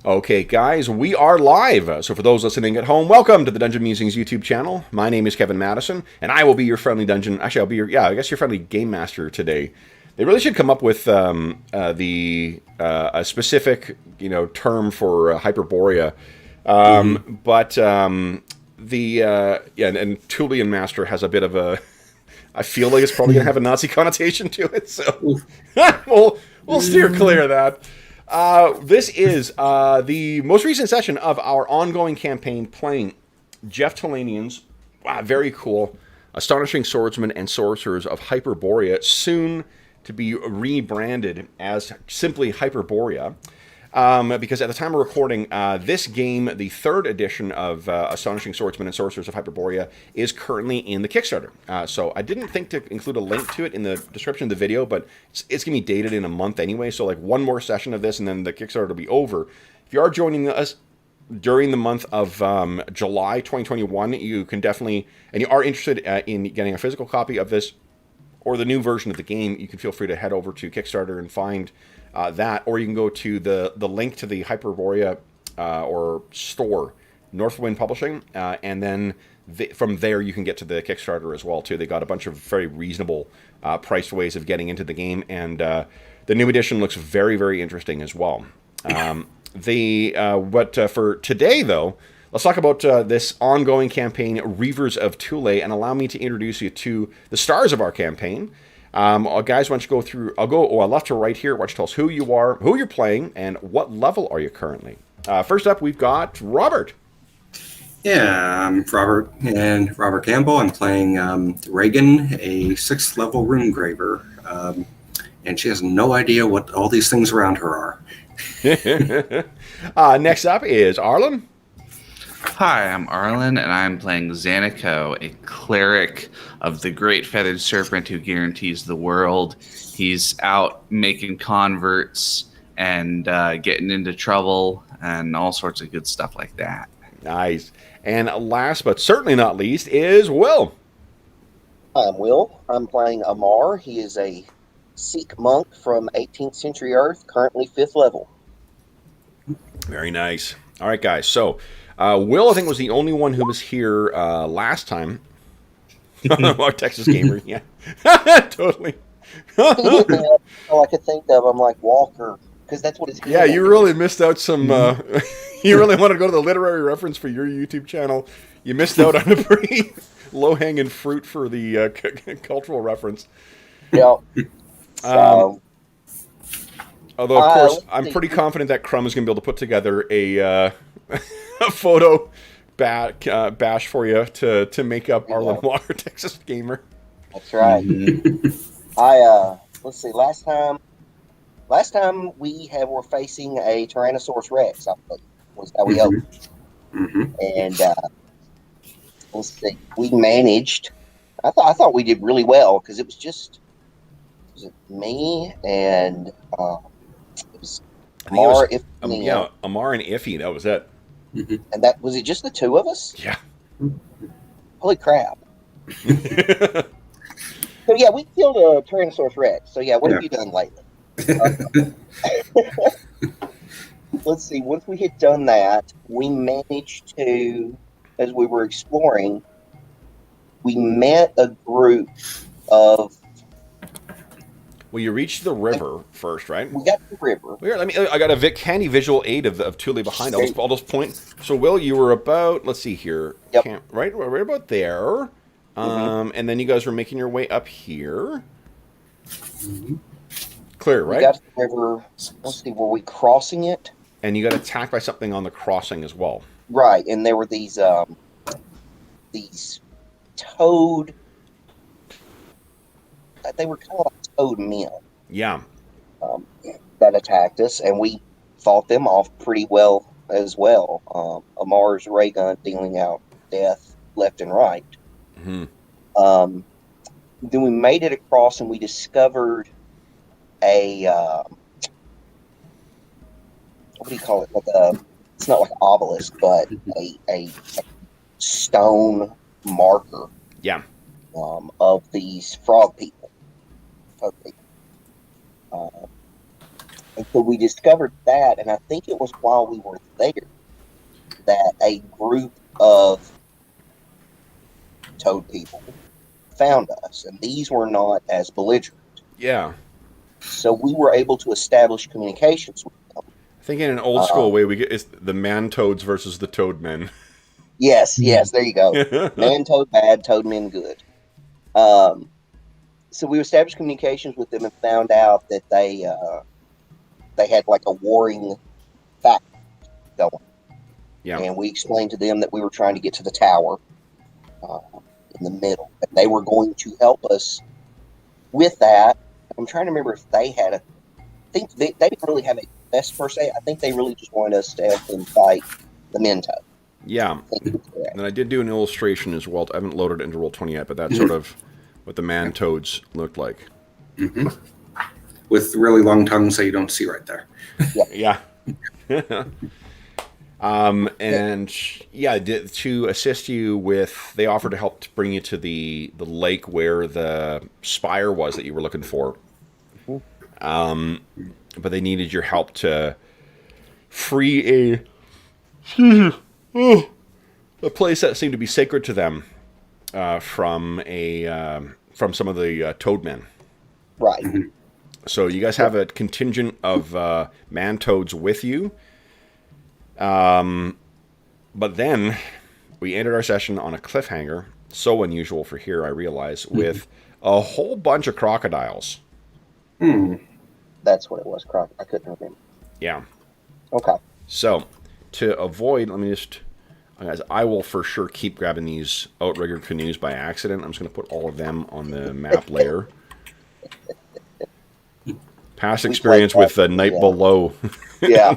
Okay, guys, we are live. So for those listening at home, welcome to the Dungeon Musings YouTube channel. My name is Kevin Madison, and I will be your friendly dungeon. Actually, I'll be I guess your friendly game master today. They really should come up with a specific, term for Hyperborea. And Thule Master has a bit of a. I feel like it's probably going to have a Nazi connotation to it, so we'll steer clear of that. This is the most recent session of our ongoing campaign playing Jeff Talanian's very cool Astonishing Swordsmen and Sorcerers of Hyperborea, soon to be rebranded as simply Hyperborea. Because at the time of recording, this game, the third edition of Astonishing Swordsmen and Sorcerers of Hyperborea, is currently in the Kickstarter. So I didn't think to include a link to it in the description of the video, but it's going to be dated in a month anyway, so like one more session of this and then the Kickstarter will be over. If you are joining us during the month of July 2021, you can definitely, and you are interested in getting a physical copy of this or the new version of the game, you can feel free to head over to Kickstarter and find that, or you can go to the link to the Hyperborea or store, Northwind Publishing, and then from there you can get to the Kickstarter as well too. They got a bunch of very reasonable priced ways of getting into the game, and the new edition looks very, very interesting as well. For today though, let's talk about this ongoing campaign, Reavers of Thule, and allow me to introduce you to the stars of our campaign. Guys, why don't you go through, I'll go left to right here. Why don't you tell us who you are, who you're playing, and what level are you currently? First up, we've got Robert. Yeah, I'm Robert Campbell. I'm playing Reagan, a 6th level runegraver, and she has no idea what all these things around her are. Next up is Arlen. Hi, I'm Arlen, and I'm playing Xanico, a cleric of the Great Feathered Serpent who guarantees the world. He's out making converts and getting into trouble and all sorts of good stuff like that. Nice. And last but certainly not least is Will. Hi, I'm Will. I'm playing Amar. He is a Sikh monk from 18th century Earth, currently 5th level. Very nice. All right, guys. So Will, I think, was the only one who was here last time. Our Texas gamer, yeah. Totally. All I could think of, I'm like Walker, because that's what it's. Yeah, you really missed out some. You really wanted to go to the literary reference for your YouTube channel. You missed out on a pretty low-hanging fruit for the cultural reference. Yeah. Although, of course, I'm pretty confident that Crumb is going to be able to put together a photo bash for you to make up Arlen Walker, Texas gamer. That's right. Let's see. Last time we were facing a Tyrannosaurus Rex. I think was how we opened. And let's see. We managed. I thought we did really well because it was me and it was Amar, Amar and Iffy. That was it. And that was it. Just the two of us. Yeah. Holy crap. So yeah, we killed a Tyrannosaurus Rex. So yeah, what have you done lately? Let's see. Once we had done that, we managed to, as we were exploring, we met a group of. Well, you reached the river first, right? We got to the river. Here, I got a handy visual aid of Thule behind all those points. So, Will, you were about, let's see here, yep. right about there. And then you guys were making your way up here. Clear, right? We got to the river. Let's see, were we crossing it? And you got attacked by something on the crossing as well. Right, and there were these toad. They were kind of like toad men. Yeah. That attacked us, and we fought them off pretty well as well. Amar's ray gun dealing out death left and right. Then we made it across, and we discovered a what do you call it? Like it's not like an obelisk, but a stone marker. Yeah. Of these frog people. And so we discovered that, and I think it was while we were there that a group of toad people found us, and these were not as belligerent. Yeah. So we were able to establish communications with them. I think in an old school way, we get it's the man toads versus the toad men. Yes, there you go. Man toad bad, toad men good. So we established communications with them and found out that they had like a warring fact going. Yeah. And we explained to them that we were trying to get to the tower in the middle. And they were going to help us with that. I'm trying to remember if they had I think they didn't really have a best per se. I think they really just wanted us to help them fight the men toad. Yeah. And I did do an illustration as well. I haven't loaded it into Roll20 yet, but that's sort of what the man toads looked like. Mm-hmm. With really long tongues that you don't see right there. Yeah. And yeah, to assist you with, they offered to help to bring you to the lake where the spire was that you were looking for. But they needed your help to free a place that seemed to be sacred to them from some of the toad men. Right. So you guys have a contingent of man toads with you. But then we ended our session on a cliffhanger, so unusual for here, I realize, with a whole bunch of crocodiles. That's what it was, I couldn't remember. Yeah. Okay. So, to avoid, guys, I will for sure keep grabbing these outrigger canoes by accident. I'm just going to put all of them on the map layer. Past experience with the night below. Yeah.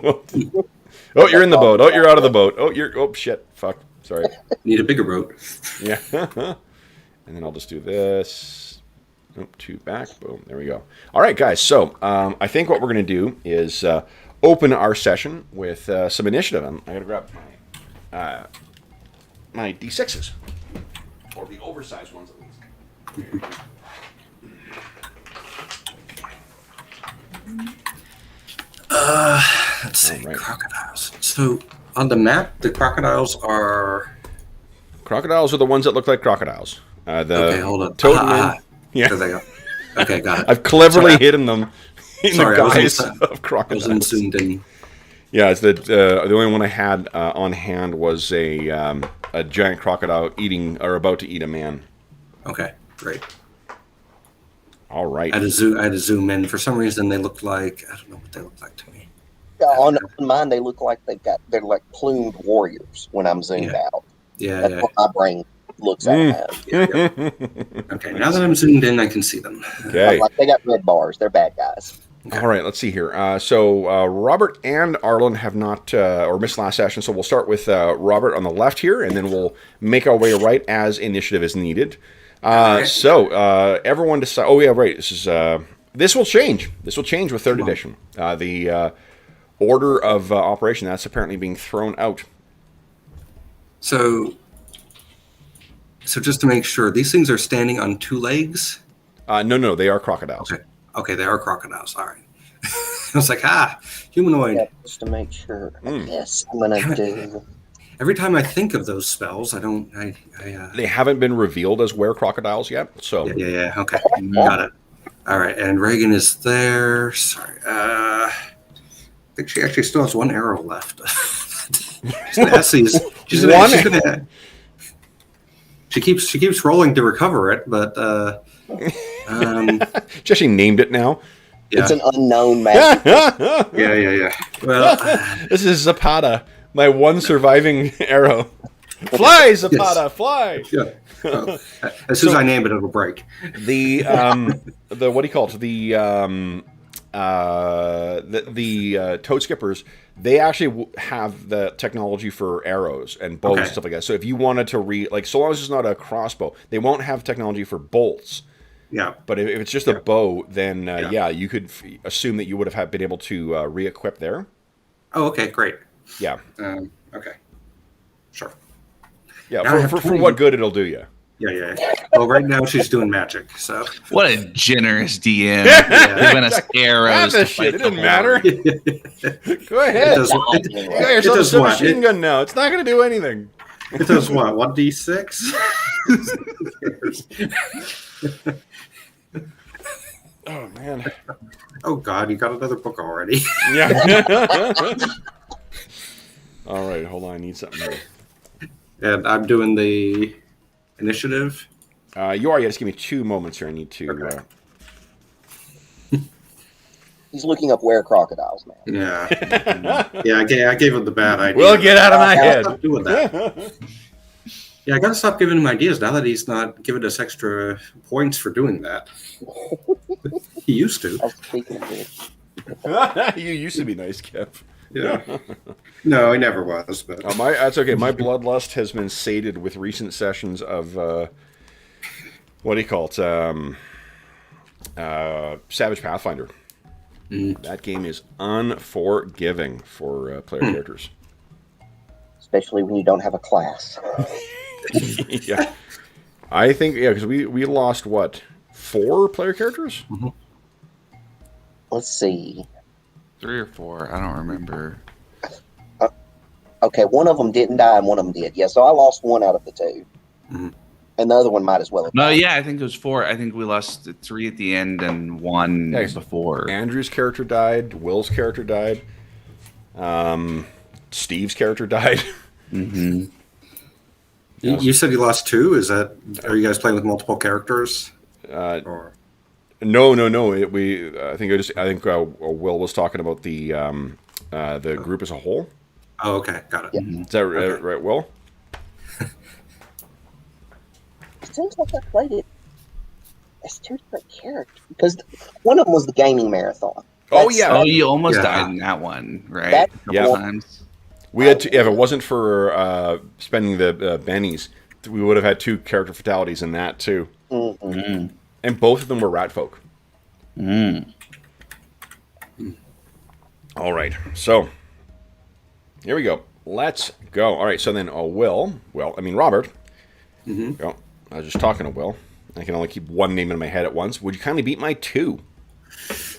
Oh, you're in the boat. Oh, you're out of the boat. Oh, shit. Fuck. Sorry. Need a bigger boat. Yeah. And then I'll just do this. Oh, 2 back. Boom. There we go. All right, guys. So I think what we're going to do is open our session with some initiative. I got to grab my D6s. Or the oversized ones, at least. Let's see. Right. Crocodiles. So on the map, the crocodiles are... Crocodiles are the ones that look like crocodiles. Okay, hold on. Yeah. There they go. Okay, got it. I've cleverly hidden them in the guise of crocodiles. I was zoomed in. Yeah, it's the only one I had on hand was a giant crocodile eating or about to eat a man. Okay, great. All right. I had to zoom in. For some reason, they look like, I don't know what they look like to me. On mine, they look like they're like plumed warriors when I'm zoomed out. Yeah, That's what my brain looks at. Okay, now that I'm zoomed in, I can see them. Okay. Like they got red bars. They're bad guys. Okay. All right, let's see here. So Robert and Arlen have not, or missed last session, so we'll start with Robert on the left here, and then we'll make our way right as initiative is needed. So everyone decide. Oh yeah, right. This will change. This will change with 3rd edition. The order of operation that's apparently being thrown out. So just to make sure, these things are standing on 2 legs? No, they are crocodiles. Okay, they are crocodiles. All right. I was like, humanoid. Yeah, just to make sure. Yes, I'm gonna do. Every time I think of those spells, I don't. They haven't been revealed as were-crocodiles yet, so... Yeah, okay. Got it. All right, and Reagan is there. Sorry. I think she actually still has 1 arrow left. She keeps rolling to recover it, but... she actually named it now. Yeah. It's an unknown magic. Yeah. Well, this is Zapata. My 1 surviving arrow. Fly, Zapata, fly! Yeah. As soon as I name it, it'll break. The what do you call it? The toad skippers. They actually have the technology for arrows and bows and stuff like that. So if you wanted to so long as it's not a crossbow, they won't have technology for bolts. Yeah. But if it's just a bow, then you could assume that you would have been able to re-equip there. Oh, okay, great. Yeah. Okay. Sure. Yeah, for what good it'll do you. Yeah. Well, right now she's doing magic, so. What a generous DM. Yeah. Giving us arrows. this to shit. fight It the didn't matter. It Go ahead. does, You got yourself a submachine gun now. It's not going to do anything. it does what? 1d6? Oh, man. Oh, God, you got another book already. Yeah. All right, hold on. I need something here. And I'm doing the initiative. You are. Yeah, just give me 2 moments here. I need to... Okay. He's looking up where crocodiles, man. Yeah. Yeah, I gave him the bad idea. Well, get out of my head. Stop doing that. Yeah, I got to stop giving him ideas now that he's not giving us extra points for doing that. He used to. I was speaking of it. You used to be nice, Kev. Yeah. No, he never was. But That's okay. My bloodlust has been sated with recent sessions of what do you call it? Savage Pathfinder. That game is unforgiving for player characters. Especially when you don't have a class. Yeah, I think because we lost what 4 player characters. Mm-hmm. Let's see. 3 or 4. I don't remember. Okay, one of them didn't die and one of them did. Yeah, so I lost 1 out of the 2. Mm-hmm. And the other one might as well have No, died. yeah, I think it was 4. I think we lost 3 at the end and 1 before. Andrew's character died. Will's character died. Steve's character died. Mm-hmm. you said you lost 2. Are you guys playing with multiple characters? Or? No. I think Will was talking about the group as a whole. Oh, okay, got it. Yeah. Is that right, Will? It seems like I played it as 2 different characters. Because one of them was the gaming marathon. Oh, yeah. Oh, you almost died in that one, right? That- A couple Yeah. times. We had to, if it wasn't for spending the bennies, we would have had 2 character fatalities in that too. Mm-hmm. And both of them were rat folk. All right, so here we go. Let's go. All right, so then Robert. Mm-hmm. Oh, I was just talking to Will. I can only keep one name in my head at once. Would you kindly beat my 2?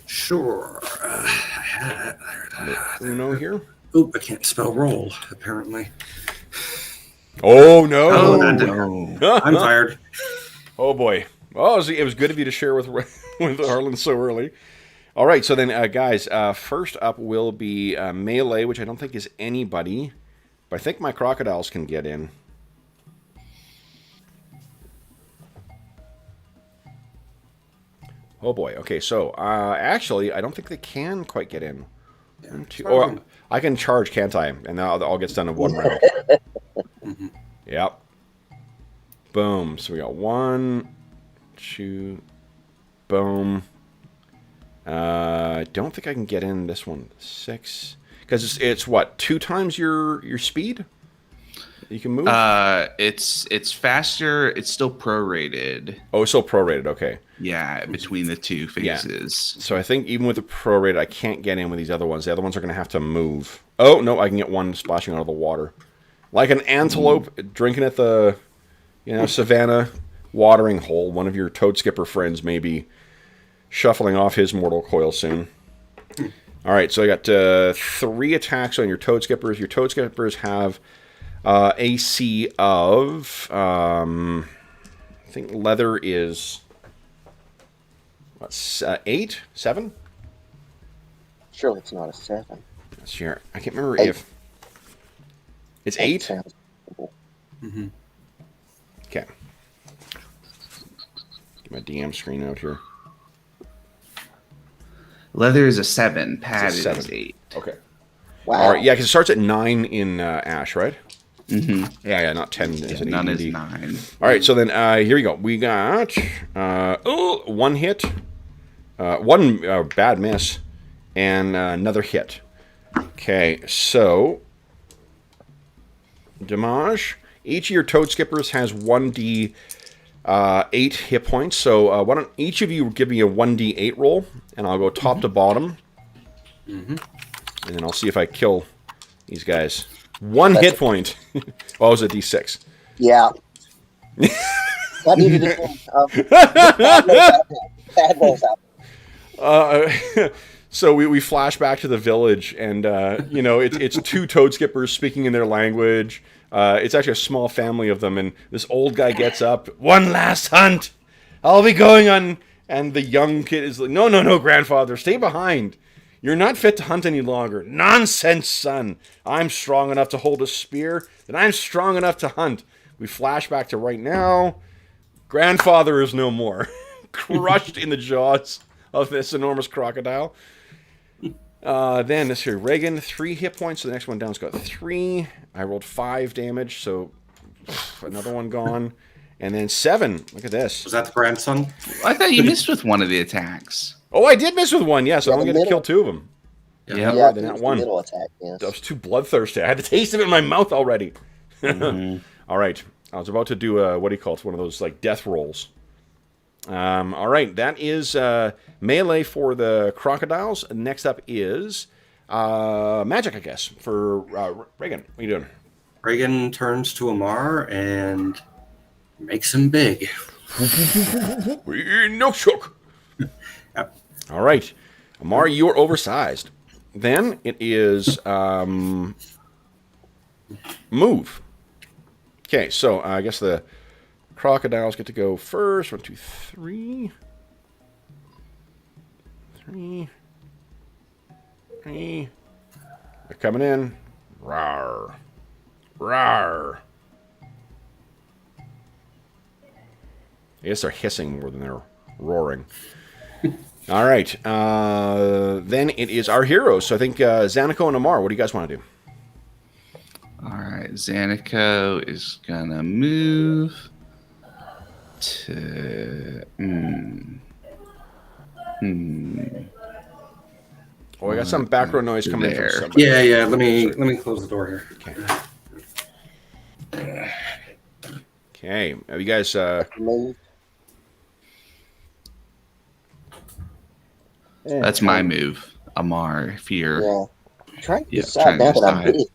Sure. Uno here. Oop, I can't spell roll, apparently. Oh, no. Oh, that didn't hurt. I'm fired. Oh, boy. Oh, it was good of you to share with Harlan so early. All right, so then, guys, first up will be melee, which I don't think is anybody. But I think my crocodiles can get in. Oh, boy. Okay, so actually, I don't think they can quite get in. Yeah, I can charge, can't I? And that all gets done in 1 round. Mm-hmm. Yep. Boom. So we got 1, 2, boom. I don't think I can get in this one. 6. Because it's what? 2 times your speed? You can move? It's faster. It's still prorated. Oh, it's still prorated. Okay. Yeah, between the 2 phases. So I think even with the prorated, I can't get in with these other ones. The other ones are going to have to move. Oh, no, I can get one splashing out of the water. Like an antelope drinking at the, savannah watering hole. One of your toad skipper friends may be shuffling off his mortal coil soon. All right, so I got 3 attacks on your toad skippers. Your toad skippers have AC of, I think leather is, 8? 7? Surely it's not a 7. Sure. I can't remember 8. if it's 8. Sounds cool. Mm-hmm. Okay. Get my DM screen out here. Leather is a 7. Pad It's a is 7. 8. Okay. Wow. All right. Yeah, because it starts at 9 in Ash, right? Mm-hmm. Yeah, not 10 is an None is AD&D. 9. All right, so then here we go. We got 1 hit, 1 bad miss, and another hit. Okay, so damage. Each of your toad skippers has 1d8 hit points. So why don't each of you give me a 1d8 roll, and I'll go top to bottom, and then I'll see if I kill these guys. 1 hit point. Oh, it was a d6. Yeah. I needed to bad rolls out. So we flash back to the village, and it's two toad skippers speaking in their language. It's actually a small family of them, and this old guy gets up. One last hunt. I'll be going on. And the young kid is like, no, grandfather, stay behind. You're not fit to hunt any longer. Nonsense, son. I'm strong enough to hold a spear, and I'm strong enough to hunt. We flash back to right now. Grandfather is no more. Crushed in the jaws of this enormous crocodile. Then this here, Reagan, 3 hit points. So the next one down's got 3. I rolled 5 damage, so another one gone. And then 7. Look at this. Was that the grandson? I thought you missed with one of the attacks. Oh, I did miss with one. Yes, I'm going to kill 2 of them. Yeah, then that one. Middle attack, yes. I was too bloodthirsty. I had the taste of it in my mouth already. All right. I was about to do what do you call it? One of those like death rolls. All right. That is melee for the crocodiles. Next up is magic, I guess, for Reagan. What are you doing? Reagan turns to Amar and makes him big. No shook. Yep. All right. Amar, you're oversized. Then it is move. Okay, so I guess the crocodiles get to go first. 1, 2, 3. 3. They're coming in. Rawr. Rawr. I guess they're hissing more than they're roaring. All right. Then it is our heroes. So I think Zaniko and Amar, what do you guys want to do? All right. Zaniko is going to move to... Oh, I got some background noise coming in from somebody. Yeah. Let me close the door here. Okay. Have you guys... Move. That's my move, Amar. If you're... Yeah. I'm trying to Yeah, decide trying to now that I'm decide. big.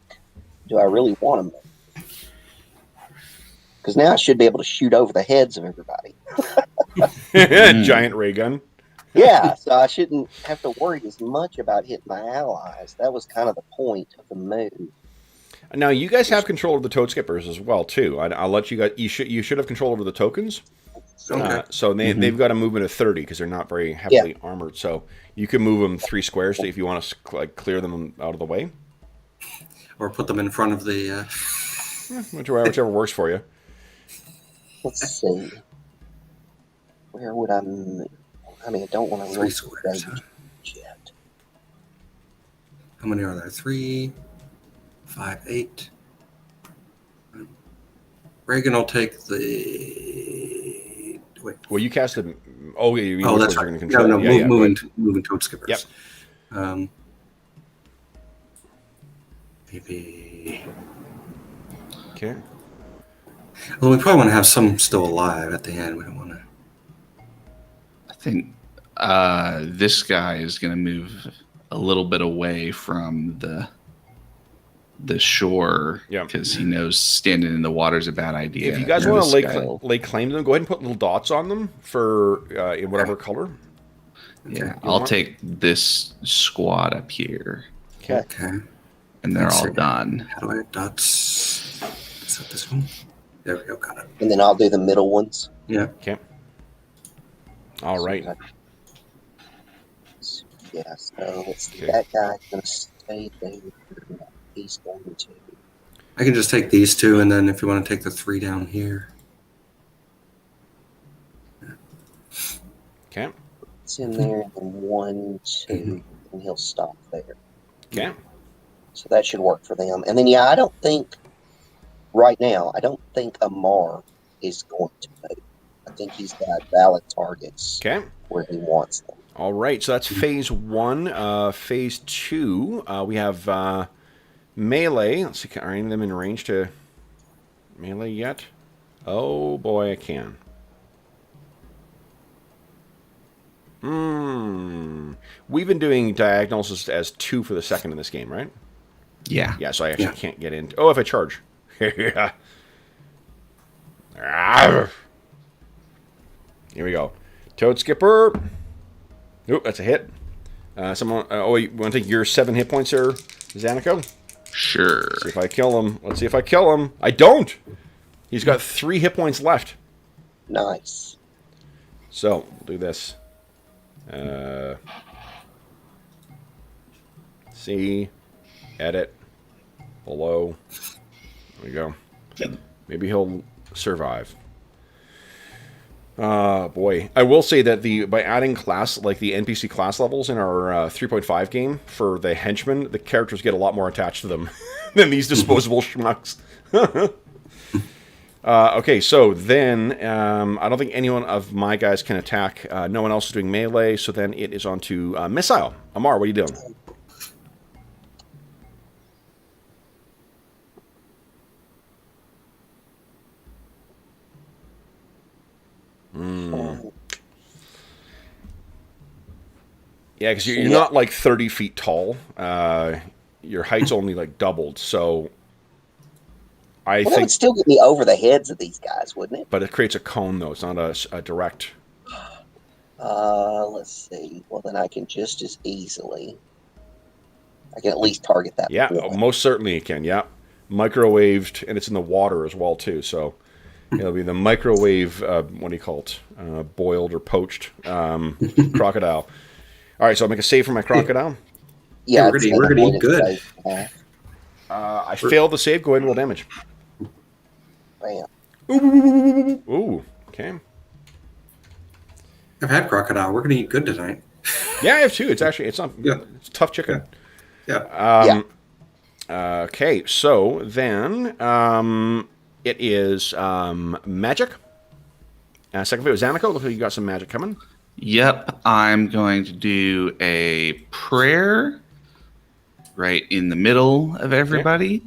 Do I really want to move? Because now I should be able to shoot over the heads of everybody. Giant ray gun. Yeah, so I shouldn't have to worry as much about hitting my allies. That was kind of the point of the move. Now, you guys have control of the toad skippers as well, too. I'll let you guys... You should have control over the tokens. Okay. So they've got a movement of 30 because they're not very heavily armored. So you can move them 3 squares if you want to clear them out of the way. Or put them in front of the... Whichever works for you. Let's see. Where would I move? I mean, I don't want to 3 squares, huh? yet. How many are there? 3, 5, 8. Reagan will take the... Wait. Well, you casted... Oh, yeah. That's right. Going to control. No, moving toad skippers. Yep. Maybe... Okay. Well, we probably want to have some still alive at the end. We don't want to... I think this guy is going to move a little bit away from the shore because he knows standing in the water is a bad idea. If you guys want to lay claim to them, go ahead and put little dots on them for in whatever color. Yeah, I'll take this squad up here. Okay. And they're all done. How do I have dots? Is that this one? There we go, got it. And then I'll do the middle ones. Yeah. Okay. All right. Yeah, so let's see. That guy's going to stay there. He's going to... I can just take these 2, and then if you want to take the 3 down here. Okay. It's in there, and then 1, 2, and he'll stop there. Okay. So that should work for them. And then, I don't think, right now, Amar is going to move. I think he's got valid targets where he wants them. All right, so that's phase 1. Phase 2, we have melee. Let's see, are any of them in range to melee yet? Oh boy, I can. We've been doing diagonals as 2 for the second in this game, right? Yeah. Yeah, so I actually can't get in. Oh, if I charge. Here we go. Toad Skipper. Oop, that's a hit. Someone. Oh, you want to take your 7 hit points there, Zanico? Sure. See if I kill him. Let's see if I kill him. I don't. He's got 3 hit points left. Nice. So we'll do this. See, edit, below. There we go. Maybe he'll survive. Boy, I will say that by adding class, like the NPC class levels in our 3.5 game for the henchmen, the characters get a lot more attached to them than these disposable schmucks. Okay, so then I don't think anyone of my guys can attack. No one else is doing melee, so then it is on to missile. Amar, what are you doing? Yeah, because you're not like 30 feet tall. Your height's only like doubled, so I think... That would still get me over the heads of these guys, wouldn't it? But it creates a cone, though. It's not a direct... Let's see. Well, then I can just as easily... I can at least target that. Yeah, most certainly you can, yeah. Microwaved, and it's in the water as well, too, so... It'll be the microwave, what do you call it? Boiled or poached crocodile. All right, so I'll make a save for my crocodile. Yeah, we're gonna eat good. I failed the save. Go ahead and roll damage. Bam. Ooh, okay. I've had crocodile. We're gonna eat good tonight. Yeah, I have too. It's not. Yeah. It's tough chicken. Yeah. Okay, so then it is magic. Second phase, Zanico. Looks like you got some magic coming. Yep, I'm going to do a prayer right in the middle of everybody. Okay.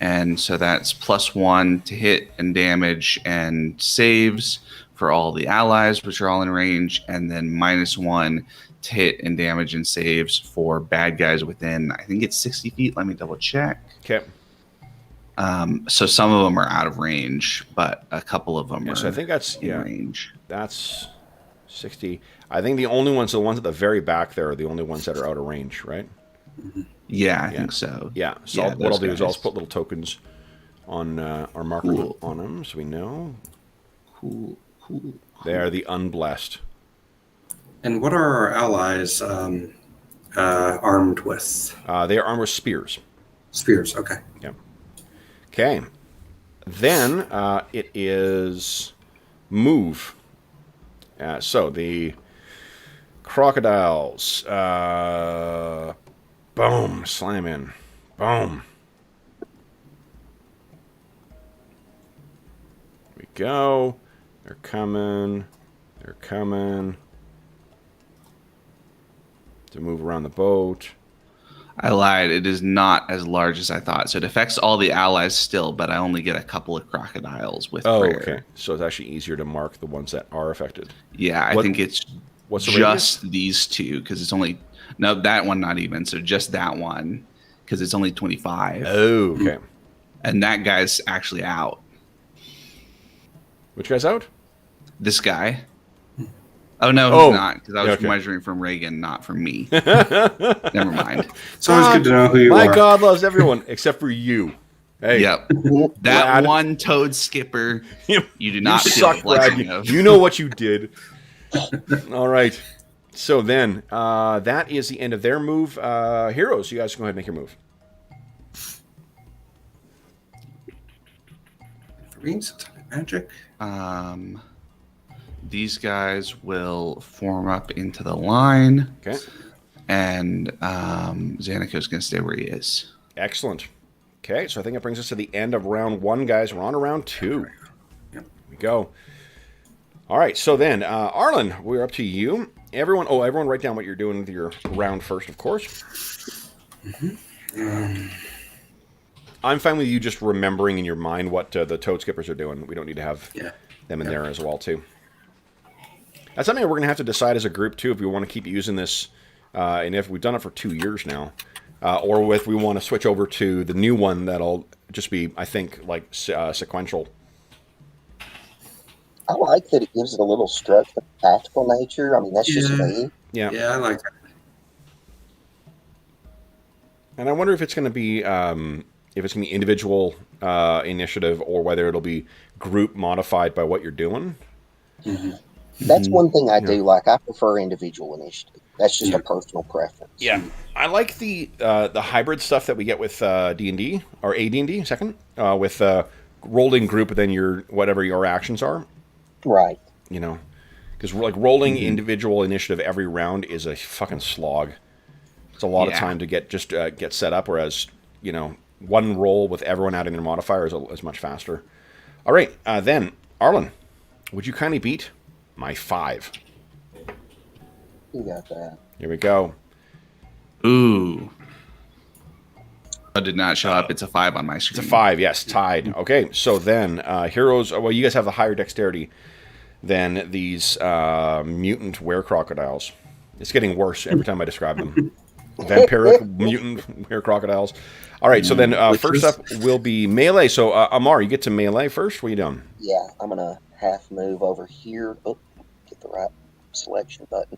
And so that's +1 to hit and damage and saves for all the allies, which are all in range, and then -1 to hit and damage and saves for bad guys within, I think it's 60 feet. Let me double check. Okay. So some of them are out of range, but a couple of them are so I think that's in range. That's 60. I think the only ones, the ones at the very back there, are the only ones that are out of range, right? Yeah, I think so. Yeah. So what I'll do is I'll just put little tokens on our marker on them, so we know. Cool. They are the unblessed. And what are our allies armed with? They are armed with spears. Spears. Okay. Yeah. Okay. Then it is move. So the crocodiles, boom, slam in, boom. Here we go. They're coming. They're coming. To move around the boat. I lied. It is not as large as I thought. So it affects all the allies still, but I only get a couple of crocodiles with prayer. Okay. So it's actually easier to mark the ones that are affected. Yeah, I think it's just these two, because it's only... No, that one not even. So just that one, because it's only 25. Oh, okay. And that guy's actually out. Which guy's out? This guy. Oh, no, he's not, because I was measuring from Reagan, not from me. Never mind. It's always good to know who you are. My God loves everyone except for you. Hey. Yep. That one toad skipper, you do not feel the blessing of. You know what you did. All right. So then, that is the end of their move. Heroes, you guys can go ahead and make your move. Magic. These guys will form up into the line. Okay. And Zanico's going to stay where he is. Excellent. Okay, so I think it brings us to the end of round 1, guys. We're on to round 2. Yep. Here we go. All right, so then, Arlen, we're up to you. Everyone write down what you're doing with your round first, of course. I'm fine with you just remembering in your mind what the Toad Skippers are doing. We don't need to have them in there as well, too. That's something we're going to have to decide as a group, too, if we want to keep using this. And if we've done it for 2 years now. Or if we want to switch over to the new one that'll just be, I think, like sequential. I like that it gives it a little structure, tactical nature. I mean, that's just me. Yeah. Yeah, I like it. And I wonder if it's going to be individual initiative or whether it'll be group modified by what you're doing. Mm-hmm. That's one thing I do like. I prefer individual initiative. That's just a personal preference. Yeah, I like the hybrid stuff that we get with D&D or AD&D second with rolled in group, then your whatever your actions are. Right. You know, because like rolling individual initiative every round is a fucking slog. It's a lot of time to get set up, whereas one roll with everyone adding their modifier is much faster. All right, then Arlen, would you kindly beat my 5? You got that. Here we go. Ooh. It did not show up. It's a 5 on my screen. It's a 5, yes, tied. Okay, so then heroes. Well, you guys have the higher dexterity than these mutant were-crocodiles. It's getting worse every time I describe them. Vampiric mutant were-crocodiles. All right, so then first up will be melee. So Amar, you get to melee first. What are you doing? Yeah, I'm gonna half move over here. Oh, get the right selection button.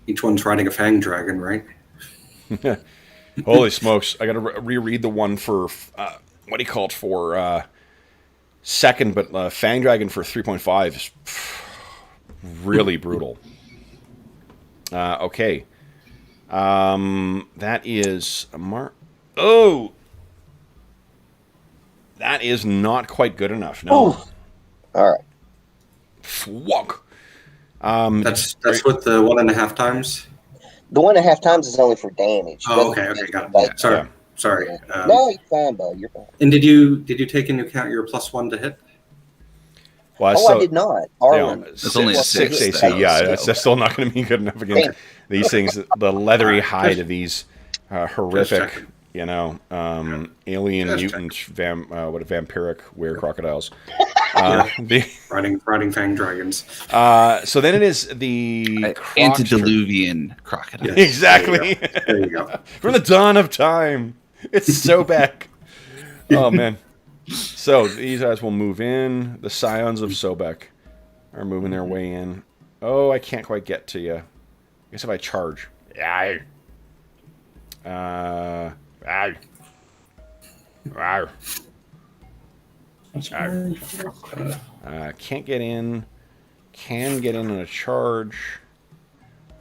Each one's riding a fang dragon, right? Holy smokes! I got to reread the one for what do you call it for second, but Fang Dragon for 3.5 is really brutal. Okay, that is Oh, that is not quite good enough. No. Oof. All right. Fuck. That's with the 1.5 times. The 1.5 times is only for damage. Oh, okay, got it. Sorry. No, you're fine, bud. You're fine. And did you take into account your +1 to hit? Well, I did not. Arlen, it's only a 6 AC. though, That's still not going to be good enough against these things. The leathery hide of these horrific, alien mutant vampiric were-crocodiles. Riding fang dragons. So then it is the antediluvian crocodile. Yes, exactly. There you go. From the dawn of time. It's Sobek. Oh, man. So these guys will move in. The scions of Sobek are moving their way in. Oh, I can't quite get to you. I guess if I charge. Yeah. Can't get in. Can get in on a charge.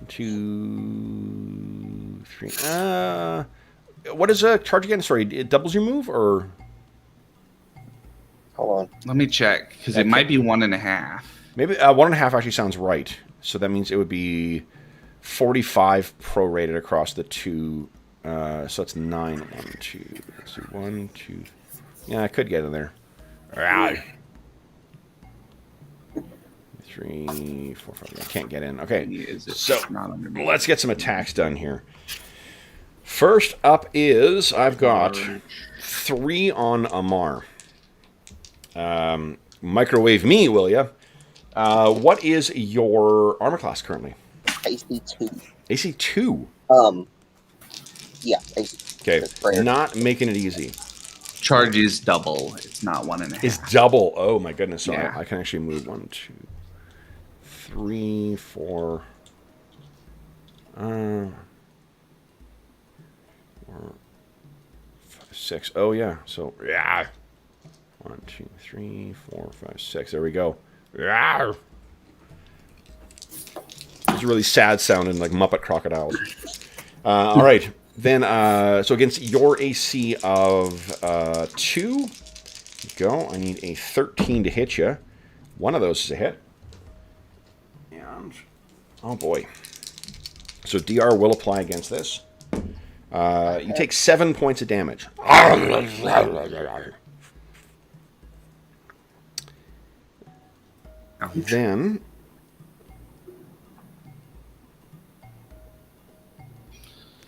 2, 3. What is a charge again? Sorry, it doubles your move or? hold on. Let me check because it might be 1.5. Maybe 1.5 actually sounds right. So that means it would be 45 prorated across the two. So it's 9. 1, 2. Let's see, 1, 2. Yeah, I could get in there. 3, 4, 5. I can't get in. Okay, so let's get some attacks done here. First up is I've got 3 on Amar. Microwave me, will ya? What is your armor class currently? AC 2. AC 2. Yeah. AC. Okay, not making it easy. Charge is double. It's not 1.5. It's double. Oh my goodness! So Yeah. I can actually move 1, 2, 3, 4. 4, 5, 6. Oh yeah. So 1, 2, 3, 4, 5, 6. There we go. It's really sad sounding, like Muppet crocodiles. All right. Then, so against your AC of 2, go. I need a 13 to hit you. One of those is a hit. And, oh boy. So DR will apply against this. You take 7 points of damage. Then...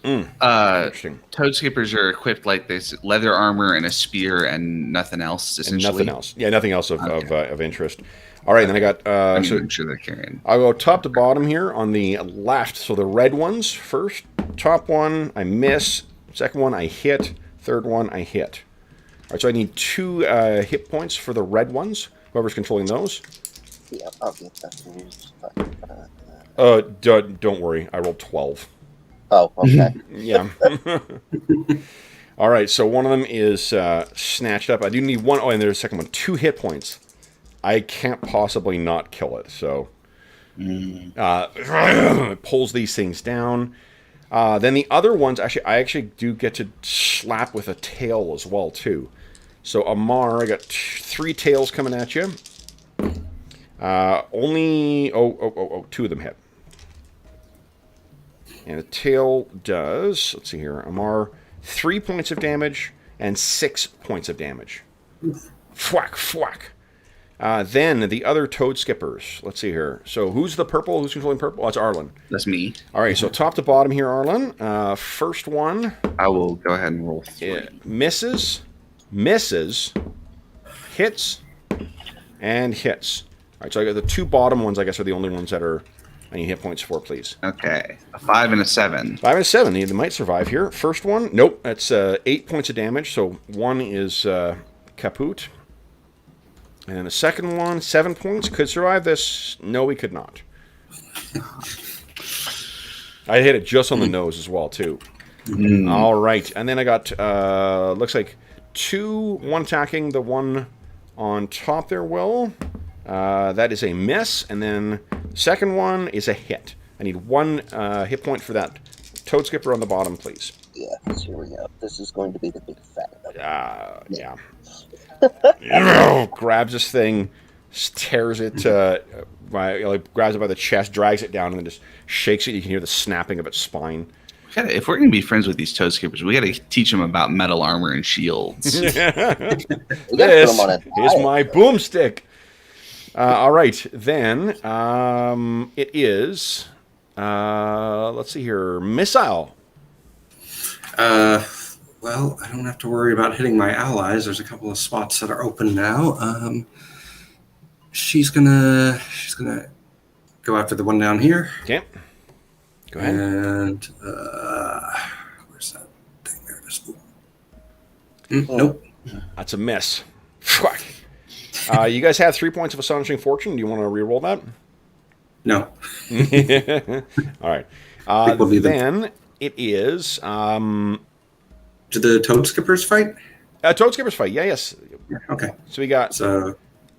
interesting. Toad skippers are equipped like this: leather armor and a spear, and nothing else. Essentially, and nothing else. Yeah, nothing else of interest. All right, then I got. I'm sure they're carrying. I'll go top to bottom here on the left. So the red ones first. Top one, I miss. Second one, I hit. Third one, I hit. All right, so I need 2 hit points for the red ones. Whoever's controlling those. Yeah, I'll get that. Don't worry. I rolled 12. Oh, okay. Yeah. All right, so one of them is snatched up. I do need one. Oh, and there's a second one. 2 hit points. I can't possibly not kill it, so... it pulls these things down. Then the other ones, I actually do get to slap with a tail as well, too. So, Amar, I got 3 tails coming at you. Only... two of them hit. And the tail does... Let's see here. Amar, 3 points of damage and 6 points of damage. Thwack, thwack. Then the other toad skippers. Let's see here. So who's the purple? Who's controlling purple? Oh, it's Arlen. That's me. All right, so top to bottom here, Arlen. First one. I will go ahead and roll 3. Misses, hits, and hits. All right, so I got the 2 bottom ones, I guess, are the only ones that are I need hit points for, please. Okay, a 5 and a 7. 5 and a 7. They might survive here. First one. Nope, that's 8 points of damage, so 1 is kaput. And then the second one, 7 points. Could survive this. No, we could not. I hit it just on the nose as well, too. All right. And then I got, looks like 2, 1 attacking the one on top there, Will. That is a miss. And then the second one is a hit. I need 1 hit point for that toad skipper on the bottom, please. Yeah, here we go. This is going to be the big fat one. Yeah. Grabs this thing, tears it, grabs it by the chest, drags it down, and then just shakes it. You can hear the snapping of its spine. If we're going to be friends with these toad skippers, we got to teach them about metal armor and shields. This is my boomstick. All right, then it is. Let's see here, missile. Well, I don't have to worry about hitting my allies. There's a couple of spots that are open now. She's gonna go after the one down here. Okay. Go ahead. And where's that thing there? Nope. That's a miss. You guys have 3 points of astonishing fortune. Do you want to re-roll that? No. All right. Then it is. Do the toad skippers fight? Toad skippers fight. Yeah, yes. Okay. So we got.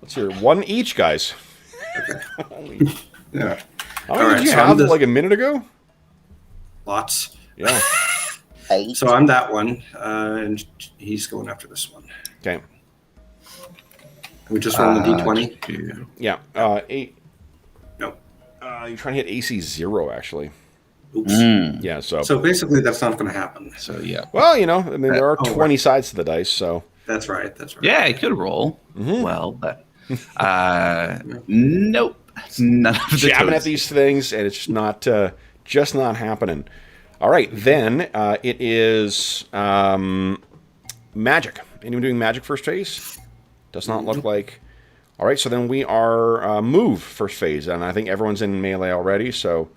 Let's hear 1 each, guys. Okay. Yeah. How many did you have like a minute ago? Lots. Yeah. 8. So I'm that one, and he's going after this one. Okay. We just rolled a d20. Yeah. 8. No. You're trying to hit AC 0, actually. Oops. Yeah. So basically, that's not going to happen. So yeah. Well, I mean, there are 20 sides to the dice, so. That's right. Yeah, I could roll. Well, but nope. None of the jabbing at these things, and it's just not happening. All right, then it is magic. Anyone doing magic first phase? Does not look like. All right, so then we are move first phase, and I think everyone's in melee already, so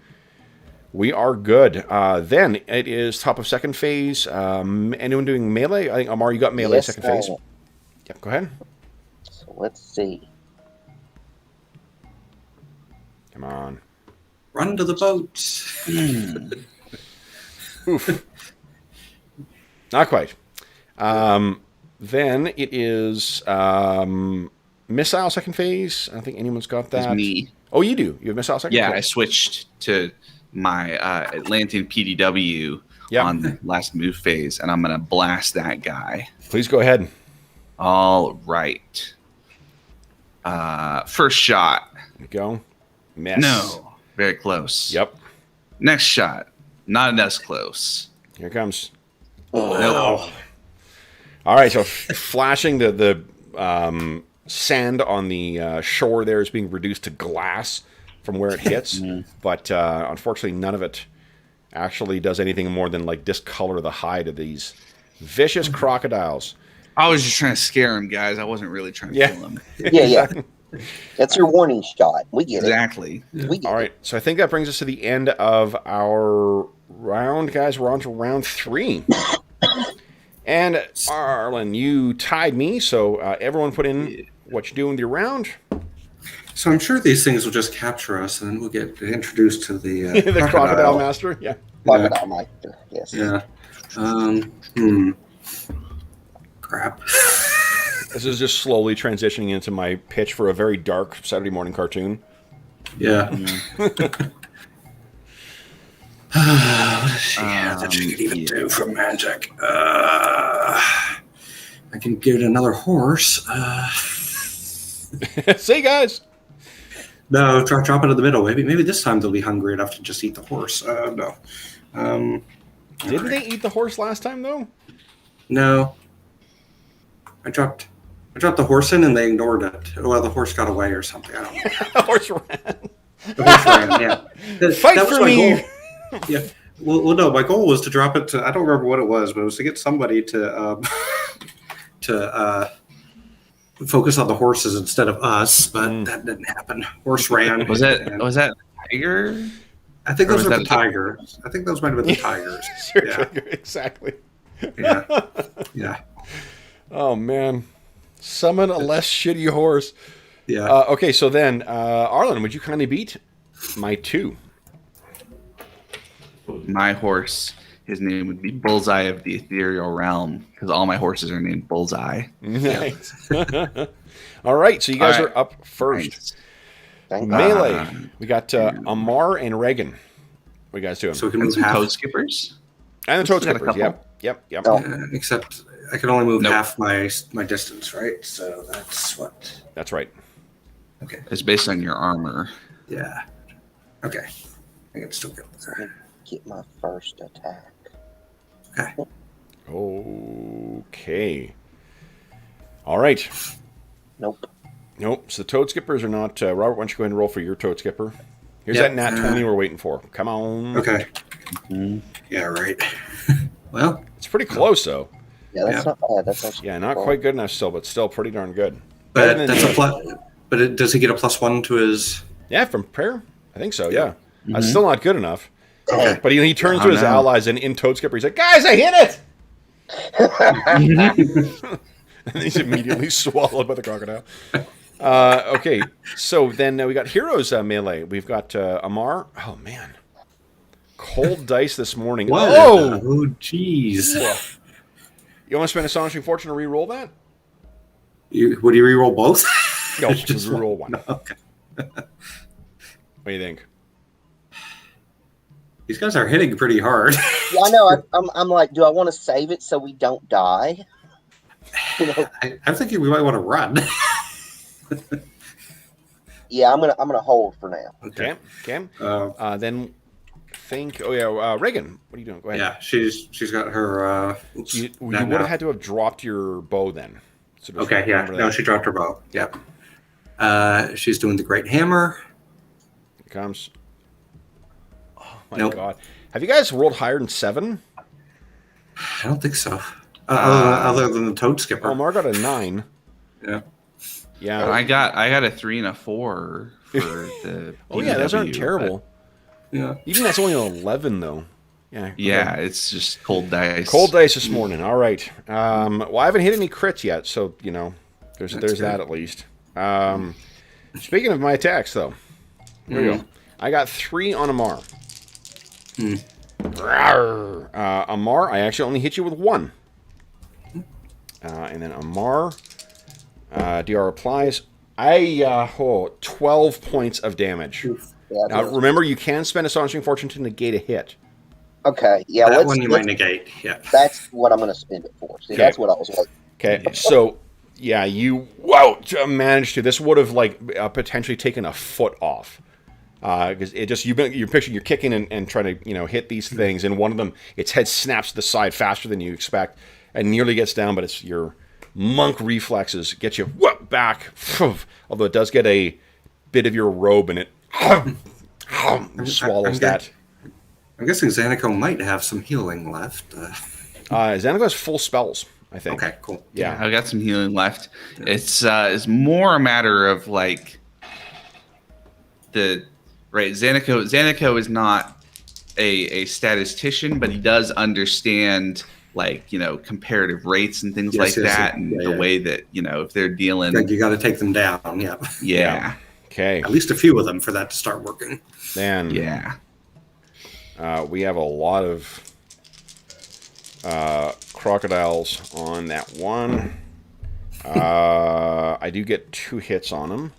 we are good. Then it is top of second phase. Anyone doing melee? I think Amar, you got melee second phase. Yep, go ahead. So let's see. Come on. Run to the boats. Oof. Not quite. Then it is missile second phase. I don't think anyone's got that. It's me. Oh, you do. You have missile second phase? Yeah, I switched to my Atlantean PDW on the last move phase, and I'm going to blast that guy. Please go ahead. All right. First shot. There we go. Miss. No. Very close. Yep. Next shot. Not as close. Here it comes. Oh. Nope. All right, so flashing the sand on the shore there is being reduced to glass from where it hits, but unfortunately none of it actually does anything more than like discolor the hide of these vicious crocodiles. I was just trying to scare him, guys. I wasn't really trying to kill him. Yeah. That's your warning shot. We get exactly. it. We get All right, so I think that brings us to the end of our round, guys. We're on to round 3. And Arlen, you tied me, so everyone put in what you do in your round. So I'm sure these things will just capture us, and we'll get introduced to the the crocodile master. Yeah. Crocodile Master, yes. Yeah. Crap. This is just slowly transitioning into my pitch for a very dark Saturday morning cartoon. Yeah. What does she have that she could even do for magic? I can get another horse. See, guys. No, drop it in the middle. Maybe this time they'll be hungry enough to just eat the horse. No. Didn't they eat the horse last time, though? No. I dropped the horse in and they ignored it. Well, the horse got away or something. I don't know. The horse ran. The horse ran, yeah. Fight for me! Goal. Yeah. Well, no, my goal was to drop it to, I don't remember what it was, but it was to get somebody to focus on the horses instead of us, but that didn't happen. Horse ran. Was that tiger? I think those were the tigers. I think those might have been the tigers. Sure, Yeah. exactly. Yeah. Yeah. Oh, man. Summon a less shitty horse. Yeah. Okay, so then, Arlen, would you kindly beat my 2? My horse, his name would be Bullseye of the Ethereal Realm, because all my horses are named Bullseye. Nice. All right, so you guys are up first. Thank Melee. We got Amar and Reagan. What are you guys doing? So we can And move some half. toad skippers. And the Toad Got a Skippers. couple. Yep. Oh. Except I can only move Nope. half my distance, right? So that's what. That's right. Okay. It's based on your armor. Yeah. Okay. I can still get there. Get my first attack. Okay. Okay. All right. Nope. Nope. So the Toad Skippers are not. Robert, why don't you go ahead and roll for your Toad Skipper? Here's Yeah, that nat 20 we're waiting for. Come on. Okay. Yeah, right. Well, It's pretty close, though. Yeah, that's Yeah. not bad. That's actually Yeah, not quite good enough still, but still pretty darn good. but Better than- that's a plus. But does he get a +1 to his? Yeah, from prayer? I think so, yeah. It's still not good enough. Okay. But he turns Oh, to his no. allies and in Toad Skipper, he's like, guys, I hit it! And he's immediately swallowed by the crocodile. Okay, so then we got Heroes Melee. We've got Amar. Oh, man. Cold dice this morning. Whoa. Oh! Oh, jeez. You want to spend Astonishing Fortune to re-roll that? Would you re-roll both? No, just re-roll one. Okay. What do you think? These guys are hitting pretty hard. Yeah, I know. I'm like, do I want to save it so we don't die? You know? I'm thinking we might want to run. Yeah, I'm gonna hold for now. Okay. Then think. Oh yeah, Reagan. What are you doing? Go ahead. Yeah, she's got her. Oops, You would not have now. had to have dropped your bow then. So just Okay, yeah. remember No, that. she dropped her bow. Yep. She's doing the Great Hammer. Here comes. Oh my Nope. god! Have you guys rolled higher than 7? I don't think so. Other than the Toad Skipper. Oh, Mar got a 9. Yeah. Yeah. I got a 3 and a 4 for the. Oh yeah, those aren't PW, terrible. Yeah. Even that's only an 11 though. Yeah. but Yeah, it's just cold dice. Cold dice this morning. All right. Well, I haven't hit any crits yet, so there's That's that good. at least. Speaking of my attacks, though, here we go. I got 3 on Amar. Rawr. Amar, I actually only hit you with 1. And then Amar, DR applies. 12 points of damage. Yeah, Now, remember, you can spend Astonishing Fortune to negate a hit. okay. Yeah, That let's, one you might negate. Yeah. that's what I'm gonna spend it for. See, Okay. that's what I was like. Okay, so yeah, you managed to. This would have potentially taken a foot off because it just you're picturing you're kicking and trying to hit these things, and one of them its head snaps to the side faster than you expect and nearly gets down, but it's your monk reflexes get you back. Although it does get a bit of your robe and it swallows that. I'm guessing Xanico might have some healing left. Xanago has full spells, I think. Okay, cool. Yeah. I've got some healing left. It's more a matter of Xanico is not a statistician, but he does understand comparative rates and things Yes, like yes, that, and yeah, the yeah. way that if they're dealing. Like you got to take them down. Yeah. Yeah. Okay. At least a few of them for that to start working. Then Yeah. we have a lot of crocodiles on that one. I do get 2 hits on him.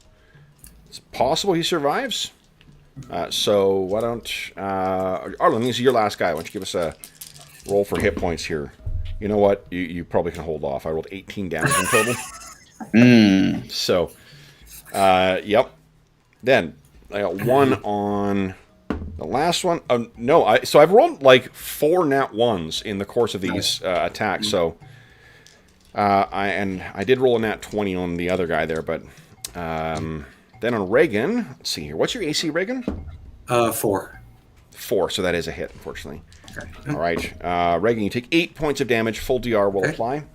It's possible he survives. So why don't... Arlen, this is your last guy. Why don't you give us a roll for hit points here? You know what? You probably can hold off. I rolled 18 damage in total. So, yep. Then, I got 1 on the last one. No, so I've rolled like 4 nat 1s in the course of these attacks. So, I did roll a nat 20 on the other guy there, but then on Reagan, let's see here. What's your AC, Reagan? 4. 4, so that is a hit, unfortunately. Okay. All right, Reagan, you take 8 points of damage. Full DR will apply.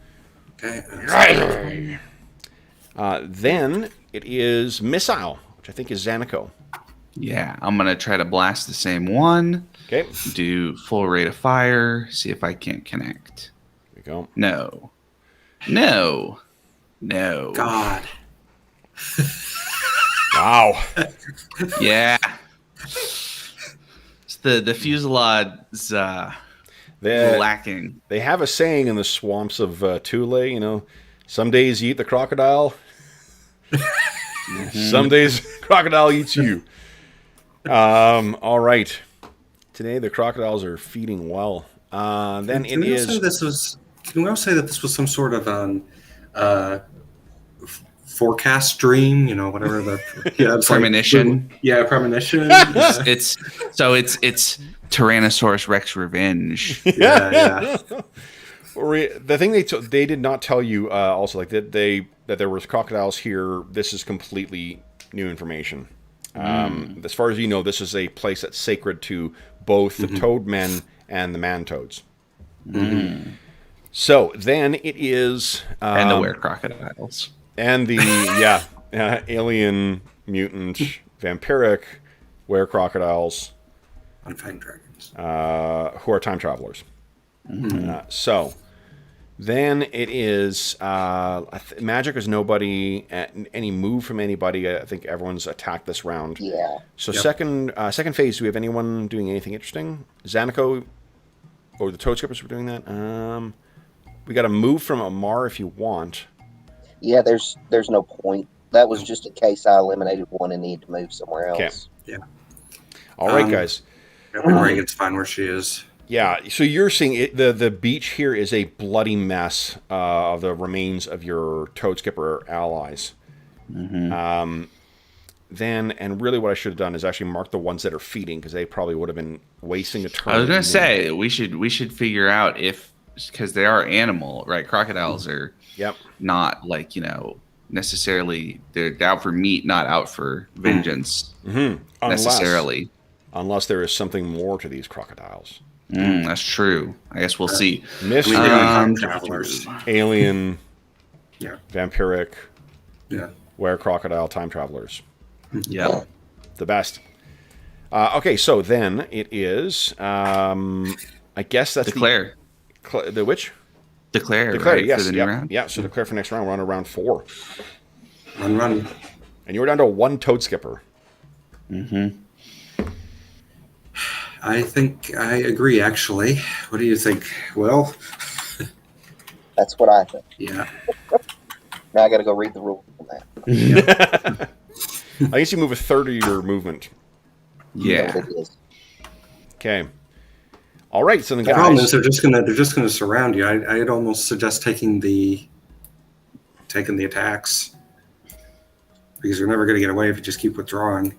Okay. Then it is Missile, which I think is Zanico. Yeah, I'm going to try to blast the same one. Okay. Do full rate of fire. See if I can't connect. There we go. No. God. Wow. Yeah. It's the fuselage lacking. They have a saying in the swamps of Thule, you know, some days you eat the crocodile, some days crocodile eats you. All right. Today the crocodiles are feeding well. Then Can we also say that this was some sort of forecast dream? You know, whatever the it's Premonition. Like, premonition. It's Tyrannosaurus Rex revenge. yeah. The thing they did not tell you also, like that there was crocodiles here. This is completely new information. As far as you know, this is a place that's sacred to both the toadmen and the man-toads. So then it is... and the were-crocodiles. And the, alien, mutant, vampiric, were-crocodiles. Unfanged dragons. Who are time travelers. So then it is magic is nobody, any move from anybody. I think everyone's attacked this round. Yeah. So second phase, do we have anyone doing anything interesting? Zanico or the Toad Skippers were doing that. We got a move from Amar if you want. Yeah, there's no point. That was just in case I eliminated one and needed to move somewhere else. Okay. Yeah. All right, guys. Reagan's fine where she is. Yeah, so you're seeing it, the beach here is a bloody mess of the remains of your Toad Skipper allies. Then, and really what I should have done is actually mark the ones that are feeding, because they probably would have been wasting a turn. I was going to say, we should figure out if, because they are animal, right? Crocodiles are not like, necessarily, they're out for meat, not out for vengeance necessarily. Unless there is something more to these crocodiles. That's true. I guess we'll see. Travelers. Alien, vampiric, were-crocodile time travelers. Yeah. The best. Okay, so then it is, I guess that's Declare. The which? Declare, right, yes. For the new round? Yeah, so declare for next round. We're on round 4. Run. And you were down to 1 Toad Skipper. I think I agree, actually. What do you think? Well, that's what I think. Yeah. Now I got to go read the rules on that. I guess you move a third of your movement. Yeah. Okay. All right. So the problem is they're just gonna surround you. I'd almost suggest taking the attacks, because you're never gonna get away if you just keep withdrawing.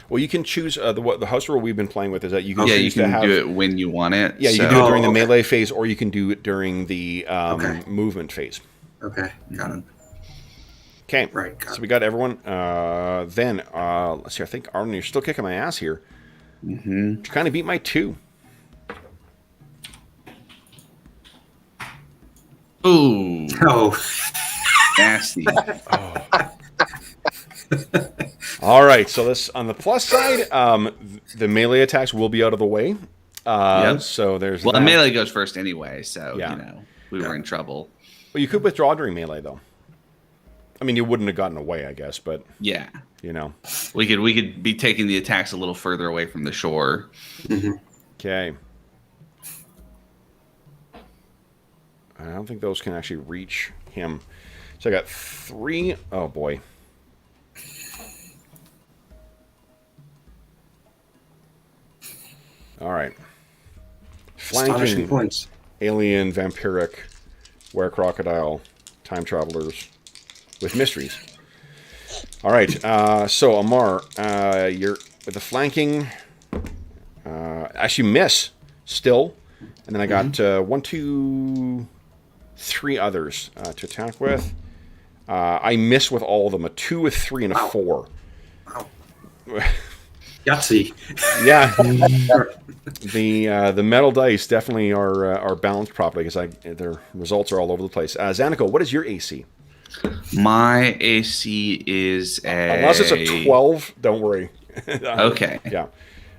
Well, you can choose the house rule we've been playing with is that you can you can do it when you want it. Yeah, you can do it during the melee phase, or you can do it during the movement phase. Okay, got it. Okay, right. So we got everyone. Then let's see. I think Arlen, you're still kicking my ass here. You kind of beat my 2. Ooh. Oh, nasty. All right, so this on the plus side, the melee attacks will be out of the way. So there's the melee goes first anyway, so we were in trouble. Well, you could withdraw during melee though. I mean, you wouldn't have gotten away, I guess, but Yeah. you know. We could be taking the attacks a little further away from the shore. Okay. I don't think those can actually reach him. So I got 3. Oh, boy. All right. Astonishing Flanking points. alien, vampiric, were-crocodile, time travelers with mysteries. All right. So, Amar, you're with the flanking. Actually, miss still. And then I got 1, 2, 3 others to attack with. I miss with all of them. A 2, a 3, and a 4. Wow. Yahtzee. Yeah. The metal dice definitely are balanced properly because their results are all over the place. Zanico, what is your AC? My AC is a... Unless it's a 12, don't worry. Okay. Yeah.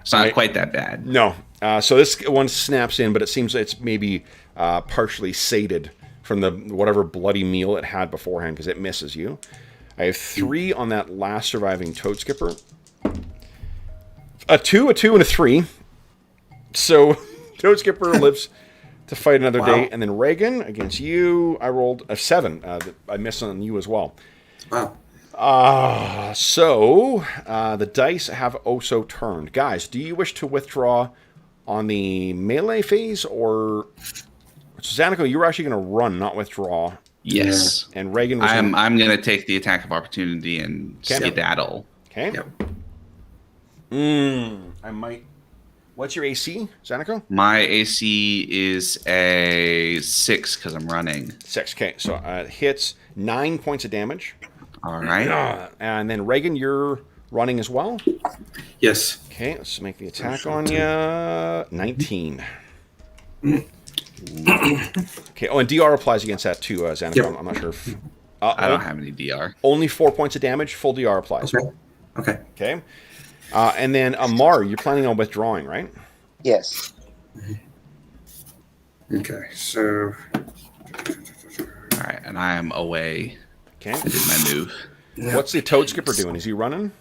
It's not quite that bad. No. So this one snaps in, but it seems it's maybe partially sated from the whatever bloody meal it had beforehand because it misses you. I have 3 on that last surviving toad skipper. A 2, and a 3. So toad skipper lives to fight another day, and then Reagan against you. I rolled a 7. I missed on you as well. Wow. So the dice have also turned. Guys, do you wish to withdraw on the melee phase, or Zanico, you were actually going to run, not withdraw. Yes. And Reagan was I'm going to take the attack of opportunity and skedaddle. Okay. Yep. I might. What's your AC, Zanico? My AC is a 6 because I'm running. 6. Okay, so it hits 9 points of damage. All right. And then Reagan, you're running as well. Yes. Okay, let's make the attack on you. 19. Okay. Oh, and DR applies against that too, Zanico. Yep. I'm not sure if... I don't have any DR. Only 4 points of damage. Full DR applies. Okay. Okay. And then Amar, you're planning on withdrawing, right? Yes. Okay. So. All right, and I am away. Okay. I did my move. What's the toad skipper doing? Is he running?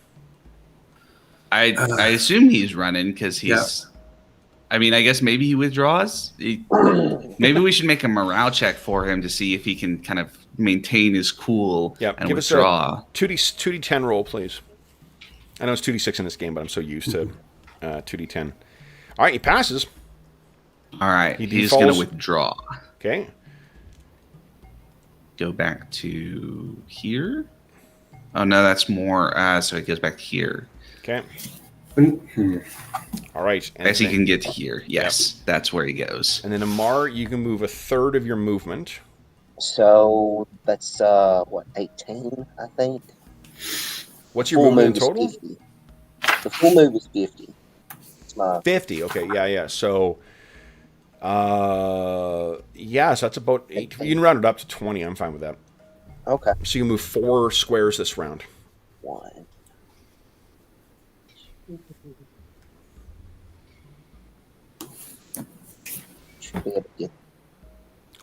I assume he's running because he's. Yeah. I mean, I guess maybe he withdraws. Maybe we should make a morale check for him to see if he can kind of maintain his cool and give withdraw. us a 2d10 roll, please. I know it's 2d6 in this game, but I'm so used to 2d10. All right, he passes. All right, He he's defaults. going to withdraw. Okay. Go back to here. Oh, no, that's more. So it goes back to here. Okay. All right. I guess he can get to here. Yes, that's where he goes. And then Amar, you can move a third of your movement. So that's 18, I think. What's your Full movement in move total? is 50. The full move is 50. It's my 50. Okay. Yeah. So, so that's about 8. You can round it up to 20. I'm fine with that. okay. So you can move 4 squares this round. 1. Should be able to get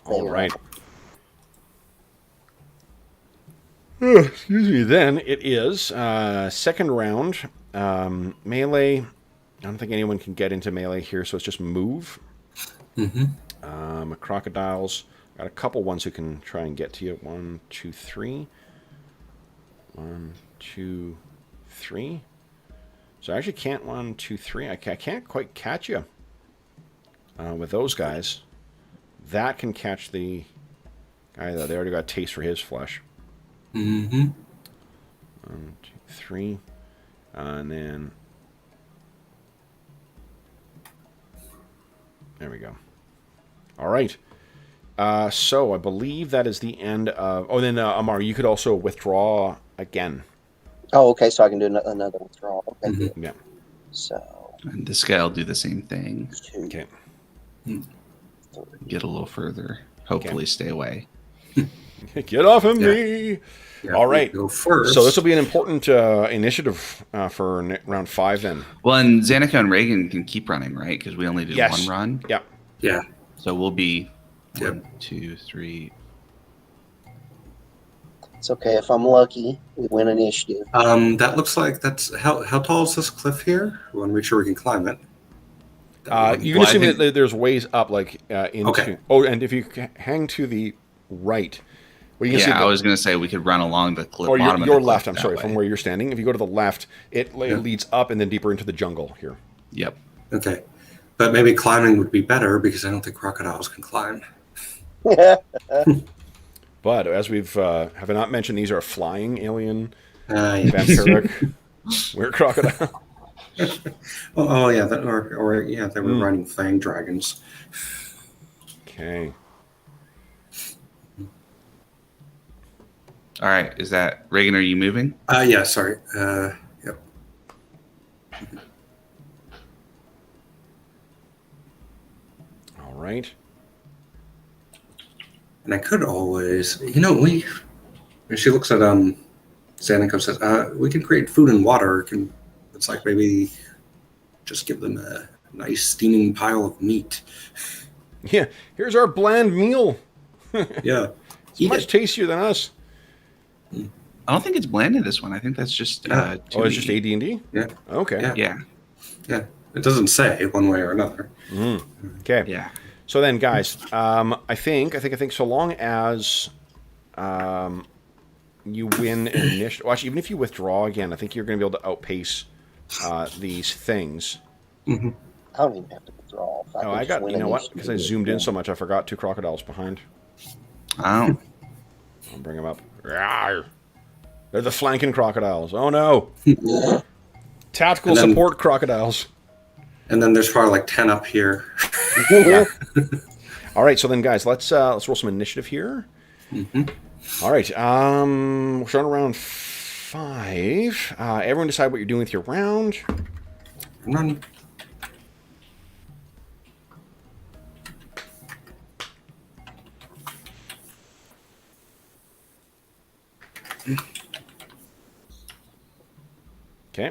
All there. right. Excuse me. Then it is second round melee. I don't think anyone can get into melee here, so it's just move. Crocodiles. Got a couple ones who can try and get to you. 1, 2, 3. 1, 2, 3. So I actually can't 1, 2, 3. I can't quite catch you with those guys. That can catch the guy that they already got a taste for his flesh. 1, 2, 3, and then there we go. All right. So I believe that is the end of. Oh, then Amar, you could also withdraw again. Oh, okay. So I can do another withdrawal. Okay. Good. Yeah. So And this guy will do the same thing. 2, Okay. 3. Get a little further. Hopefully stay away. Get off of me. Yeah, All right. Go first. So this will be an important initiative for round 5 then. Well, and Zanico and Reagan can keep running, right? Because we only did Yes. one run. Yeah. Yeah. So we'll be Yep. 1, 2, 3. It's okay if I'm lucky. We win initiative. That looks like that's how tall is this cliff here? We want to make sure we can climb it. You can assume that there's ways up, like into. Okay. Oh, and if you hang to the right, well, you can see. I was going to say we could run along the cliff. Or bottom of your the left. cliff I'm sorry, that from way. where you're standing. If you go to the left, it leads up and then deeper into the jungle here. Yep. Okay. But maybe climbing would be better because I don't think crocodiles can climb. But as we've have I not mentioned, these are flying alien Yes. vampiric weird crocodile. Oh yeah, they were running fang dragons. Okay. All right. Is that Reagan? Are you moving? Yeah, sorry. Yep. All right. And I could always, when she looks at Xaniko says, we can create food and water. It's like maybe just give them a nice steaming pile of meat. Yeah. Here's our bland meal. Yeah. It's much tastier than us. I don't think it's bland in this one. I think that's just. Oh, it's just AD&D? Yeah. Okay. Yeah. Yeah. Yeah. It doesn't say one way or another. Okay. Yeah. So then, guys, I think so long as you win an initiative. Well, actually, even if you withdraw again, I think you're going to be able to outpace these things. Mm-hmm. I don't even have to withdraw. Oh, I got, you know what? Because I zoomed in so much, I forgot 2 crocodiles behind. Oh. I'll bring them up. Rawr. They're the flanking crocodiles. Oh, no. Tactical support crocodiles. And then there's probably like 10 up here. Yeah. All right, so then, guys, let's roll some initiative here. Mm-hmm. All right, we're starting around 5. Everyone decide what you're doing with your round. Run. Okay.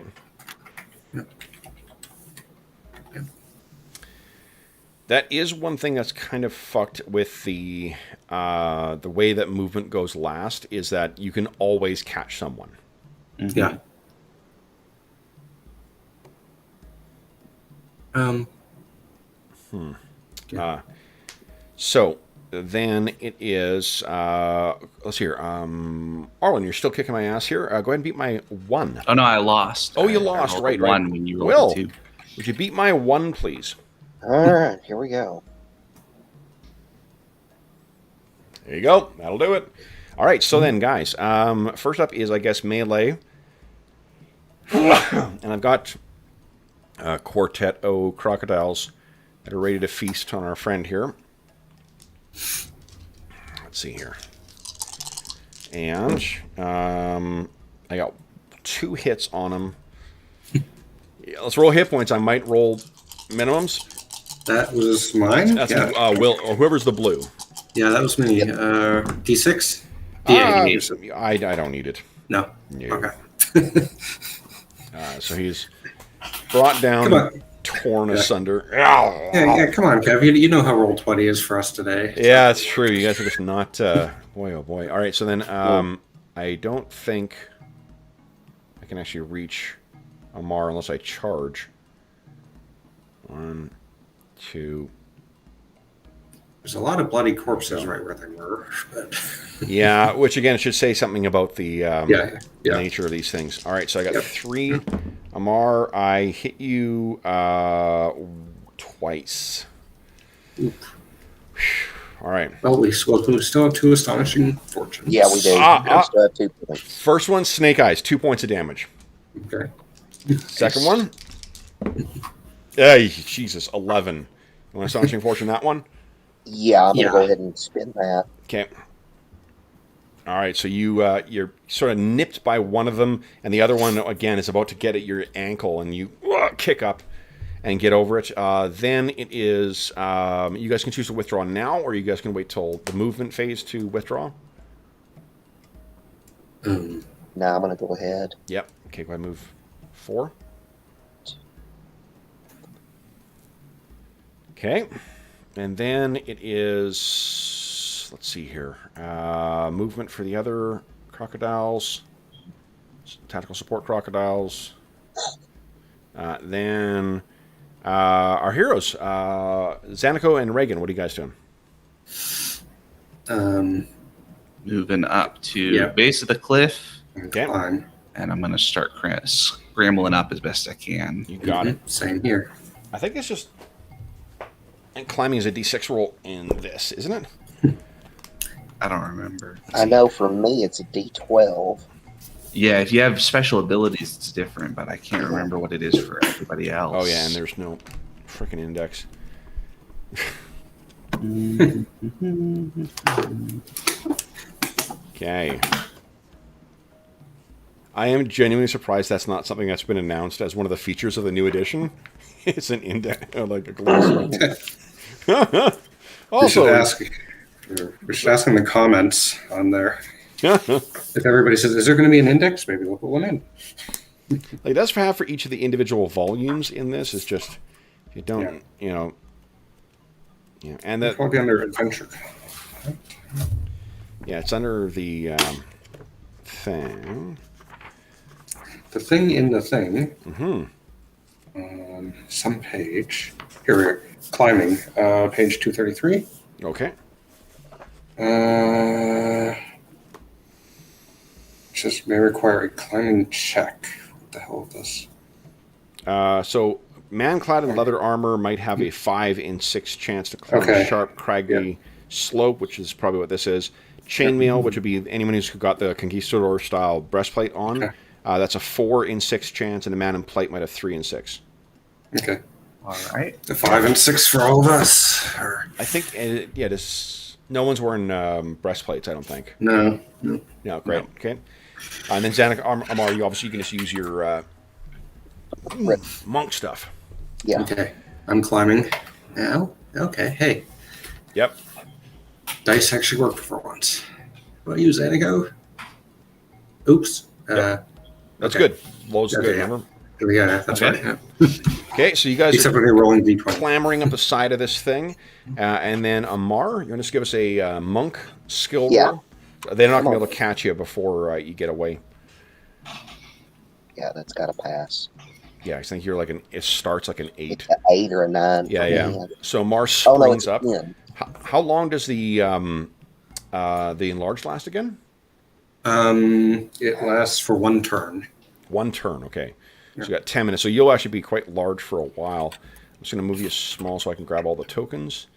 That is one thing that's kind of fucked with the way that movement goes last, is that you can always catch someone. Mm-hmm. Yeah. So then it is, let's hear. Arlen, you're still kicking my ass here. Go ahead and beat my 1. Oh no, I lost. Oh, you I lost, rolled right? a 1 when you rolled a 2. Would you beat my 1, please? All right, here we go. There you go. That'll do it. All right, so then, guys, first up is, I guess, melee. And I've got a quartet of crocodiles that are ready to feast on our friend here. Let's see here. And I got 2 hits on them. Yeah, let's roll hit points. I might roll minimums. That was mine? That's yeah. Will, or whoever's the blue. Yeah, that was me. D6? D8. I don't need it. No. No. Okay. So he's brought down, Come on. torn asunder. Yeah, come on, Kev. You know how Roll20 is for us today. Yeah, it's true. You guys are just not... boy, oh boy. All right, so then I don't think I can actually reach Amar unless I charge. 1, 2... There's a lot of bloody corpses right where they were. But Yeah, which again should say something about the yeah. nature of these things. All right, so I got 3. Amar, I hit you twice. All right. Well, we still have 2 astonishing fortunes. Yeah, we do. We still have 2 points. First one, Snake Eyes, 2 points of damage. Okay. Second one, hey, Jesus, 11. You want Astonishing Fortune that one? Yeah, I'm going to go ahead and spin that. Okay. All right, so you're sort of nipped by one of them, and the other one, again, is about to get at your ankle, and you kick up and get over it. Then it is, you guys can choose to withdraw now, or you guys can wait till the movement phase to withdraw. Now I'm going to go ahead. Yep. Okay, go ahead and move 4. Okay. And then it is, let's see here, movement for the other crocodiles, tactical support crocodiles. Then our heroes, Zanico and Reagan. What are you guys doing? Moving up to base of the cliff. Okay. And I'm going to start scrambling up as best I can. You got it. Same here. I think it's just... And climbing is a D6 roll in this, isn't it? I don't remember. I know for me it's a D12. Yeah, if you have special abilities, it's different, but I can't remember what it is for everybody else. Oh, yeah, and there's no freaking index. Okay. I am genuinely surprised that's not something that's been announced as one of the features of the new edition. It's an index, like a glossary. Also, we should ask in the comments on there. If everybody says, "Is there going to be an index?" Maybe we'll put one in. Like that's for each of the individual volumes in this. Is just you don't, and that will be under adventure. Yeah, it's under the thing. The thing in the thing. Mm-hmm. Some page. Here we're climbing. Page 233. Okay. Just may require a climbing check. What the hell is this? So, man clad in leather armor might have a 5 in 6 chance to climb a sharp, craggy slope, which is probably what this is. Chainmail, which would be anyone who's got the conquistador style breastplate on. Okay. That's a 4 in 6 chance, and the man in plate might have 3 in 6. Okay. All right. The 5 and 6 for all of us. I think, no one's wearing breastplates, I don't think. No. No, great. No. Okay. And then Zanik Amar, you obviously can just use your monk stuff. Yeah. Okay. I'm climbing now. Okay. Hey. Yep. Dice actually worked for once. Do I use Anigo? Oops. Yep. That's good. Low's good, remember? Yeah, that's right. Yeah. Okay, so you guys Except when you're rolling D20. clambering up the side of this thing. And then Amar, you want to just give us a monk skill roll? They're not going to be able to catch you before you get away. Yeah, that's got to pass. Yeah, I think you're it starts like an 8. It's an 8 or a 9. Yeah. So Amar springs up. 10. How long does the enlarged last again? It lasts for 1 turn. 1 turn, okay. So you got 10 minutes. So you'll actually be quite large for a while. I'm just going to move you small so I can grab all the tokens.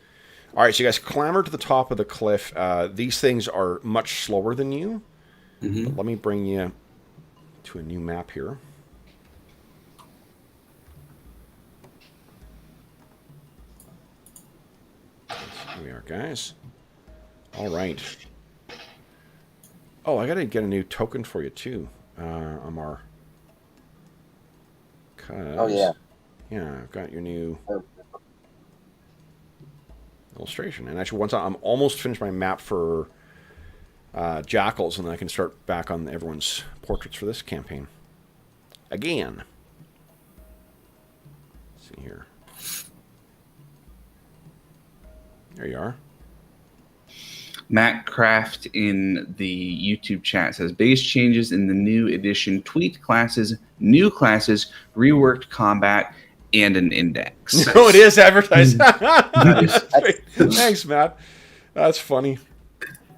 All right, so you guys clamber to the top of the cliff. These things are much slower than you. But let me bring you to a new map here. Here we are, guys. All right. Oh, I got to get a new token for you, too, Amar. Oh, yeah. Yeah, I've got your new illustration. And actually, once I'm almost finished my map for Jackals, and then I can start back on everyone's portraits for this campaign. Again. Let's see here. There you are. Matt Craft in the YouTube chat says base changes in the new edition, tweaked classes, new classes, reworked combat, and an index. No, it is advertised. Thanks, Matt. That's funny.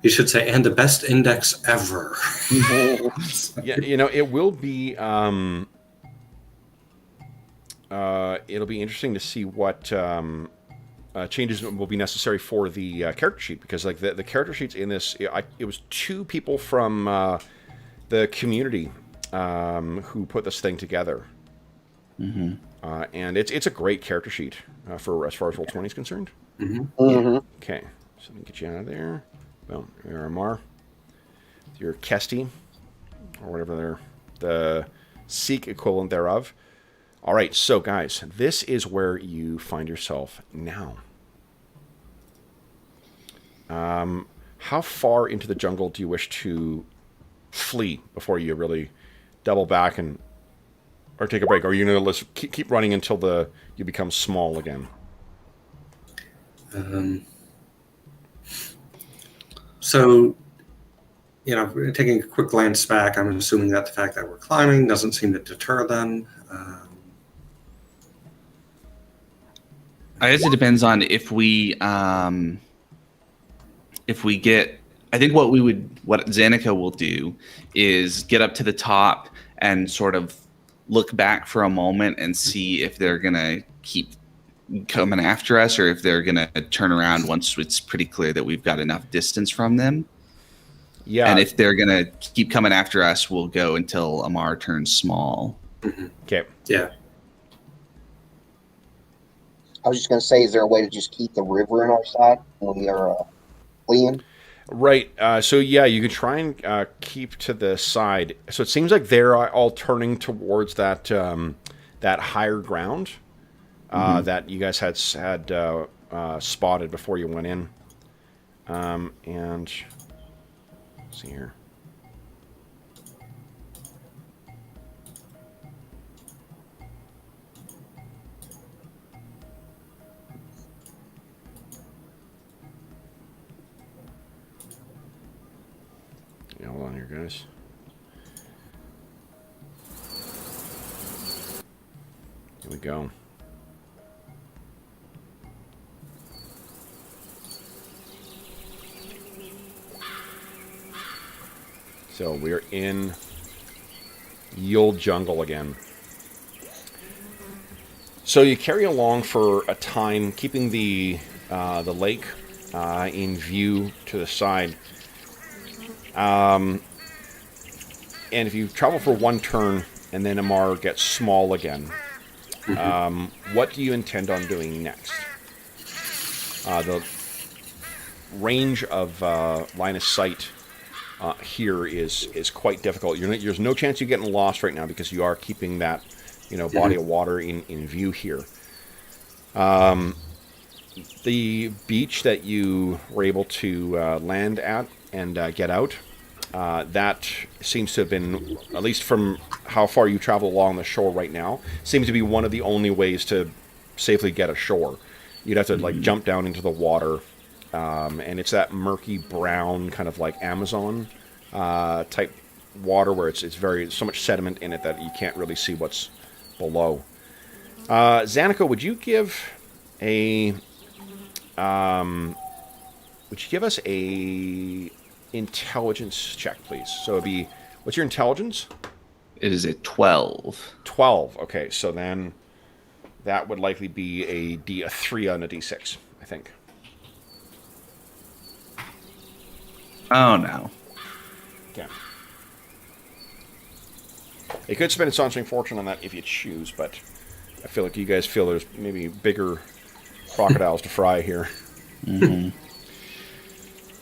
You should say, and the best index ever. Yeah, it will be. It'll be interesting to see what changes will be necessary for the character sheet, because the character sheets in this, it was 2 people from the community who put this thing together. And it's a great character sheet for as far as Roll20 is concerned. Okay, so let me get you out of there. Well, there Amar. Your Kesti, or whatever the Sikh equivalent thereof. All right, so guys, this is where you find yourself now. How far into the jungle do you wish to flee before you really double back or take a break? Or are you going to keep running until you become small again? So taking a quick glance back, I'm assuming that the fact that we're climbing doesn't seem to deter them. I guess it depends on if we get. I think what Zanika will do is get up to the top and sort of look back for a moment and see if they're gonna keep coming after us or if they're gonna turn around once it's pretty clear that we've got enough distance from them. Yeah. And if they're gonna keep coming after us, we'll go until Amar turns small. Okay. Yeah. I was just going to say, is there a way to just keep the river in our sight when we are fleeing? Right. So yeah, you can try and keep to the side. So it seems like they're all turning towards that that higher ground that you guys had spotted before you went in. And let's see here. Yeah, hold on here, guys. Here we go. So we're in the old jungle again. So you carry along for a time, keeping the lake in view to the side. And if you travel for one turn and then Amar gets small again, what do you intend on doing next? The range of line of sight here is quite difficult. There's no chance you're getting lost right now because you are keeping that body of water in view here. The beach that you were able to land at and get out, that seems to have been, at least from how far you travel along the shore right now, seems to be one of the only ways to safely get ashore. You'd have to jump down into the water, and it's that murky brown kind of like Amazon type water where it's so much sediment in it that you can't really see what's below. Zanika, would you give us a intelligence check, please? So it'd be, what's your intelligence? It is a 12. 12. Okay, so then that would likely be a 3 on a D6, I think. Oh no. Okay. You could spend Astonishing Fortune on that if you choose, but I feel like you guys feel there's maybe bigger crocodiles to fry here.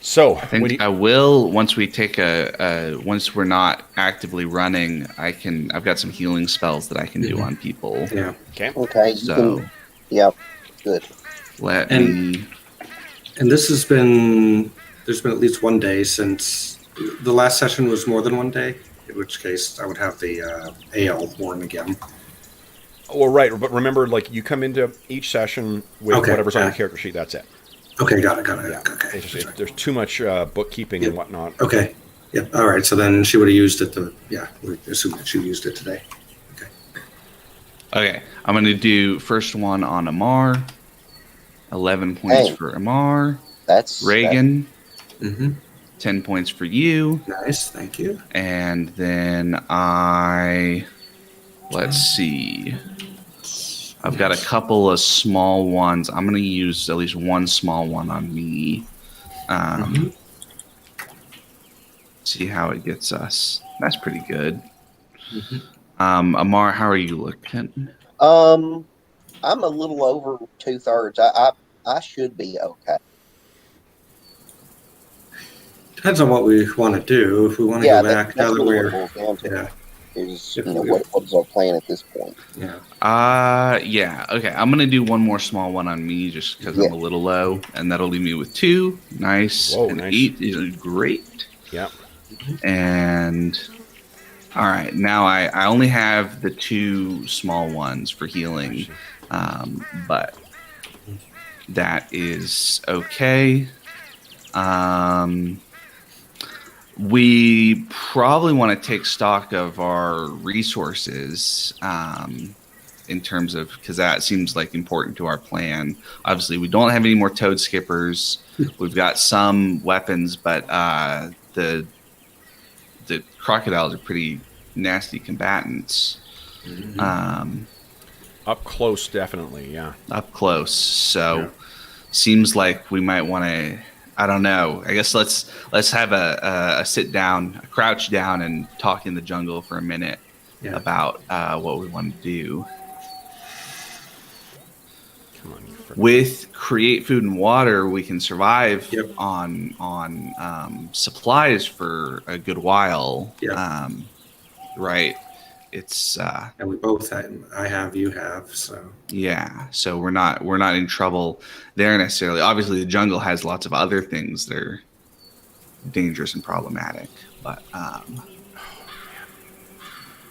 So I think I will, once we take once we're not actively running, I've got some healing spells that I can do on people. Yeah. Okay. So yeah, good. And this has been, there's been at least one day since the last session was more than one day, in which case I would have the AL horn again. Well, right, but remember, like, you come into each session with whatever's on your character sheet, that's it. Okay, got it. Yeah. Okay. There's too much bookkeeping and whatnot. Okay. Yep. All right. So then she would have used it. We assume that she used it today. Okay. I'm going to do first one on Amar. 11 points for Amar. That's Reagan. 10 points for you. Nice. Thank you. And then let's see. I've got a couple of small ones. I'm going to use at least one small one on me. See how it gets us. That's pretty good. Amar, how are you looking? I'm a little over 2/3. I should be okay. Depends on what we want to do. If we want to go back now that we're what is our plan at this point? Yeah. Okay. I'm gonna do one more small one on me just because I'm a little low, and that'll leave me with 2. Nice. Whoa, and nice. 8 is great. Yeah. And all right, now I only have the 2 small ones for healing, but that is okay. We probably want to take stock of our resources in terms of, because that seems like important to our plan. Obviously, we don't have any more toad skippers. We've got some weapons, but the crocodiles are pretty nasty combatants. Up close, definitely, yeah. Up close. So seems like we might want to, I don't know. I guess let's have a sit down, a crouch down, and talk in the jungle for a minute about what we want to do. Come on, with create food and water, we can survive on supplies for a good while. Right. It's and we both have, I have, you have, so so we're not in trouble there necessarily. Obviously the jungle has lots of other things that are dangerous and problematic, but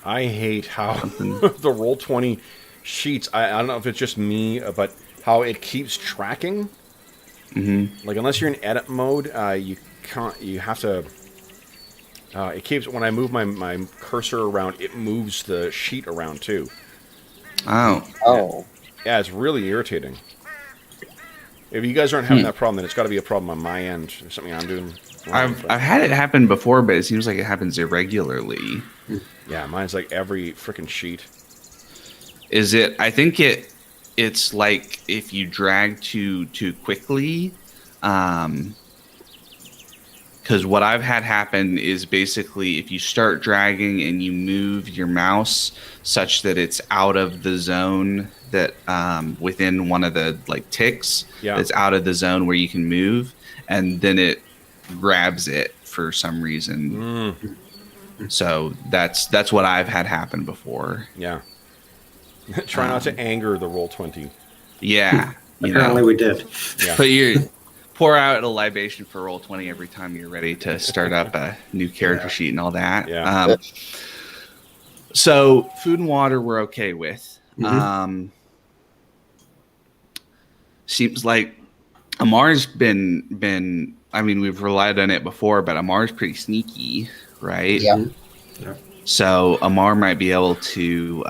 I hate how the Roll20 sheets, I don't know if it's just me, but how it keeps tracking. Like unless you're in edit mode, you have to it keeps, when I move my cursor around, it moves the sheet around too. Oh. Yeah, it's really irritating. If you guys aren't having that problem, then it's got to be a problem on my end. Or something I'm doing. I've had it happen before, but it seems like it happens irregularly. Yeah, mine's like every freaking sheet. Is it? I think it's like if you drag too quickly. Because what I've had happen is basically if you start dragging and you move your mouse such that it's out of the zone that within one of the like ticks, that's out of the zone where you can move, and then it grabs it for some reason. So that's what I've had happen before. Yeah. Try not to anger the Roll20. Yeah. Apparently we did. Yeah. But pour out a libation for Roll20 every time you're ready to start up a new character sheet and all that. Yeah. So food and water we're okay with. Seems like Amar's been I mean, we've relied on it before, but Amar's pretty sneaky, right? Yeah. So Amar might be able to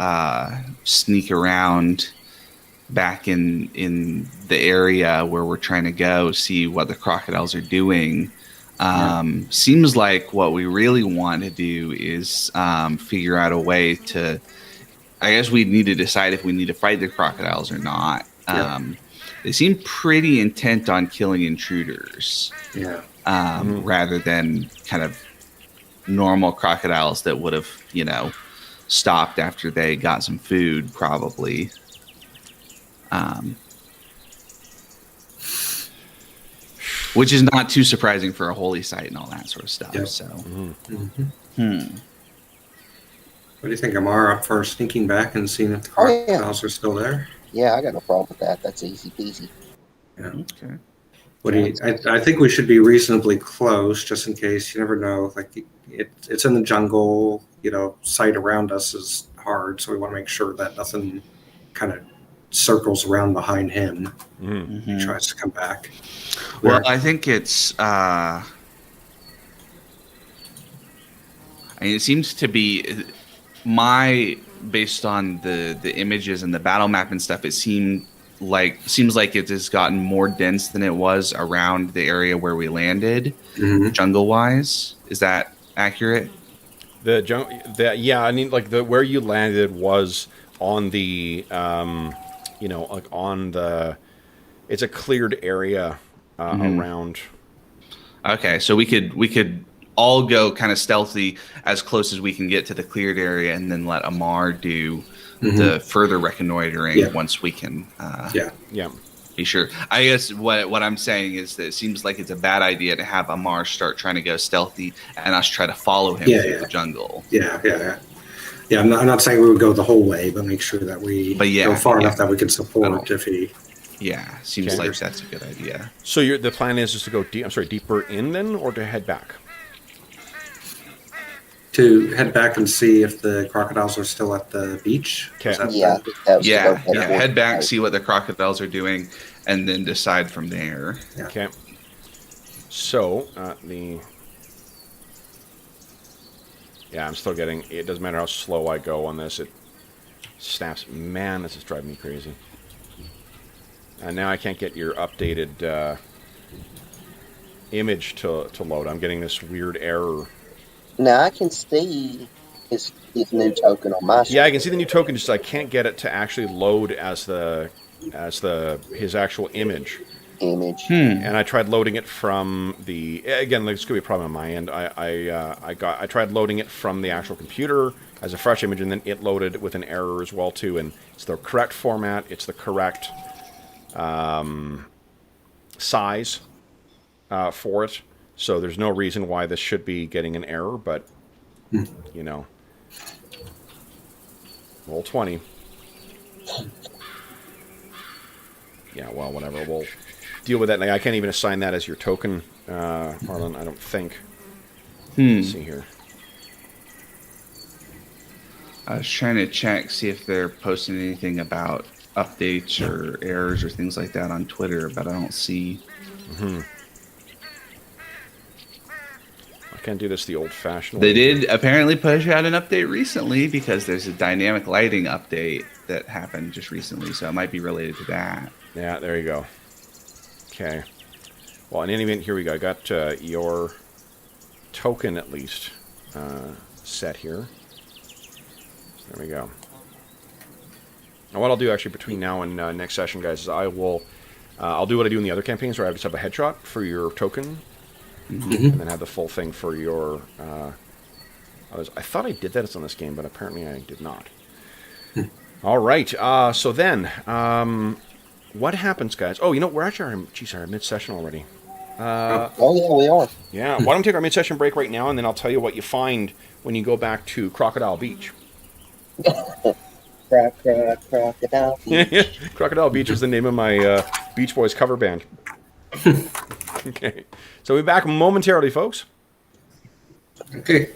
sneak around back in the area where we're trying to go, see what the crocodiles are doing. Seems like what we really want to do is figure out a way to, I guess we need to decide if we need to fight the crocodiles or not. They seem pretty intent on killing intruders rather than kind of normal crocodiles that would have, stopped after they got some food, probably. Which is not too surprising for a holy site and all that sort of stuff. So, what do you think, Amar? Up for sneaking back and seeing if the crocodiles are still there? Yeah, I got no problem with that. That's easy peasy. Yeah. Okay. What do you? I think we should be reasonably close, just in case. You never know. Like it's in the jungle. Sight around us is hard, so we want to make sure that nothing kind of circles around behind him. He tries to come back. Well, I think it's. I mean, it seems to be based on the images and the battle map and stuff. It seems like it has gotten more dense than it was around the area where we landed, jungle wise. Is that accurate? Yeah. I mean, like where you landed was on the, like on the. It's a cleared area around. Okay, so we could all go kind of stealthy as close as we can get to the cleared area, and then let Amar do the further reconnoitering once we can. Be sure. I guess what I'm saying is that it seems like it's a bad idea to have Amar start trying to go stealthy and us try to follow him through the jungle. Yeah. I'm not saying we would go the whole way, but make sure that we go far enough that we can support if he. Yeah, seems like that's a good idea. So the plan is just to go deeper in then, or to head back? To head back and see if the crocodiles are still at the beach. Okay. Head back, see what the crocodiles are doing, and then decide from there. Okay. So Yeah, I'm still getting... It doesn't matter how slow I go on this. It snaps. Man, this is driving me crazy. And now I can't get your updated image to load. I'm getting this weird error. Now I can see his new token on my screen. Yeah, I can see the new token, just I can't get it to actually load as his actual image. And I tried loading it from the... Again, this could be a problem on my end. I tried loading it from the actual computer as a fresh image, and then it loaded with an error as well, too. And it's the correct format. It's the correct size for it. So there's no reason why this should be getting an error, but, you know. Roll 20. Yeah, well, whatever. We'll deal with that. I can't even assign that as your token, Marlon, I don't think. Let's see here. I was trying to check, see if they're posting anything about updates or errors or things like that on Twitter, but I don't see. I can't do this the old-fashioned They way. did apparently push out an update recently because there's a dynamic lighting update that happened just recently, so it might be related to that. Yeah, there you go. Okay. Well, in any event, here we go. I got your token, at least, set here. There we go. Now, what I'll do, actually, between now and next session, guys, is I'll do what I do in the other campaigns, where I just have a headshot for your token, and then have the full thing for your... I thought I did that on this game, but apparently I did not. All right. So then... what happens, guys? Oh, you know, we're actually our mid-session already. Oh, yeah, we are. Yeah, why don't we take our mid-session break right now, and then I'll tell you what you find when you go back to Crocodile Beach. Crocodile Beach. Crocodile Beach is the name of my Beach Boys cover band. Okay, so we'll be back momentarily, folks. Okay.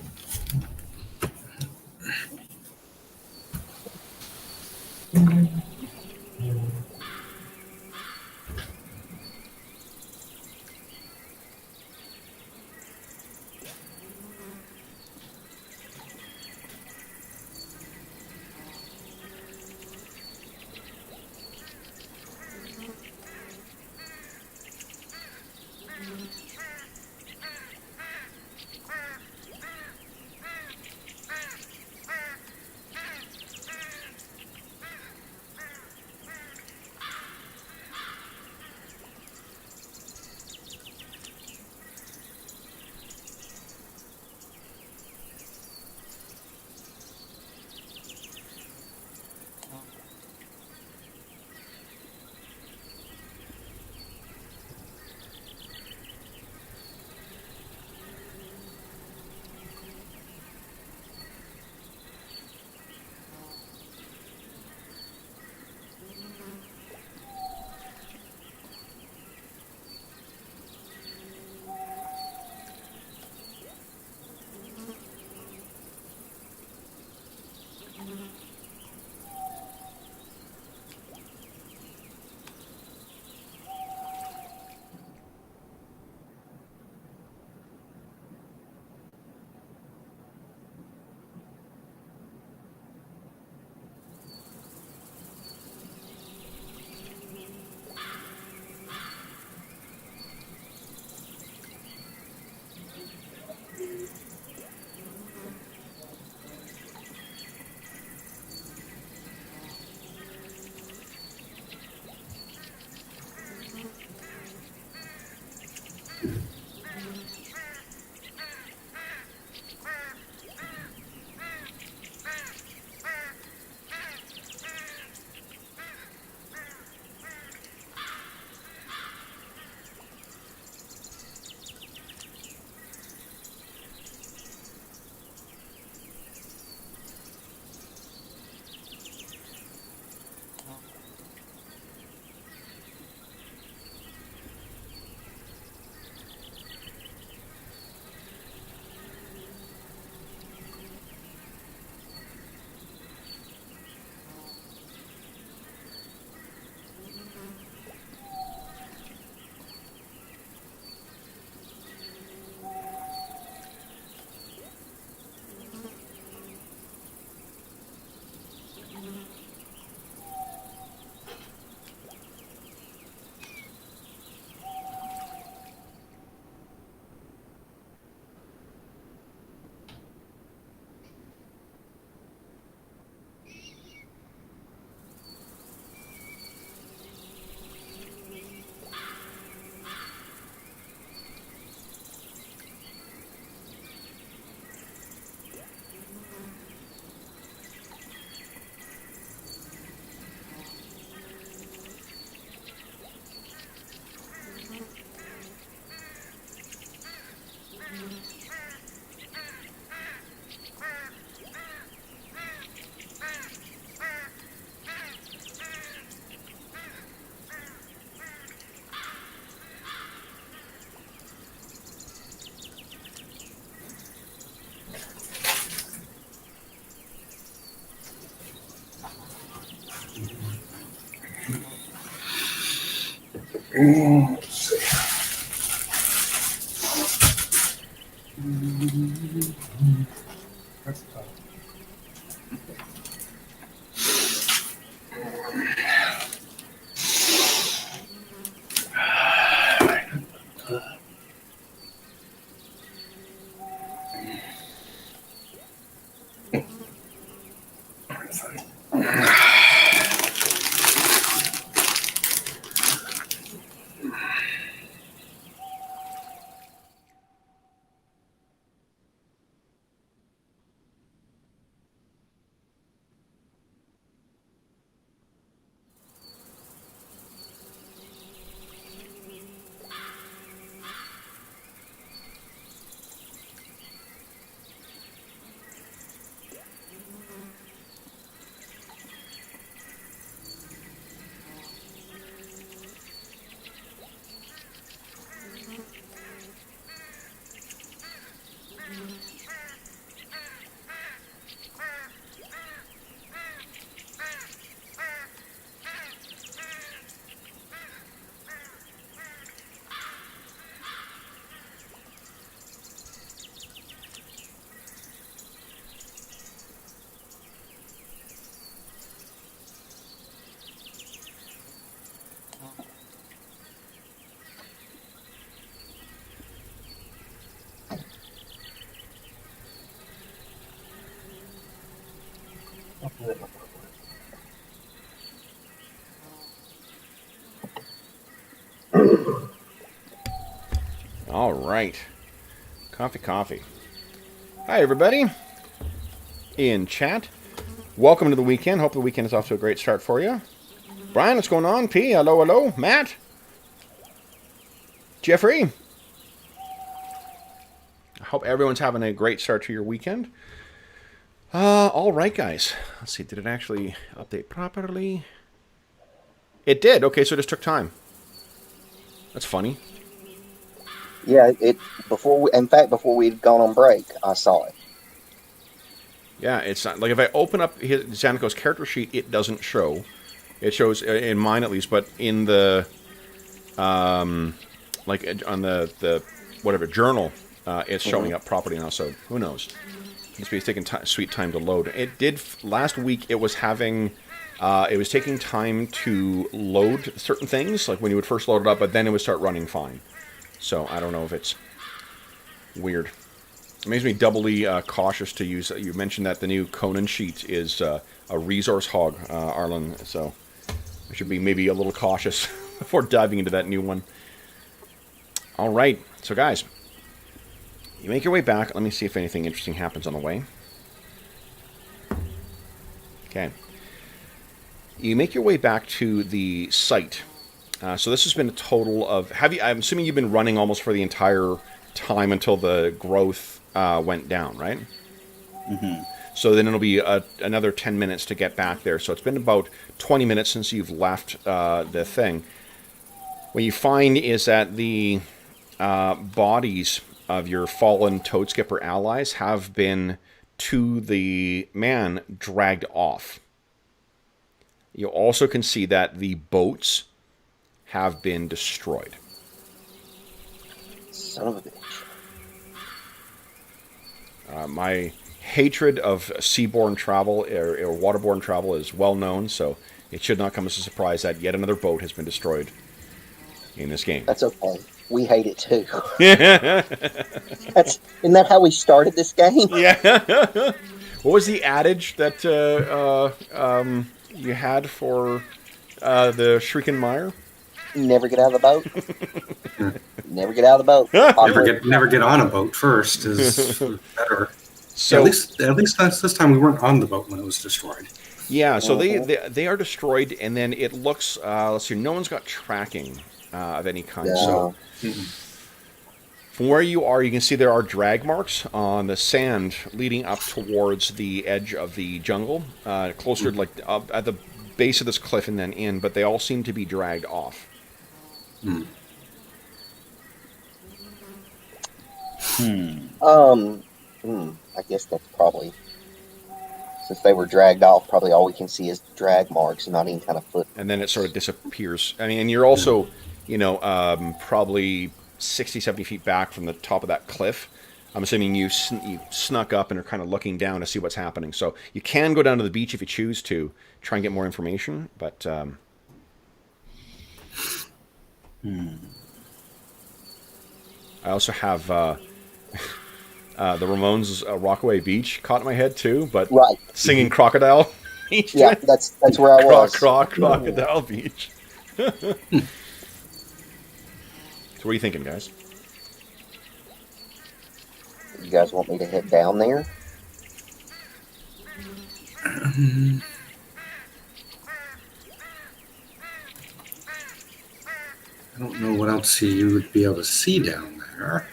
Let's see. All right. Coffee. Hi, everybody. In chat. Welcome to the weekend. Hope the weekend is off to a great start for you. Brian, what's going on? P, hello. Matt. Jeffrey. I hope everyone's having a great start to your weekend. All right, guys. Let's see. Did it actually update properly? It did. Okay, so it just took time. That's funny. Yeah, before we'd gone on break, I saw it. Yeah, it's not, like if I open up Zanico's character sheet, it doesn't show. It shows in mine at least, but in the like on the whatever journal, it's showing up properly now. So who knows? It's taking sweet time to load. It did last week. It was having. It was taking time to load certain things, like when you would first load it up, but then it would start running fine. So I don't know if it's weird. It makes me doubly cautious to use. You mentioned that the new Conan sheet is a resource hog, Arlen. So I should be maybe a little cautious before diving into that new one. All right. So guys, you make your way back. Let me see if anything interesting happens on the way. Okay. You make your way back to the site. So this has been a total of... I'm assuming you've been running almost for the entire time until the growth went down, right? Mm-hmm. So then it'll be another 10 minutes to get back there. So it's been about 20 minutes since you've left the thing. What you find is that the bodies of your fallen Toadskipper allies have been, to the man, dragged off. You also can see that the boats have been destroyed. Son of a bitch. My hatred of seaborne travel or waterborne travel is well known, so it should not come as a surprise that yet another boat has been destroyed in this game. That's okay. We hate it too. Isn't that how we started this game? Yeah. What was the adage that you had for the Shrieking Mire? Never get out of the boat. Never get out of the boat. Never get on a boat first is better. So at least this time we weren't on the boat when it was destroyed. Yeah, so they are destroyed, and then it looks. Let's see, no one's got tracking of any kind. Yeah. So from where you are, you can see there are drag marks on the sand leading up towards the edge of the jungle, closer like up at the base of this cliff and then in. But they all seem to be dragged off. I guess that's probably, since they were dragged off, probably all we can see is drag marks and not any kind of foot. And then it sort of disappears. I mean, and you're also probably 60, 70 feet back from the top of that cliff. I'm assuming you snuck up and are kind of looking down to see what's happening. So you can go down to the beach if you choose to try and get more information. But I also have the Ramones' Rockaway Beach caught in my head too. But singing Crocodile Beach. Yeah, that's where I was. Crocodile Beach. So what are you thinking, guys? You guys want me to head down there? I don't know what else you would be able to see down there.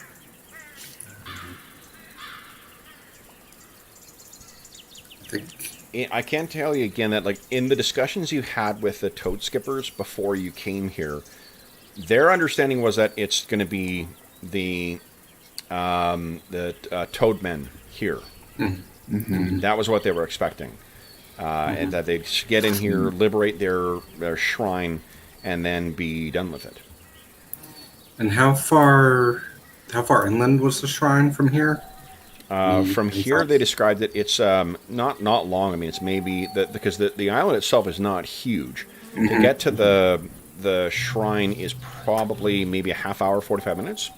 I can tell you again that, like, in the discussions you had with the Toad Skippers before you came here, their understanding was that it's going to be the Toadmen here. Mm-hmm. That was what they were expecting, and that they'd get in here, liberate their shrine, and then be done with it. And how far inland was the shrine from here? From here, they described that it's not long. I mean, it's maybe because the island itself is not huge. Mm-hmm. To get to the shrine is probably maybe a half hour, 45 minutes.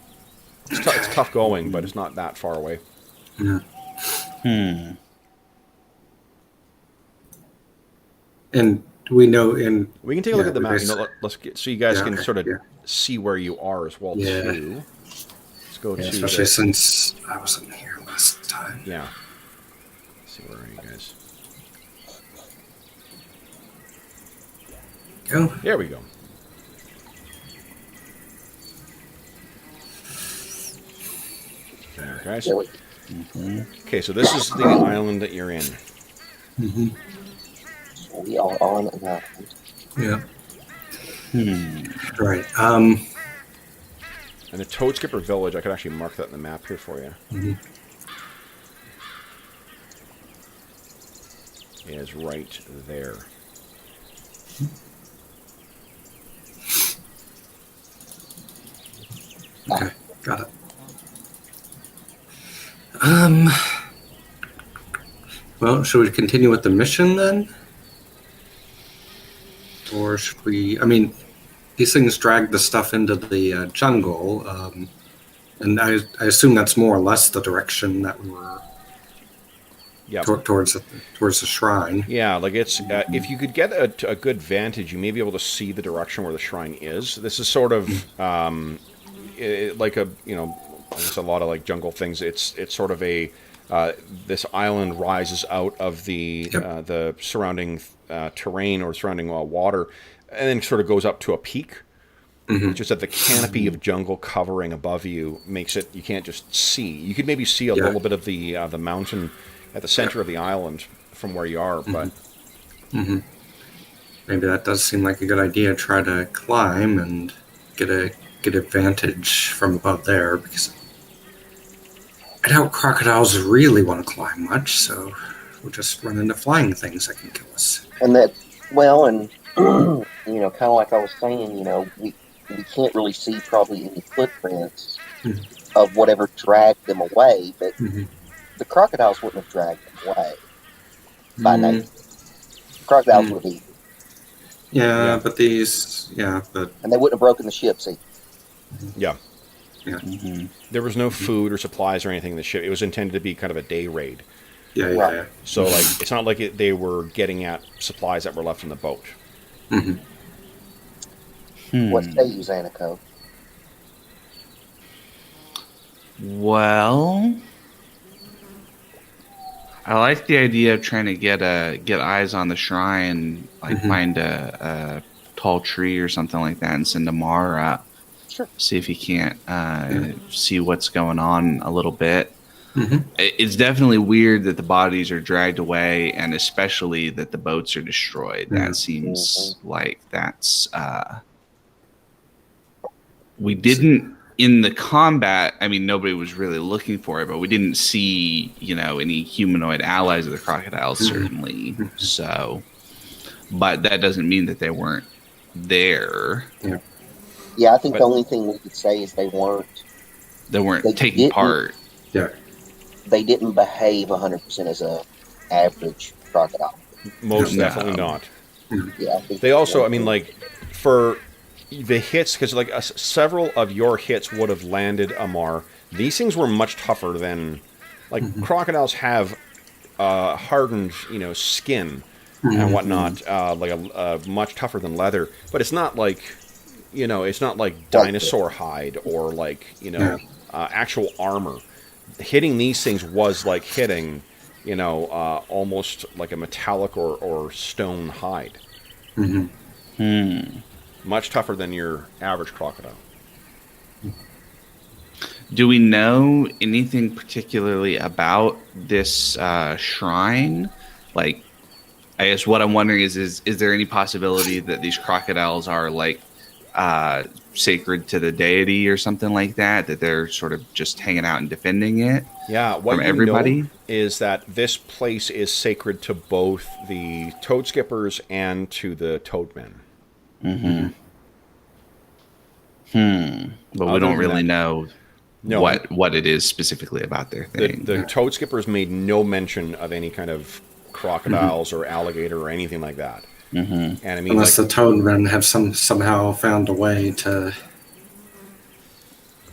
It's tough going, but it's not that far away. Yeah. And we know we can take a look at the map. Let's get so you guys can sort of see where you are as well too. Let's go to especially since I wasn't here last time. Yeah. Let's see, where are you guys? Go. There we go. There, guys. Mm-hmm. Okay, so this is the island that you're in. Mm-hmm. So we are on an island. Yeah. Right. And the Toad Skipper Village, I could actually mark that in the map here for you. Mm-hmm. It is right there. Okay, got it. Well, should we continue with the mission then? Or should we... I mean, these things drag the stuff into the jungle, and I assume that's more or less the direction that we were... Yeah. Towards the shrine. Yeah, like it's... if you could get a good vantage, you may be able to see the direction where the shrine is. This is sort of... like a, there's a lot of like jungle things. It's sort of a this island rises out of the surrounding terrain or surrounding water, and then sort of goes up to a peak. Mm-hmm. Just that the canopy of jungle covering above you makes it you can't just see. You could maybe see a little bit of the mountain at the center of the island from where you are, but maybe that does seem like a good idea. Try to climb and get advantage from above there, because I doubt crocodiles really want to climb much, so we'll just run into flying things that can kill us. And that, well, and kind of like I was saying, we can't really see probably any footprints of whatever dragged them away, but the crocodiles wouldn't have dragged them away by nature. Crocodiles would have eaten. Yeah, but these, and they wouldn't have broken the ship, see. Yeah. Yeah. Mm-hmm. There was no food or supplies or anything in the ship. It was intended to be kind of a day raid. Yeah. So, like, it's not like they were getting at supplies that were left on the boat. What say you, Zanico? Well, I like the idea of trying to get eyes on the shrine, like find a tall tree or something like that, and send Amar up. Sure. See if he can't see what's going on a little bit. It's definitely weird that the bodies are dragged away, and especially that the boats are destroyed. That seems like that's... we didn't, in the combat, I mean, nobody was really looking for it, but we didn't see, any humanoid allies of the crocodiles, certainly. So, but that doesn't mean that they weren't there. Yeah. Yeah, I think But- the only thing we could say is they weren't taking didn't- part. Yeah. They didn't behave 100% as a average crocodile. Most No. definitely not. Yeah, I think They also, I mean, like, for the hits, because like several of your hits would have landed Amar. These things were much tougher than, like, crocodiles have hardened, skin and whatnot, like much tougher than leather. But it's not like, it's not like dinosaur hide or like, actual armor. Hitting these things was like hitting, almost like a metallic or stone hide. Much tougher than your average crocodile. Do we know anything particularly about this shrine? Like, I guess what I'm wondering is there any possibility that these crocodiles are like sacred to the deity or something like that? That they're sort of just hanging out and defending it? Yeah, what From you everybody? know is that this place is sacred to both the Toad Skippers and to the Toadmen. But we Other don't than really that- know No. what it is specifically about their The, thing. the Toad Skippers made no mention of any kind of crocodiles or alligator or anything like that. And I mean, Unless like, the Toadmen have somehow found a way to.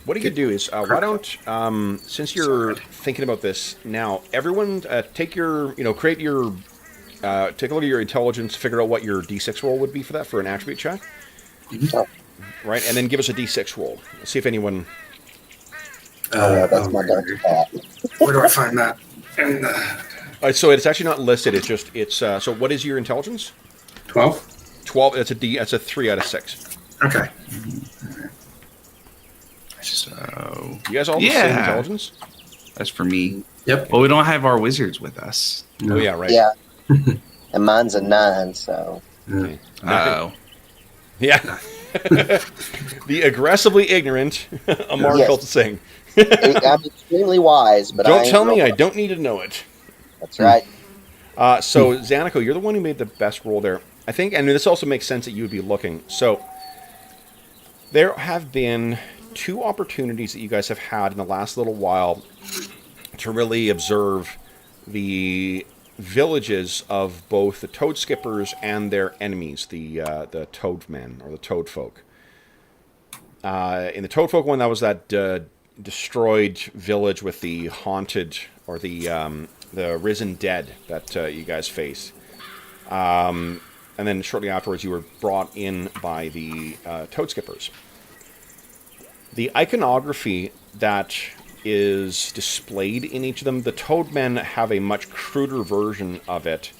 what you could do is, why don't, since you're thinking about this now, everyone take your, create your, take a look at your intelligence, figure out what your D6 roll would be for that, for an attribute check. Right? And then give us a D6 roll. Let's see if anyone... that's my Dr. Pat. Where do I find that? And, so it's actually not listed, it's so what is your intelligence? 12? 12, that's a 3 out of 6. Okay. So You guys all have the same intelligence? that's for me. Yep. Well, we don't have our wizards with us. Oh yeah, right. Yeah. And mine's a 9, so. Okay. Oh. Yeah. The aggressively ignorant Amar Yes. Cultising. I'm extremely wise, but Don't ain't tell me real I wise. don't need to know it. That's right. So, Xanico, you're the one who made the best roll there. I think, and this also makes sense that you would be looking. So, there have been 2 opportunities that you guys have had in the last little while to really observe the villages of both the Toad Skippers and their enemies, the Toadmen, or the Toad Folk. In the Toad Folk one, that was that destroyed village with the haunted, or the risen dead that you guys face. And then shortly afterwards, you were brought in by the Toad Skippers. The iconography that is displayed in each of them, the Toadmen have a much cruder version of it,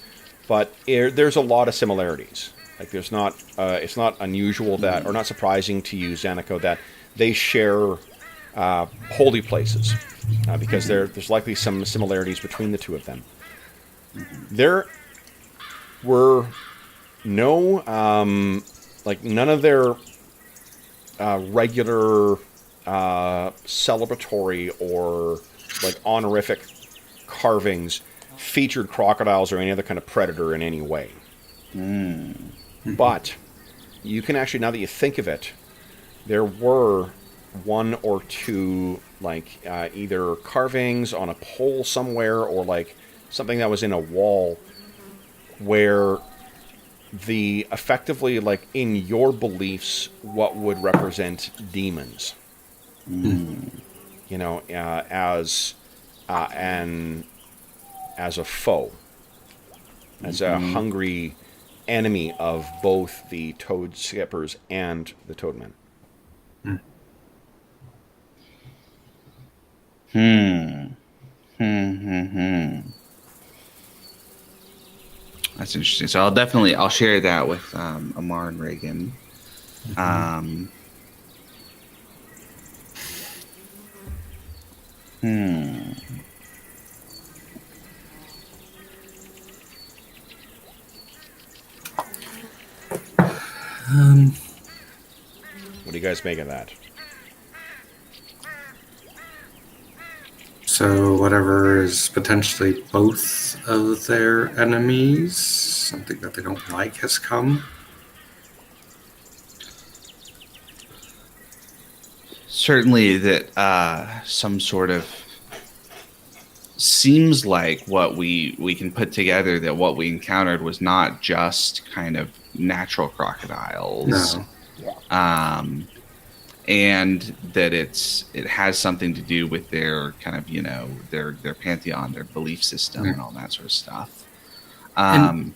but there's a lot of similarities. Like, there's not, it's not unusual that, or not surprising to you, Xanico, that they share holy places, because there's likely some similarities between the two of them. There were no, none of their regular celebratory or like honorific carvings featured crocodiles or any other kind of predator in any way. But you can actually, now that you think of it, there were 1 or 2 like either carvings on a pole somewhere, or like something that was in a wall where the effectively, like, in your beliefs, what would represent demons. You know, as a foe, as a hungry enemy of both the Toad Skippers and the Toadmen. That's interesting. So I'll share that with Amar and Reagan. What do you guys make of that? So whatever is potentially both of their enemies, something that they don't like, has come. certainly that some sort of seems like what we can put together, that what we encountered was not just kind of natural crocodiles. No. And that it has something to do with their kind of, their pantheon, their belief system, and all that sort of stuff. Go ahead.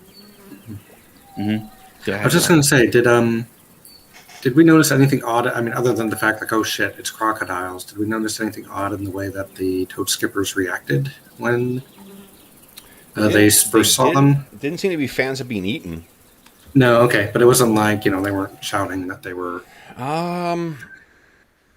I was just going to say, did we notice anything odd? I mean, other than the fact like, oh shit, it's crocodiles. Did we notice anything odd in the way that the toad skippers reacted when they first saw them? Didn't seem to be fans of being eaten. No, okay, but it wasn't like they weren't shouting that they were.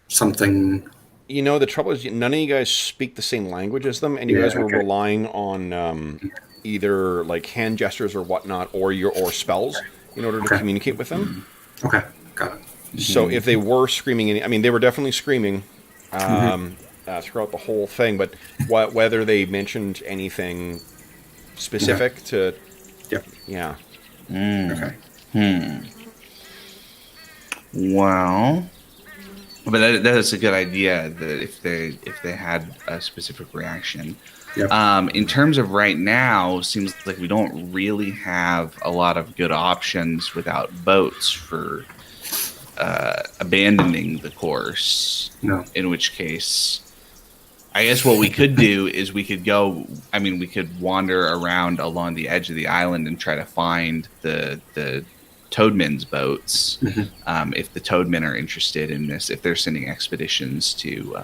Something. The trouble is none of you guys speak the same language as them, and you guys were relying on either like hand gestures or whatnot, or spells in order to communicate with them. Okay, got it. So if they were screaming, they were definitely screaming throughout the whole thing. But whether they mentioned anything specific to, yeah. Okay. Well. But that is a good idea, that if they had a specific reaction. Yep. In terms of right now, seems like we don't really have a lot of good options without boats for abandoning the course. No. In which case, I guess what we could do is we could wander around along the edge of the island and try to find the Toadmen's boats, if the Toadmen are interested in this, if they're sending expeditions to.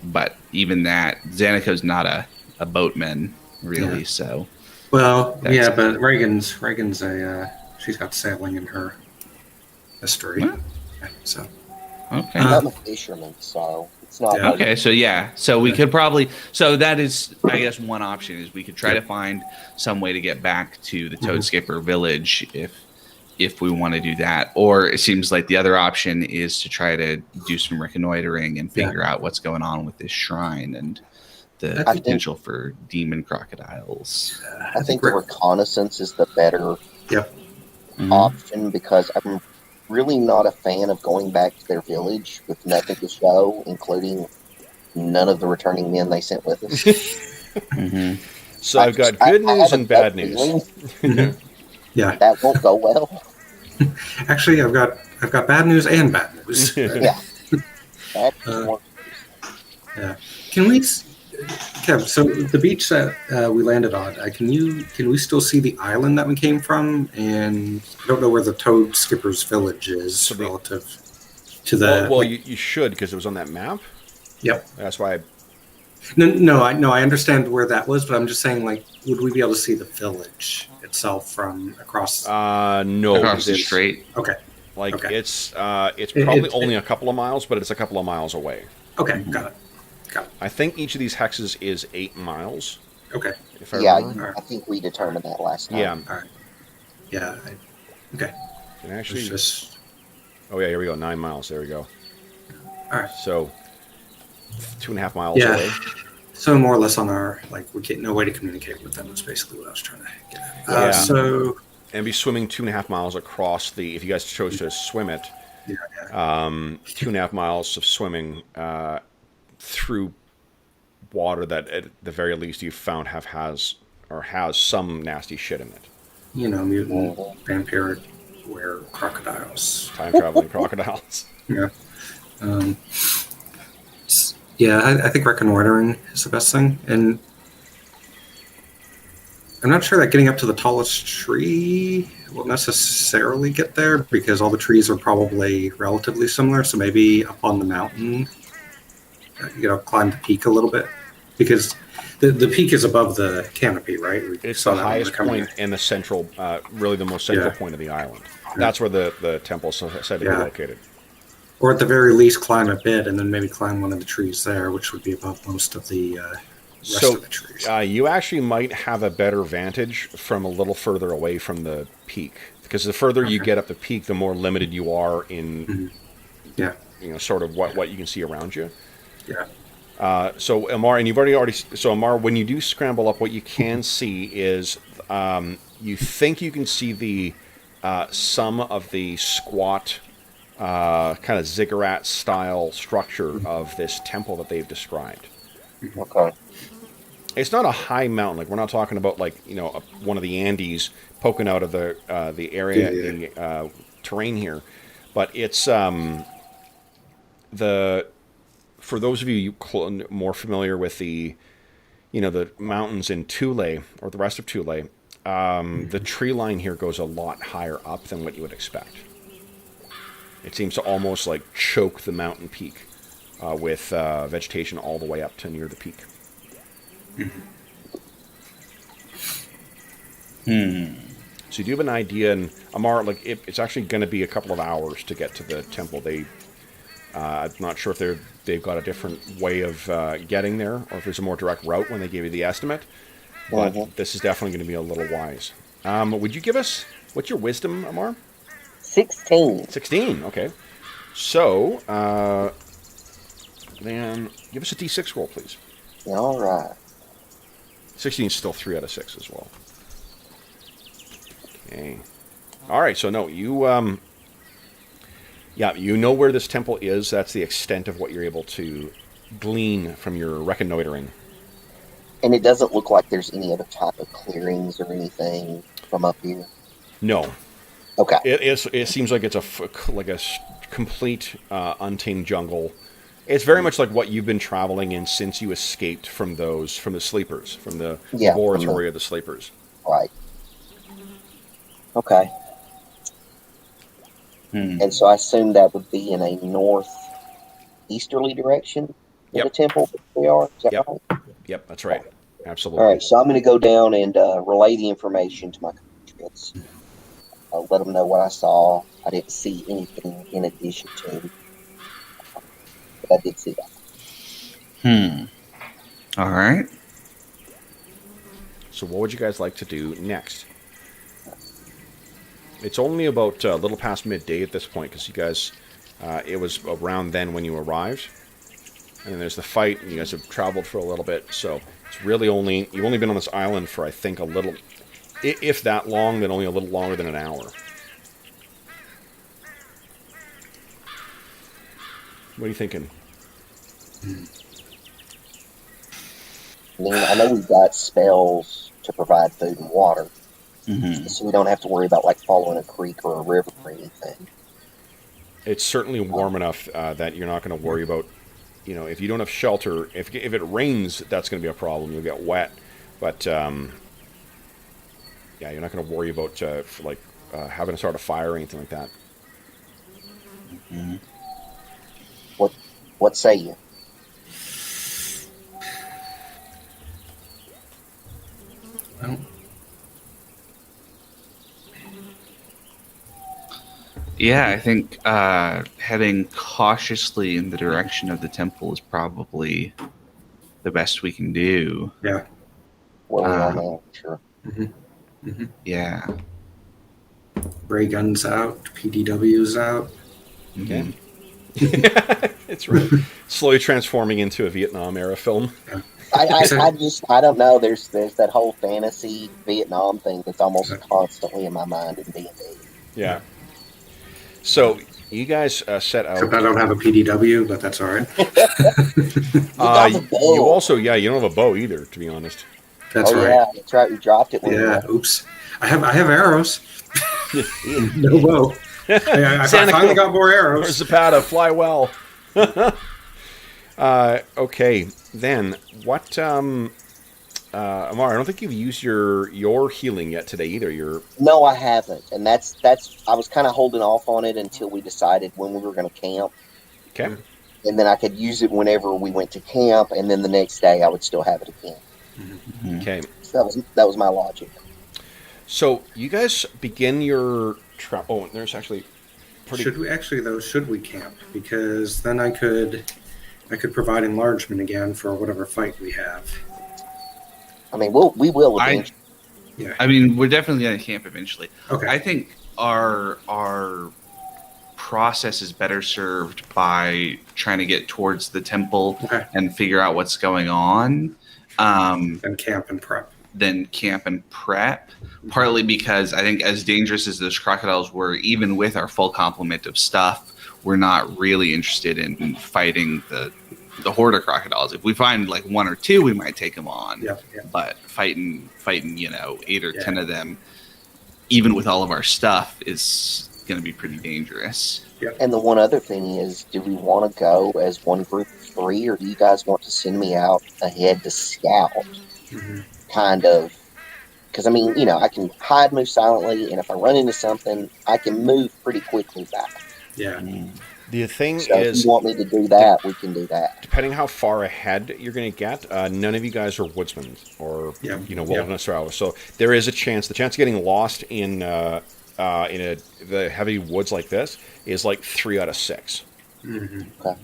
But even that, Xanaco's not a boatman, really. So. Well, yeah, but Reagan's she's got sailing in her history. What? So. Okay. I'm a fisherman, so it's not. Yeah. Okay, so we could probably. So that is, I guess, one option is we could try to find some way to get back to the Toad Skipper village if we want to do that. Or it seems like the other option is to try to do some reconnoitering and figure out what's going on with this shrine and the potential for demon crocodiles. I think the reconnaissance is the better option, because I'm really not a fan of going back to their village with nothing to show, including none of the returning men they sent with us. So I've got good news and bad news. Yeah, that won't go well. Actually, I've got bad news and bad news. Yeah. Can we, Kev? So the beach that we landed on, can we still see the island that we came from? And I don't know where the Toad Skipper's village is relative to the. Well, you should, because it was on that map. Yep. That's why. No, I understand where that was, but I'm just saying, like, would we be able to see the village itself from across? No, across the strait. Okay. It's probably only a couple of miles, but it's a couple of miles away. Okay, got it. I think each of these hexes is 8 miles. Okay. I think we determined that last time. Yeah. All right. Yeah. Okay. And actually, just. Oh yeah, here we go. 9 miles. There we go. All right. So 2.5 miles away. So more or less on our, like, we get no way to communicate with them. That's basically what I was trying to get at. So. And be swimming 2.5 miles across the. If you guys chose to swim it. 2.5 miles of swimming through water that at the very least you found has some nasty shit in it. Mutant vampiric crocodiles. Time traveling crocodiles. Yeah. I think reconnoitering is the best thing. And I'm not sure that getting up to the tallest tree will necessarily get there, because all the trees are probably relatively similar. So maybe up on the mountain, climb the peak a little bit, because the peak is above the canopy, right? It's the highest point in the central, really the most central point of the island. That's where the temple is said to be located. Or at the very least, climb a bit, and then maybe climb one of the trees there, which would be above most of the rest of the trees. You actually might have a better vantage from a little further away from the peak, because the further you get up the peak, the more limited you are in, sort of what you can see around you. Yeah. So Amar, and you've already. So Amar, when you do scramble up, what you can see is you think you can see the some of the squat kind of ziggurat style structure of this temple that they've described. Okay. It's not a high mountain. Like, we're not talking about one of the Andes poking out of the area, the terrain here, but it's for those of you more familiar with the mountains in Thule or the rest of Thule, the tree line here goes a lot higher up than what you would expect. It seems to almost like choke the mountain peak with vegetation all the way up to near the peak. So you do have an idea, and Amar, like it's actually going to be a couple of hours to get to the temple. I'm not sure if they've got a different way of getting there, or if there's a more direct route when they gave you the estimate. But this is definitely going to be a little wise. Would you give us, what's your wisdom, Amar? 16. 16, okay. So, then give us a d6 roll, please. All right. 16 is still 3 out of 6 as well. Okay. All right, so no, you know where this temple is. That's the extent of what you're able to glean from your reconnoitering. And it doesn't look like there's any other type of clearings or anything from up here? No. Okay. It seems like it's a complete untamed jungle. It's very much like what you've been traveling in since you escaped from the sleepers, from the laboratory of the sleepers. Right. Okay. And so I assume that would be in a northeasterly direction of the temple we are. Is that right? Yep, that's right. Absolutely. All right, so I'm going to go down and relay the information to my compatriots. I'll let them know what I saw. I didn't see anything in addition to, but I did see that. All right. So what would you guys like to do next? It's only about a little past midday at this point, because you guys, it was around then when you arrived. And then there's the fight, and you guys have traveled for a little bit, so it's really you've only been on this island for, I think, a little, if that long, then only a little longer than an hour. What are you thinking? I know we've got spells to provide food and water, so we don't have to worry about following a creek or a river or anything. It's certainly warm enough that you're not going to worry about, if you don't have shelter, if it rains, that's going to be a problem. You'll get wet, but you're not going to worry about having to start a fire or anything like that. What say you? Well, yeah, I think heading cautiously in the direction of the temple is probably the best we can do. Yeah. Well, we are now, sure. Yeah. Ray guns out, PDW's out. Okay. It's right. Slowly transforming into a Vietnam era film. Yeah. I don't know. There's that whole fantasy Vietnam thing that's almost constantly in my mind in D&D. Yeah. So you guys set out. Except I don't have a PDW, but that's all right. You also, you don't have a bow either, to be honest. That's right. Yeah, that's right. We dropped it. Oops. I have arrows. No bow. I finally got more arrows. Or Zapata, fly well. Okay, then what? Amar, I don't think you've used your healing yet today either. No, I haven't, and that's. I was kind of holding off on it until we decided when we were going to camp. Okay. And then I could use it whenever we went to camp, and then the next day I would still have it at camp. Okay. So that was my logic. So you guys begin your trap. Oh, there's actually pretty. Should we camp? Because then I could provide enlargement again for whatever fight we have. I mean, we will eventually. I mean, we're definitely going to camp eventually. Okay. I think our process is better served by trying to get towards the temple and figure out what's going on. And camp and prep. Then camp and prep. Partly because I think as dangerous as those crocodiles were, even with our full complement of stuff, we're not really interested in fighting the horde of crocodiles. If we find like 1 or 2, we might take them on. Yeah. But fighting 8 or 10 of them, even with all of our stuff, is going to be pretty dangerous. Yeah. And the one other thing is, do we want to go as one group of 3, or do you guys want to send me out ahead to scout? Kind of. Because, I mean, I can hide, move silently, and if I run into something, I can move pretty quickly back. Yeah. The thing So is, if you want me to do that, we can do that. depending how far ahead you're going to get, none of you guys are woodsmen or wilderness travelers. So there is a chance. The chance of getting lost in the heavy woods like this is like 3 out of 6. Okay.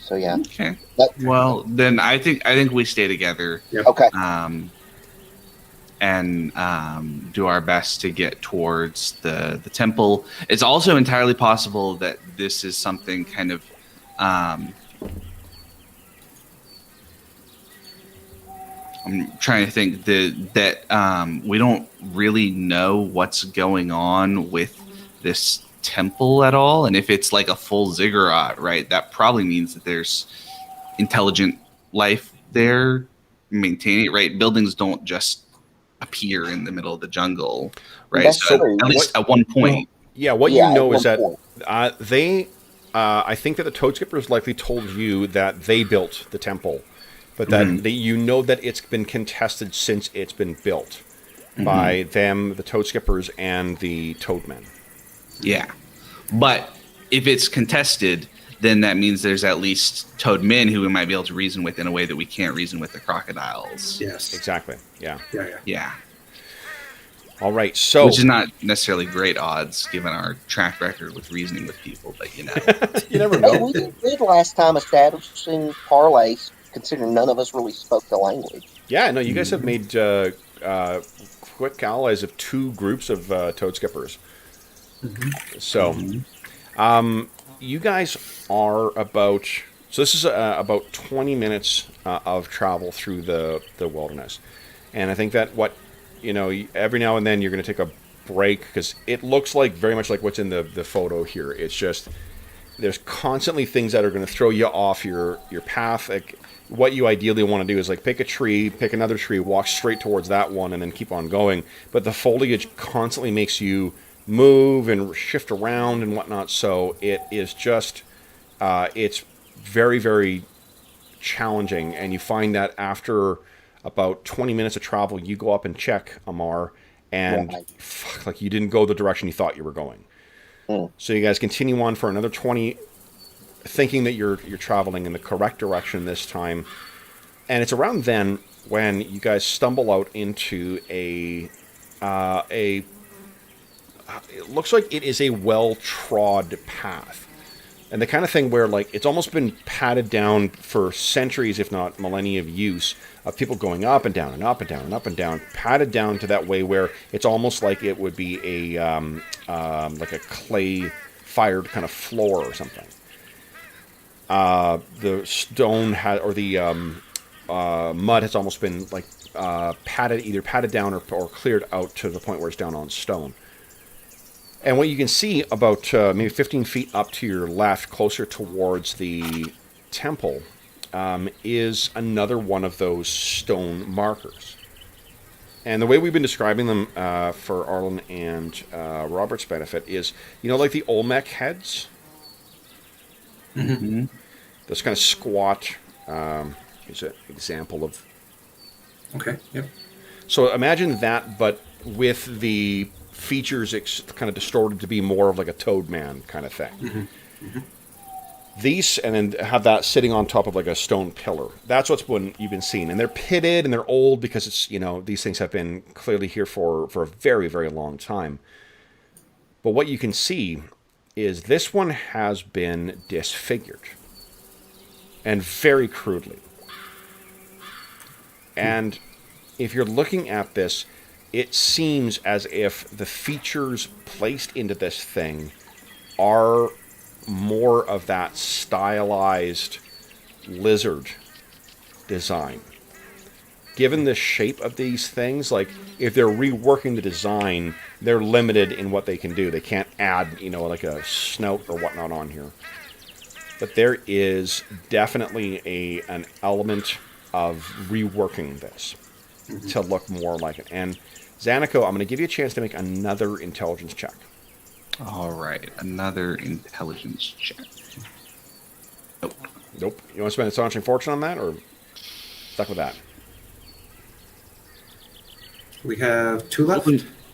So yeah. Okay. Well, then I think we stay together. Yep. Okay. And do our best to get towards the temple. It's also entirely possible that this is something kind of I'm trying to think that we don't really know what's going on with this temple at all, and if it's like a full ziggurat, right, that probably means that there's intelligent life there maintaining it, right? Buildings don't just appear in the middle of the jungle, right? That's So true. at least at one point. What you know is that point. they, I think that the Toad Skippers likely told you that they built the temple, but that you know that it's been contested since it's been built by them, the Toad Skippers, and the Toadmen. Yeah. But if it's contested, then that means there's at least Toadmen who we might be able to reason with in a way that we can't reason with the crocodiles. Yes. Exactly. Yeah. Yeah. All right. So, which is not necessarily great odds given our track record with reasoning with people, but you never know. We did last time establishing parlays, considering none of us really spoke the language. Yeah. No, you guys have made quick allies of 2 groups of Toad Skippers. So, you guys are about... So this is about 20 minutes of travel through the wilderness. And I think that every now and then you're going to take a break, because it looks like very much like what's in the photo here. It's just, there's constantly things that are going to throw you off your path. Like, what you ideally want to do is like pick a tree, pick another tree, walk straight towards that one, and then keep on going. But the foliage constantly makes you move and shift around and whatnot, so it is just it's very, very challenging. And you find that after about 20 minutes of travel, you go up and check Amar, and like you didn't go the direction you thought you were going. So you guys continue on for another 20, thinking that you're traveling in the correct direction this time. And it's around then when you guys stumble out into a it looks like it is a well-trod path. And the kind of thing where, like, it's almost been patted down for centuries, if not millennia of use, of people going up and down and up and down and up and down, patted down to that way where it's almost like it would be a like a clay-fired kind of floor or something. The stone or the mud has almost been like either patted down or cleared out to the point where it's down on stone. And what you can see about maybe 15 feet up to your left, closer towards the temple, is another one of those stone markers. And the way we've been describing them for Arlen and Robert's benefit is, like the Olmec heads? Those kind of squat, is an example of... Okay, yep. So imagine that, but with the features kind of distorted to be more of like a toad man kind of thing. These, and then have that sitting on top of like a stone pillar. That's you've been seeing. And they're pitted and they're old because it's, these things have been clearly here for a very, very long time. But what you can see is this one has been disfigured. And very crudely. And if you're looking at this, it seems as if the features placed into this thing are more of that stylized lizard design. given the shape of these things, like if they're reworking the design, they're limited in what they can do. They can't add, like a snout or whatnot on here. But there is definitely an element of reworking this to look more like it. And Zanico, I'm going to give you a chance to make another intelligence check. All right, another intelligence check. Nope. You want to spend Astonishing Fortune on that, or stuck with that? We have 2 left.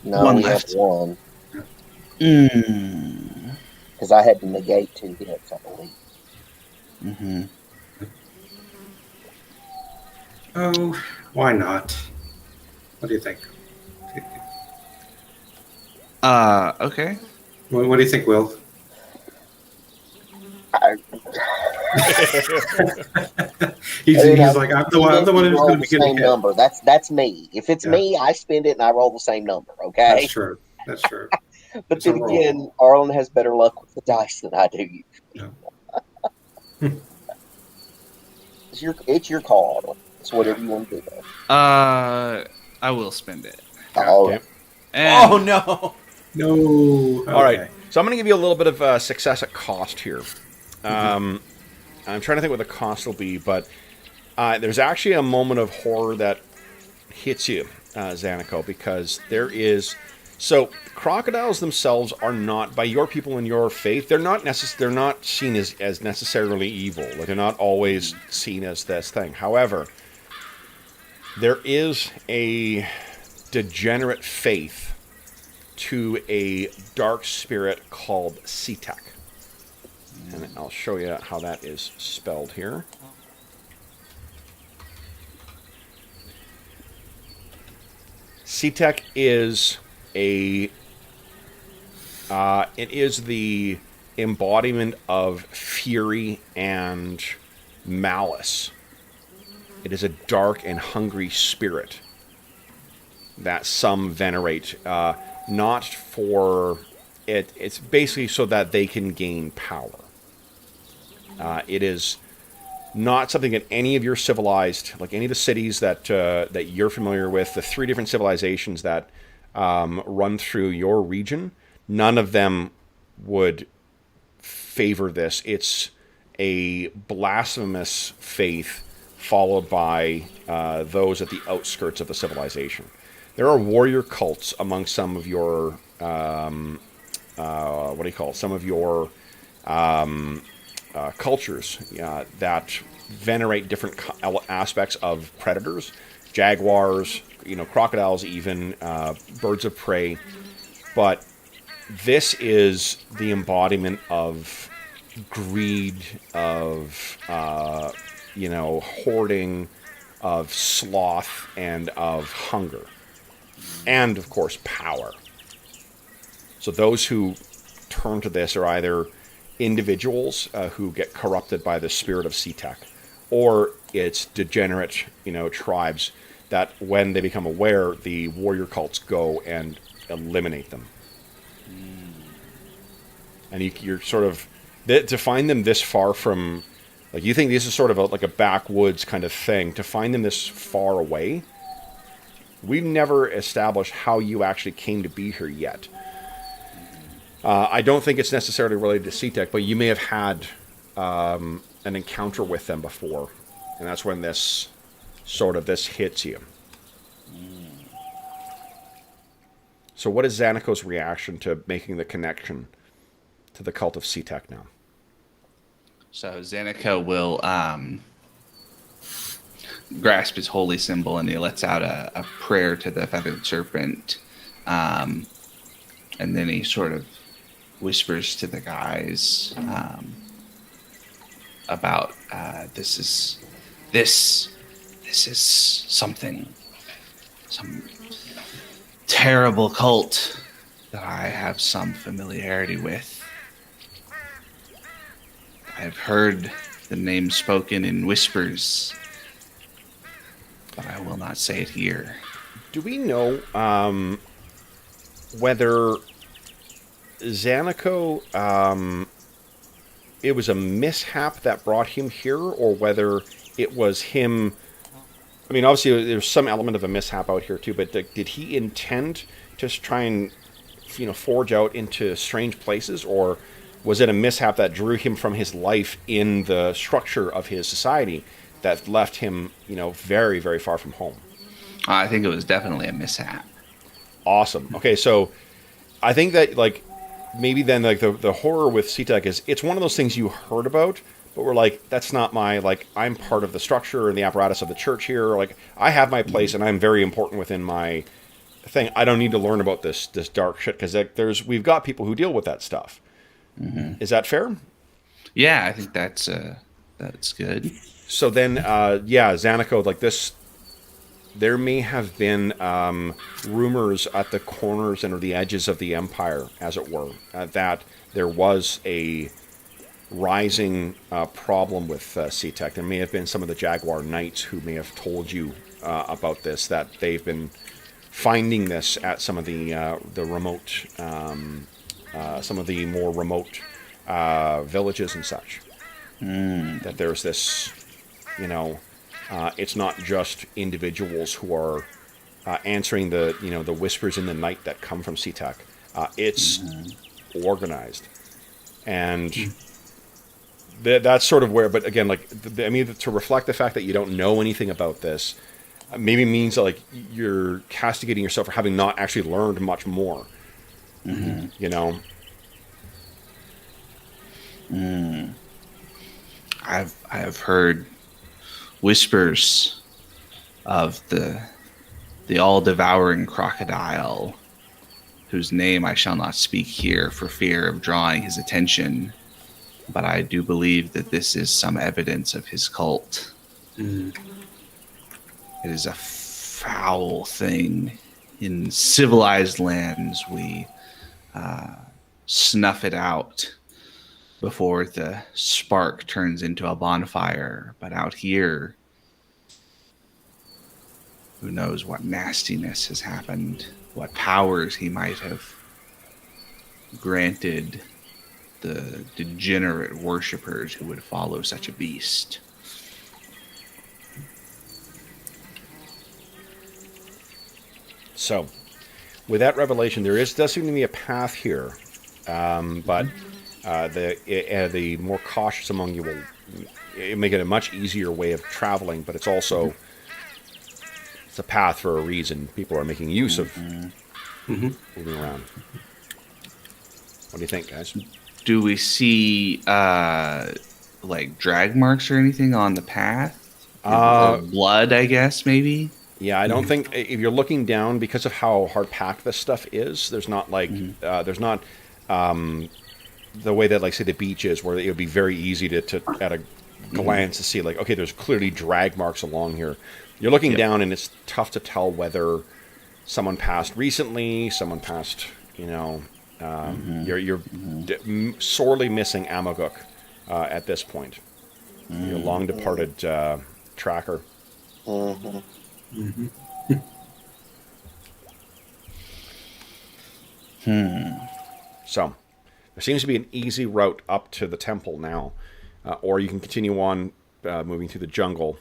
No, One we left. have 1. Mm. Because I had to negate 2 hits, I believe. Mm-hmm. Oh, why not? What do you think? Okay. What do you think, Will? He's like, I'm the one who's going to be getting hit. Number. That's me. If it's me, I spend it and I roll the same number. Okay. That's true. But then again, Arlen has better luck with the dice than I do. Yeah. It's your call, Arlen. It's whatever you want to do. I will spend it. Oh, Okay. And Oh, no. No. Okay. All right. So I'm going to give you a little bit of success at cost here. I'm trying to think what the cost will be, but there's actually a moment of horror that hits you, Zanico, because there is... So, crocodiles themselves are not, by your people in your faith, they're not seen as necessarily evil. Like, they're not always seen as this thing. However, there is a degenerate faith to a dark spirit called Seatek. And I'll show you how that is spelled here. Seatek is it is the embodiment of fury and malice. It is a dark and hungry spirit that some venerate, not for it. It's basically so that they can gain power. It is not something that any of your civilized, like any of the cities that you're familiar with, the 3 different civilizations that run through your region, none of them would favor this. It's a blasphemous faith followed by those at the outskirts of the civilization. There are warrior cults among some of your some of your cultures that venerate different aspects of predators, jaguars, crocodiles, even birds of prey. But this is the embodiment of greed, of hoarding, of sloth, and of hunger, and of course power. So those who turn to this are either individuals who get corrupted by the spirit of Seatek, or it's degenerate, tribes that when they become aware, the warrior cults go and eliminate them. And you're sort of, to find them this far from, like, you think this is sort of like a backwoods kind of thing, to find them this far away, we've never established how you actually came to be here yet. I don't think it's necessarily related to Seatek, but you may have had an encounter with them before, and that's when this hits you. So what is Zanico's reaction to making the connection to the cult of Seatek now? So Zanico will grasp his holy symbol, and he lets out a prayer to the feathered serpent, and then he sort of whispers to the guys about this is something, some terrible cult that I have some familiarity with. I've heard the name spoken in whispers, but I will not say it here. Do we know whether Zanico, it was a mishap that brought him here, or whether it was him I mean, obviously, there's some element of a mishap out here too. But did he intend to try and forge out into strange places, or was it a mishap that drew him from his life in the structure of his society that left him, very, very far from home? I think it was definitely a mishap. Awesome. Okay, so I think that maybe then the horror with CTEC is it's one of those things you heard about, but we're like, that's not my I'm part of the structure and the apparatus of the church here. I have my place and I'm very important within my thing. I don't need to learn about this dark shit because we've got people who deal with that stuff. Mm-hmm. Is that fair? Yeah, I think that's good. So then, Zanico, this. There may have been rumors at the corners and or the edges of the empire, as it were, that there was a rising problem with CTEC. There may have been some of the Jaguar Knights who may have told you about this, that they've been finding this at some of the remote, some of the more remote villages and such. That there's this, it's not just individuals who are answering the the whispers in the night that come from CTEC. It's organized, and that's sort of where. But again, to reflect the fact that you don't know anything about this, maybe means that you're castigating yourself for having not actually learned much more. Mm-hmm. I've heard whispers of the all-devouring crocodile, whose name I shall not speak here for fear of drawing his attention, but I do believe that this is some evidence of his cult. It is a foul thing. In civilized lands, we snuff it out before the spark turns into a bonfire. But out here, who knows what nastiness has happened, what powers he might have granted the degenerate worshippers who would follow such a beast. So, with that revelation, does seem to be a path here, but the more cautious among you will make it a much easier way of traveling. But it's also it's a path for a reason. People are making use of moving around. What do you think, guys? Do we see drag marks or anything on the path? Or blood, I guess, maybe. Yeah, I don't think if you're looking down, because of how hard packed this stuff is, there's not there's not the way that say the beach is, where it would be very easy to at a glance to see okay, there's clearly drag marks along here. You're looking down, and it's tough to tell whether someone passed recently, someone passed, you're sorely missing Amaguk at this point. Your long departed tracker. So, there seems to be an easy route up to the temple now, or you can continue on moving through the jungle,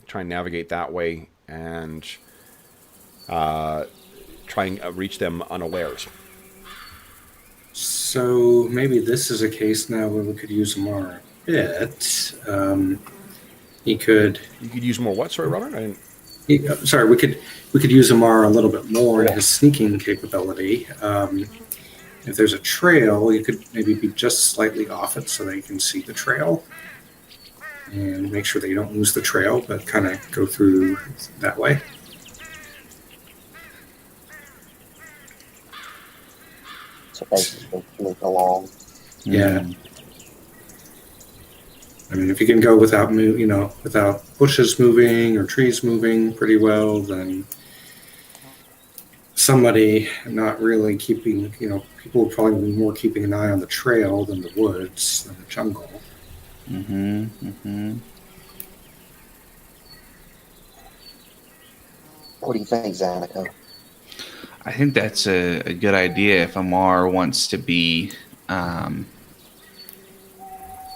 try and navigate that way, and try and reach them unawares. So maybe this is a case now where we could use Amar a bit. You could use more what? Sorry, Robert? Sorry, we could use Amar a little bit more in his sneaking capability. If there's a trail, you could maybe be just slightly off it so that you can see the trail and make sure that you don't lose the trail, but kind of go through that way. So basically, move along. Yeah. I mean, if you can go without bushes moving or trees moving pretty well, then somebody not really keeping, people would probably be more keeping an eye on the trail than the woods, than the jungle. What do you think, Zanico? I think that's a good idea if Amar wants to be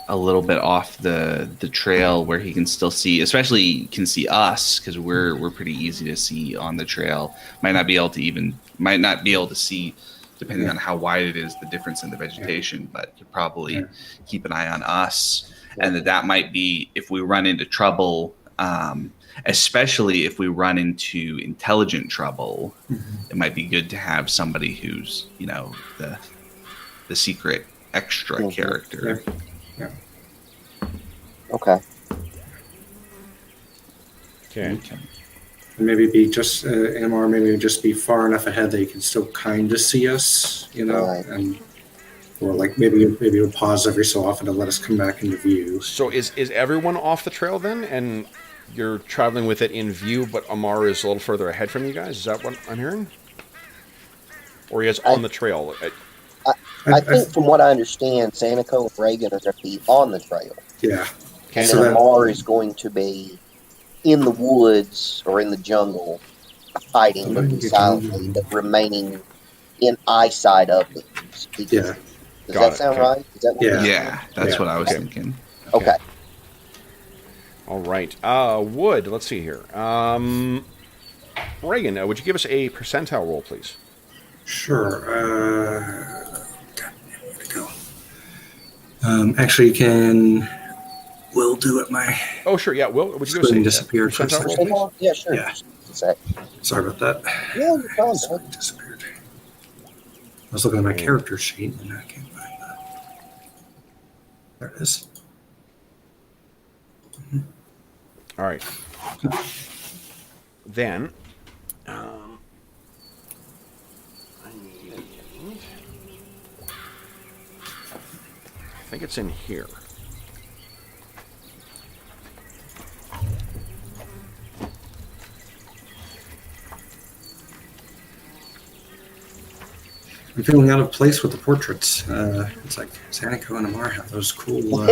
a little bit off the trail where he can still see, especially can see us because we're pretty easy to see on the trail. Might not be able to see, depending on how wide it is, the difference in the vegetation, but could probably keep an eye on us. And that might be if we run into trouble, especially if we run into intelligent trouble, it might be good to have somebody who's, the secret extra character. Yeah. Okay. Okay. And maybe be just MR. Maybe just be far enough ahead that you can still kind of see us, Right. and or like maybe we'll pause every so often to let us come back into view. So is everyone off the trail then, and you're traveling with it in view, but Amar is a little further ahead from you guys? Is that what I'm hearing? Or he is on the trail? I think from what I understand, Sanico and Reagan are going to be on the trail. Yeah. Okay. And So then that- Amar is going to be in the woods or in the jungle, hiding, looking silently, but remaining in eyesight of them. Yeah. Does Got that it. sound Okay. right? Is that what Yeah. Yeah, that's Yeah. what I was thinking. Okay. All right. Wood, let's see here. Reagan, would you give us a percentile roll, please? Sure. God, where'd it go? Actually, we'll do it. Oh, sure. Yeah. Will, would you give us Screen a disappeared for a percentile roll, second. please? Yeah, sure. Yeah. Just a sec. Sorry about that. Yeah, you're fine. Screen disappeared. I was looking at my character sheet and I can't find that. There it is. All right. Then, I think it's in here. I'm feeling out of place with the portraits. It's like Sanico and Amar have those cool.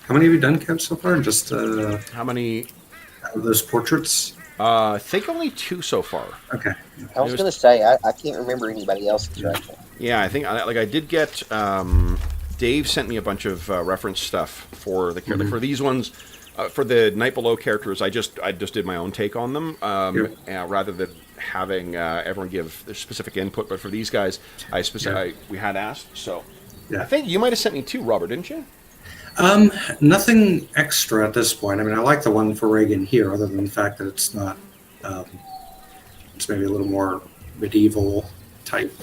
How many have you done, Kev, so far? Just How many? out of those portraits? I think only 2 so far. Okay. I was going to say, I can't remember anybody else's right now. Yeah, I think I did get. Dave sent me a bunch of reference stuff for the character for these ones. For the Night Below characters, I just did my own take on them, rather than having everyone give their specific input. But for these guys, we had asked. So Yeah. I think you might have sent me 2, Robert, didn't you? Nothing extra at this point. I mean, I like the one for Reagan here, other than the fact that it's not. It's maybe a little more medieval type.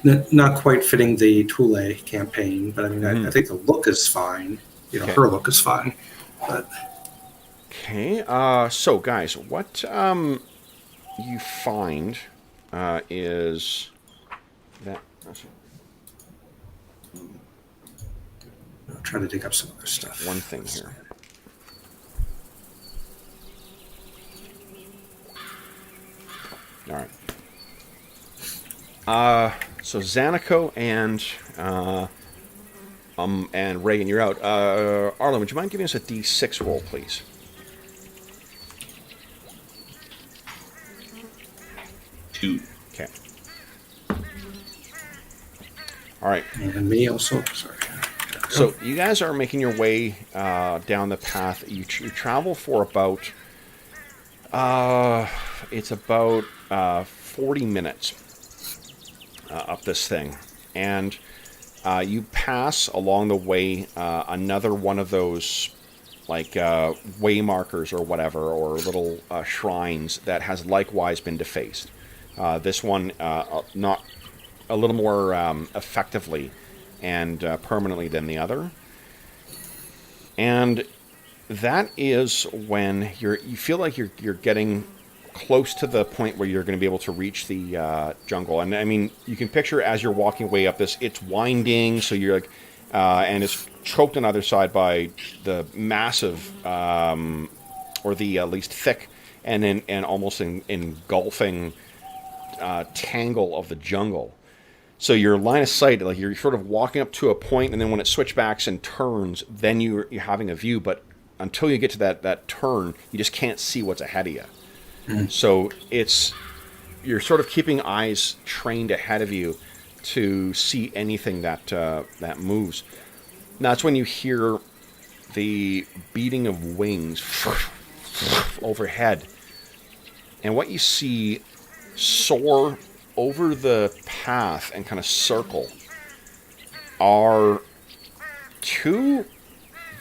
Not quite fitting the Thule campaign, but I mean, I think the look is fine. Okay. Her look is fine. But Okay. So guys, what you find is that. I'll try to dig up some other stuff. One thing here. All right. So Zanico and Reagan, you're out. Arlen, would you mind giving us a D6 roll, please? Two. Okay. All right. And me also. Sorry. So you guys are making your way down the path. You travel for about it's about 40 minutes up this thing, and you pass along the way another one of those like way markers or whatever, or little shrines that has likewise been defaced. This one not a little more effectively and permanently than the other. And that is when you feel like you're getting close to the point where you're going to be able to reach the jungle. And I mean, you can picture as you're walking way up this, it's winding, so you're like, and it's choked on either side by the massive, or the at least thick, and almost engulfing tangle of the jungle. So your line of sight, like you're sort of walking up to a point, and then when it switchbacks and turns, then you're having a view. But until you get to that turn, you just can't see what's ahead of you. So it's you're sort of keeping eyes trained ahead of you to see anything that that moves. Now, that's when you hear the beating of wings overhead. And what you see soar over the path and kind of circle are two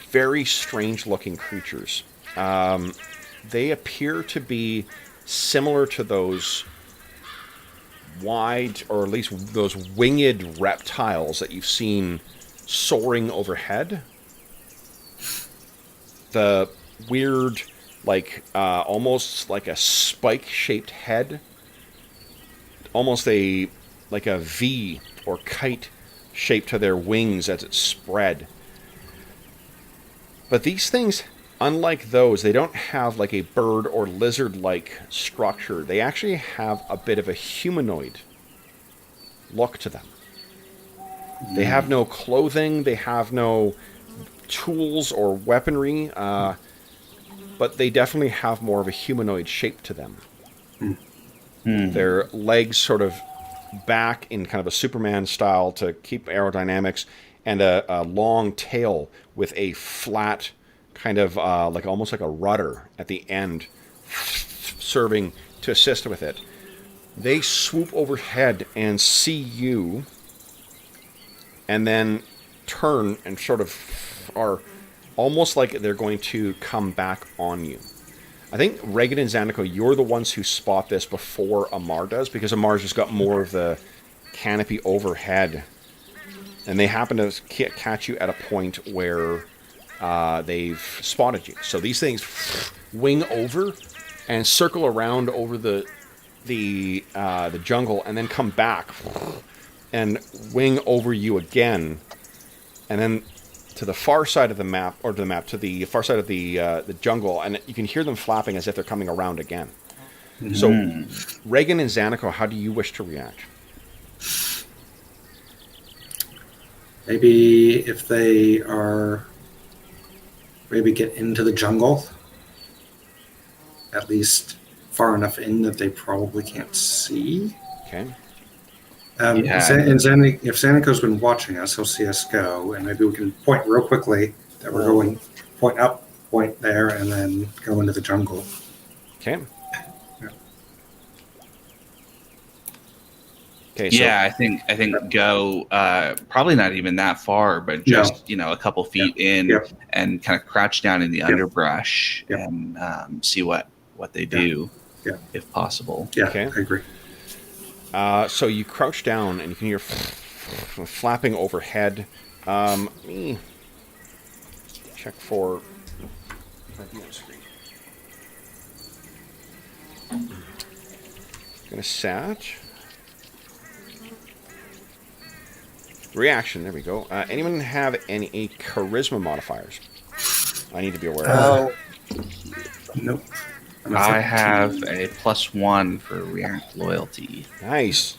very strange-looking creatures. They appear to be similar to those wide, or at least those winged reptiles that you've seen soaring overhead. The weird, like, almost like a spike-shaped head. Almost like a V or kite shape to their wings as it spread. But these things, unlike those, they don't have like a bird or lizard-like structure. They actually have a bit of a humanoid look to them. They have no clothing, they have no tools or weaponry, but they definitely have more of a humanoid shape to them. Their legs sort of back in kind of a Superman style to keep aerodynamics, and a long tail with a flat kind of like almost like a rudder at the end serving to assist with it. They swoop overhead and see you and then turn and sort of are almost like they're going to come back on you. I think Reagan and Zanico, you're the ones who spot this before Amar does, because Amar's just got more of the canopy overhead. And they happen to catch you at a point where they've spotted you. So these things wing over and circle around over the jungle, and then come back and wing over you again, and then to the far side of the map, or to the far side of the jungle, and you can hear them flapping as if they're coming around again. So, Reagan and Zanico, how do you wish to react? Maybe if they are, maybe get into the jungle, at least far enough in that they probably can't see. Okay. And if Zanico's been watching us, he'll see us go, and maybe we can point real quickly that we're going point up, point there, and then go into the jungle. Okay. Yeah. Okay. So, I think go probably not even that far, but just a couple feet in and kind of crouch down in the underbrush and see what they do, if possible. Yeah, okay. I agree. So you crouch down and you can hear flapping overhead. Let me check for screen. Gonna sat. Reaction, there we go. Anyone have any charisma modifiers I need to be aware of? Nope. I have a +1 for react loyalty. Nice.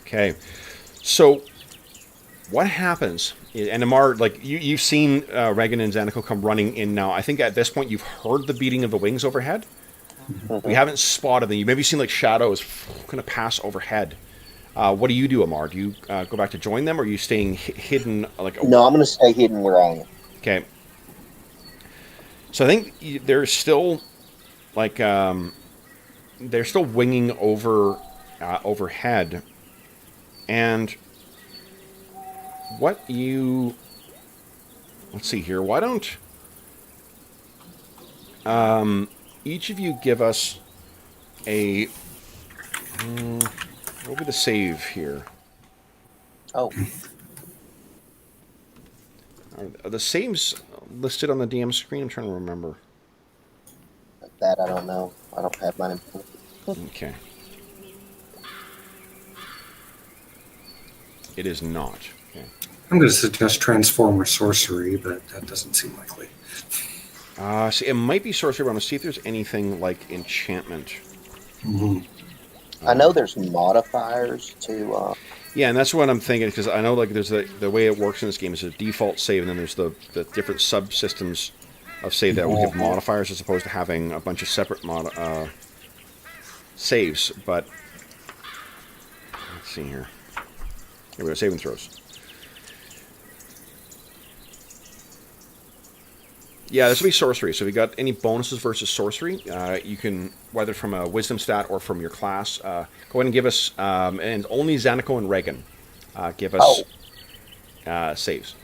Okay. So what happens, and Amar, like you've seen Reagan and Zanico come running in now. I think at this point you've heard the beating of the wings overhead. We haven't spotted them. You've maybe seen like shadows kind of pass overhead. What do you do, Amar? Do you go back to join them, or are you staying hidden? No, I'm going to stay hidden where I am. Okay. So I think there's still, like, they're still winging overhead, and let's see here. Why don't each of you give us a what would be the save here? Oh. Are the saves listed on the DM screen? I'm trying to remember. That I don't know. I don't have mine in front. Okay. It is not. Okay. I'm going to suggest transform or sorcery, but that doesn't seem likely. See, it might be sorcery, but I'm going to see if there's anything like enchantment. I know there's modifiers to... Yeah, and that's what I'm thinking, because I know like there's the way it works in this game is a default save, and then there's the different subsystems of save that will give modifiers as opposed to having a bunch of separate saves, but let's see here. Here we go, saving throws. Yeah, this will be sorcery. So if you got any bonuses versus sorcery, you can, whether from a wisdom stat or from your class, go ahead and give us, and only Xaniko and Reagan give us saves.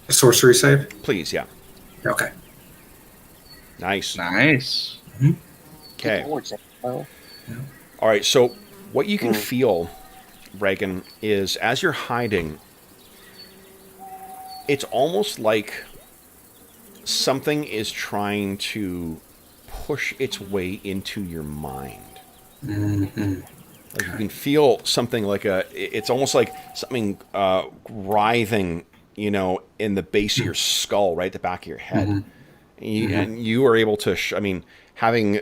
A sorcery save? Please, yeah. Okay. Nice. Nice. Okay. All right, so what you can feel, Reagan, is as you're hiding, it's almost like something is trying to push its way into your mind. Mm-hmm. Like you can feel something like it's almost like something writhing, in the base of your skull, right at the back of your head. Mm-hmm. And you are able to, having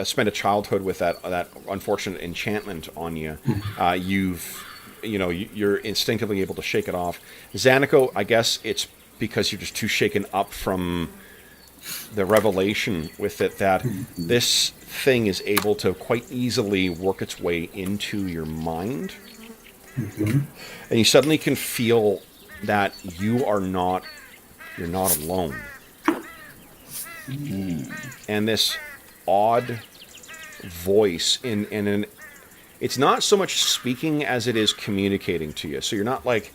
spent a childhood with that unfortunate enchantment on you, you're instinctively able to shake it off. Xaniko, I guess it's because you're just too shaken up from the revelation with it that this thing is able to quite easily work its way into your mind. Mm-hmm. And you suddenly can feel that you're not alone. And this odd voice it's not so much speaking as it is communicating to you. So you're not like,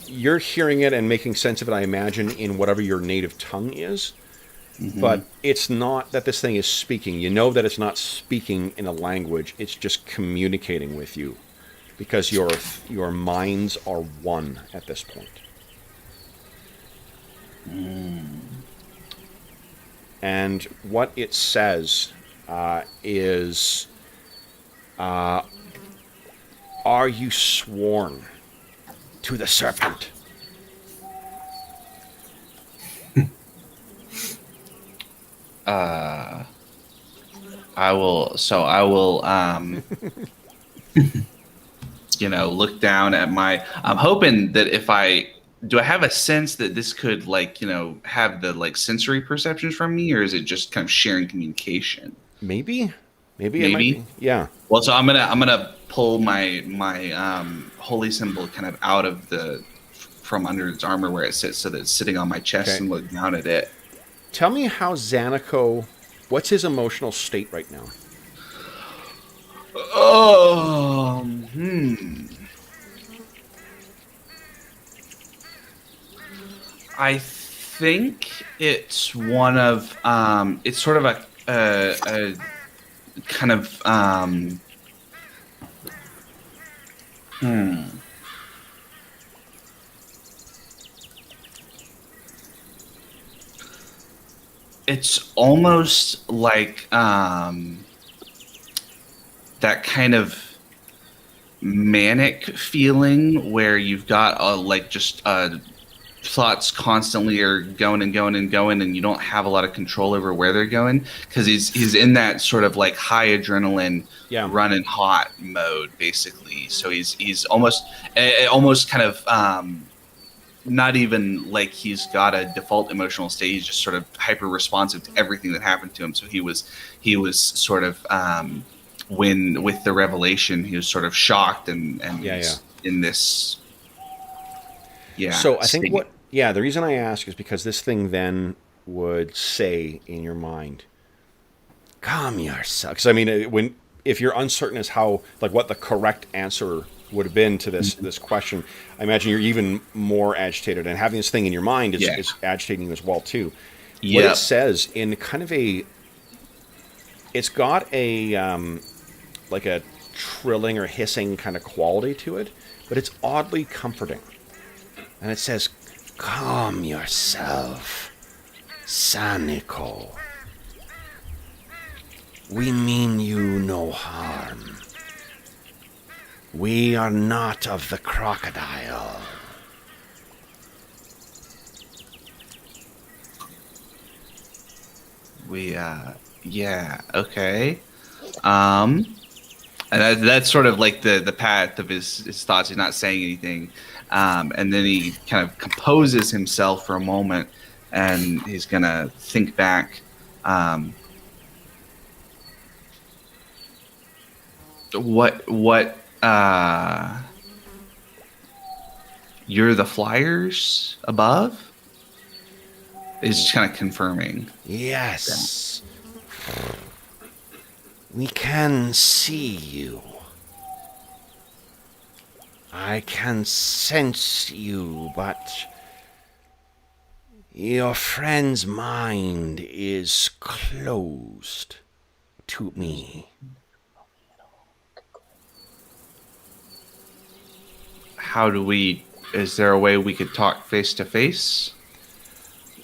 you're hearing it and making sense of it, I imagine, in whatever your native tongue is. Mm-hmm. But it's not that this thing is speaking. You know that it's not speaking in a language. It's just communicating with you because your minds are one at this point. And what it says is, are you sworn to the serpent? I will look down at I'm hoping that I have a sense that this could have the sensory perceptions from me, or is it just kind of sharing communication? Maybe it might be. Yeah. Well, so I'm gonna pull my holy symbol kind of out of from under its armor where it sits, so that it's sitting on my chest, and look down at it. Tell me how Xaniko, what's his emotional state right now? I think it's one of it's sort of a kind of It's almost like that kind of manic feeling where you've got thoughts constantly are going and going and going, and you don't have a lot of control over where they're going, because he's in that sort of like high adrenaline, running hot mode, basically. So he's almost kind of not even like he's got a default emotional state. He's just sort of hyper responsive to everything that happened to him. So he was sort of when with the revelation, he was sort of shocked and in this. Yeah. So I think the reason I ask is because this thing then would say in your mind, calm yourself. Because I mean, if you're uncertain as how, like, what the correct answer would have been to this question, I imagine you're even more agitated, and having this thing in your mind is agitating you as well too. What it says in kind of it's got a like a trilling or hissing kind of quality to it, but it's oddly comforting. And it says, calm yourself, Xaniko. We mean you no harm. We are not of the Crocodile. Okay. And that's sort of like the path of his thoughts. He's not saying anything. And then he kind of composes himself for a moment, and he's going to think back. What? You're the flyers above? It's just kind of confirming. Yes. We can see you. I can sense you, but your friend's mind is closed to me. How do we... Is there a way we could talk face to face?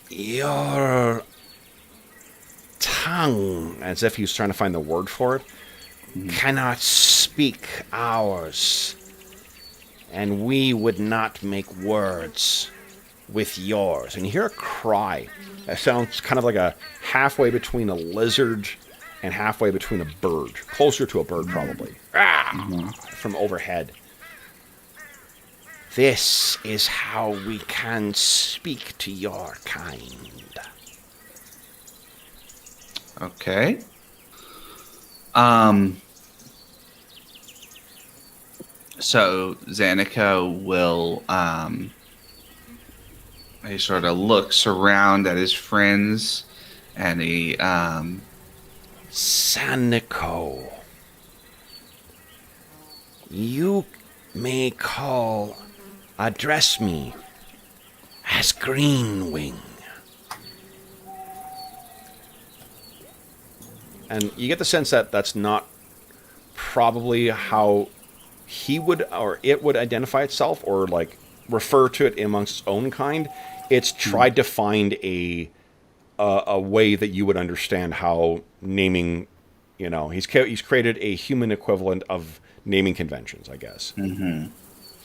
Your tongue, as if he was trying to find the word for it, cannot speak ours. And we would not make words with yours. And you hear a cry. That sounds kind of like a halfway between a lizard and halfway between a bird. Closer to a bird, probably. From overhead. This is how we can speak to your kind. Okay. So Zanico will he sort of looks around at his friends and he Zanico. You may address me as Greenwing. And you get the sense that that's not probably how he would or it would identify itself or like refer to it amongst its own kind. It's tried to find a way that you would understand how naming, he's created a human equivalent of naming conventions, I guess. Mm-hmm.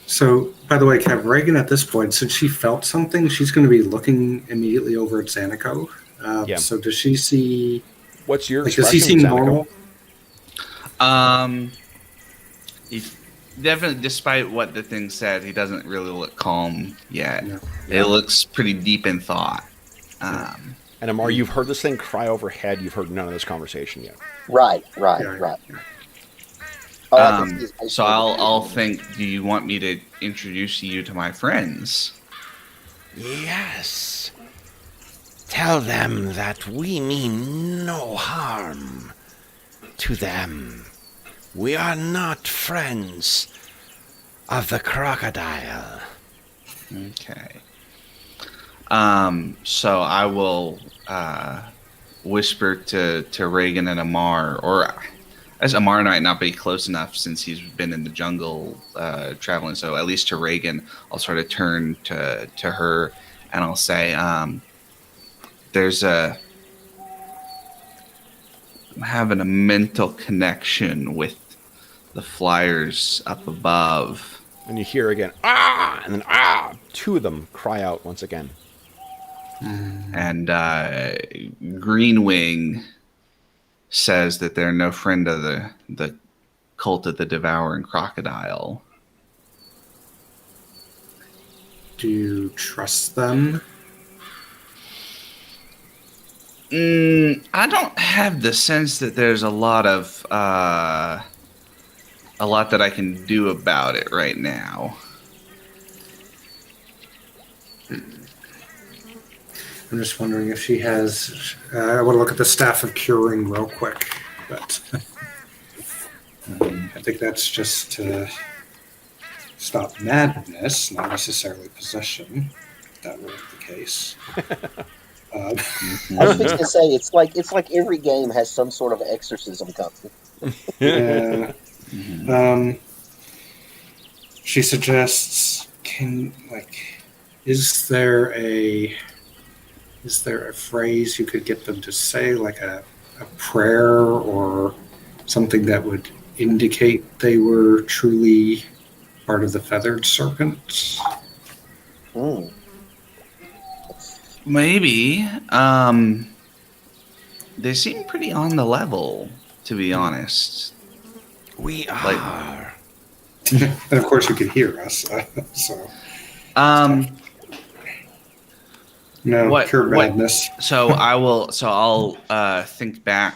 So, by the way, Kev, Reagan at this point, since she felt something, she's going to be looking immediately over at Zanico. Yeah. So does she see... What's your does he seem normal? He definitely, despite what the thing said, he doesn't really look calm yet. Yeah. It looks pretty deep in thought. And Amar, you've heard this thing cry overhead. You've heard none of this conversation yet. Right. Yeah. Oh, So I'll think, do you want me to introduce you to my friends? Yes. Tell them that we mean no harm to them. We are not friends of the Crocodile. Okay. So I will whisper to Reagan and Amar, or as Amar might not be close enough since he's been in the jungle traveling, so at least to Reagan, I'll sort of turn to her and I'll say, I'm having a mental connection with the flyers up above. And you hear again, ah! And then, ah! Two of them cry out once again. And Greenwing says that they're no friend of the cult of the devouring crocodile. Do you trust them? I don't have the sense that there's a lot that I can do about it right now. I'm just wondering if she has... I want to look at the Staff of Curing real quick, but I think that's just to stop madness, not necessarily possession. If that were the case. I was just gonna say it's like every game has some sort of exorcism coming. Yeah. She suggests, is there a phrase you could get them to say, like a prayer or something that would indicate they were truly part of the feathered serpent? Maybe. They seem pretty on the level, to be honest. We are. And of course you could hear us. So. No, pure madness. I'll think back.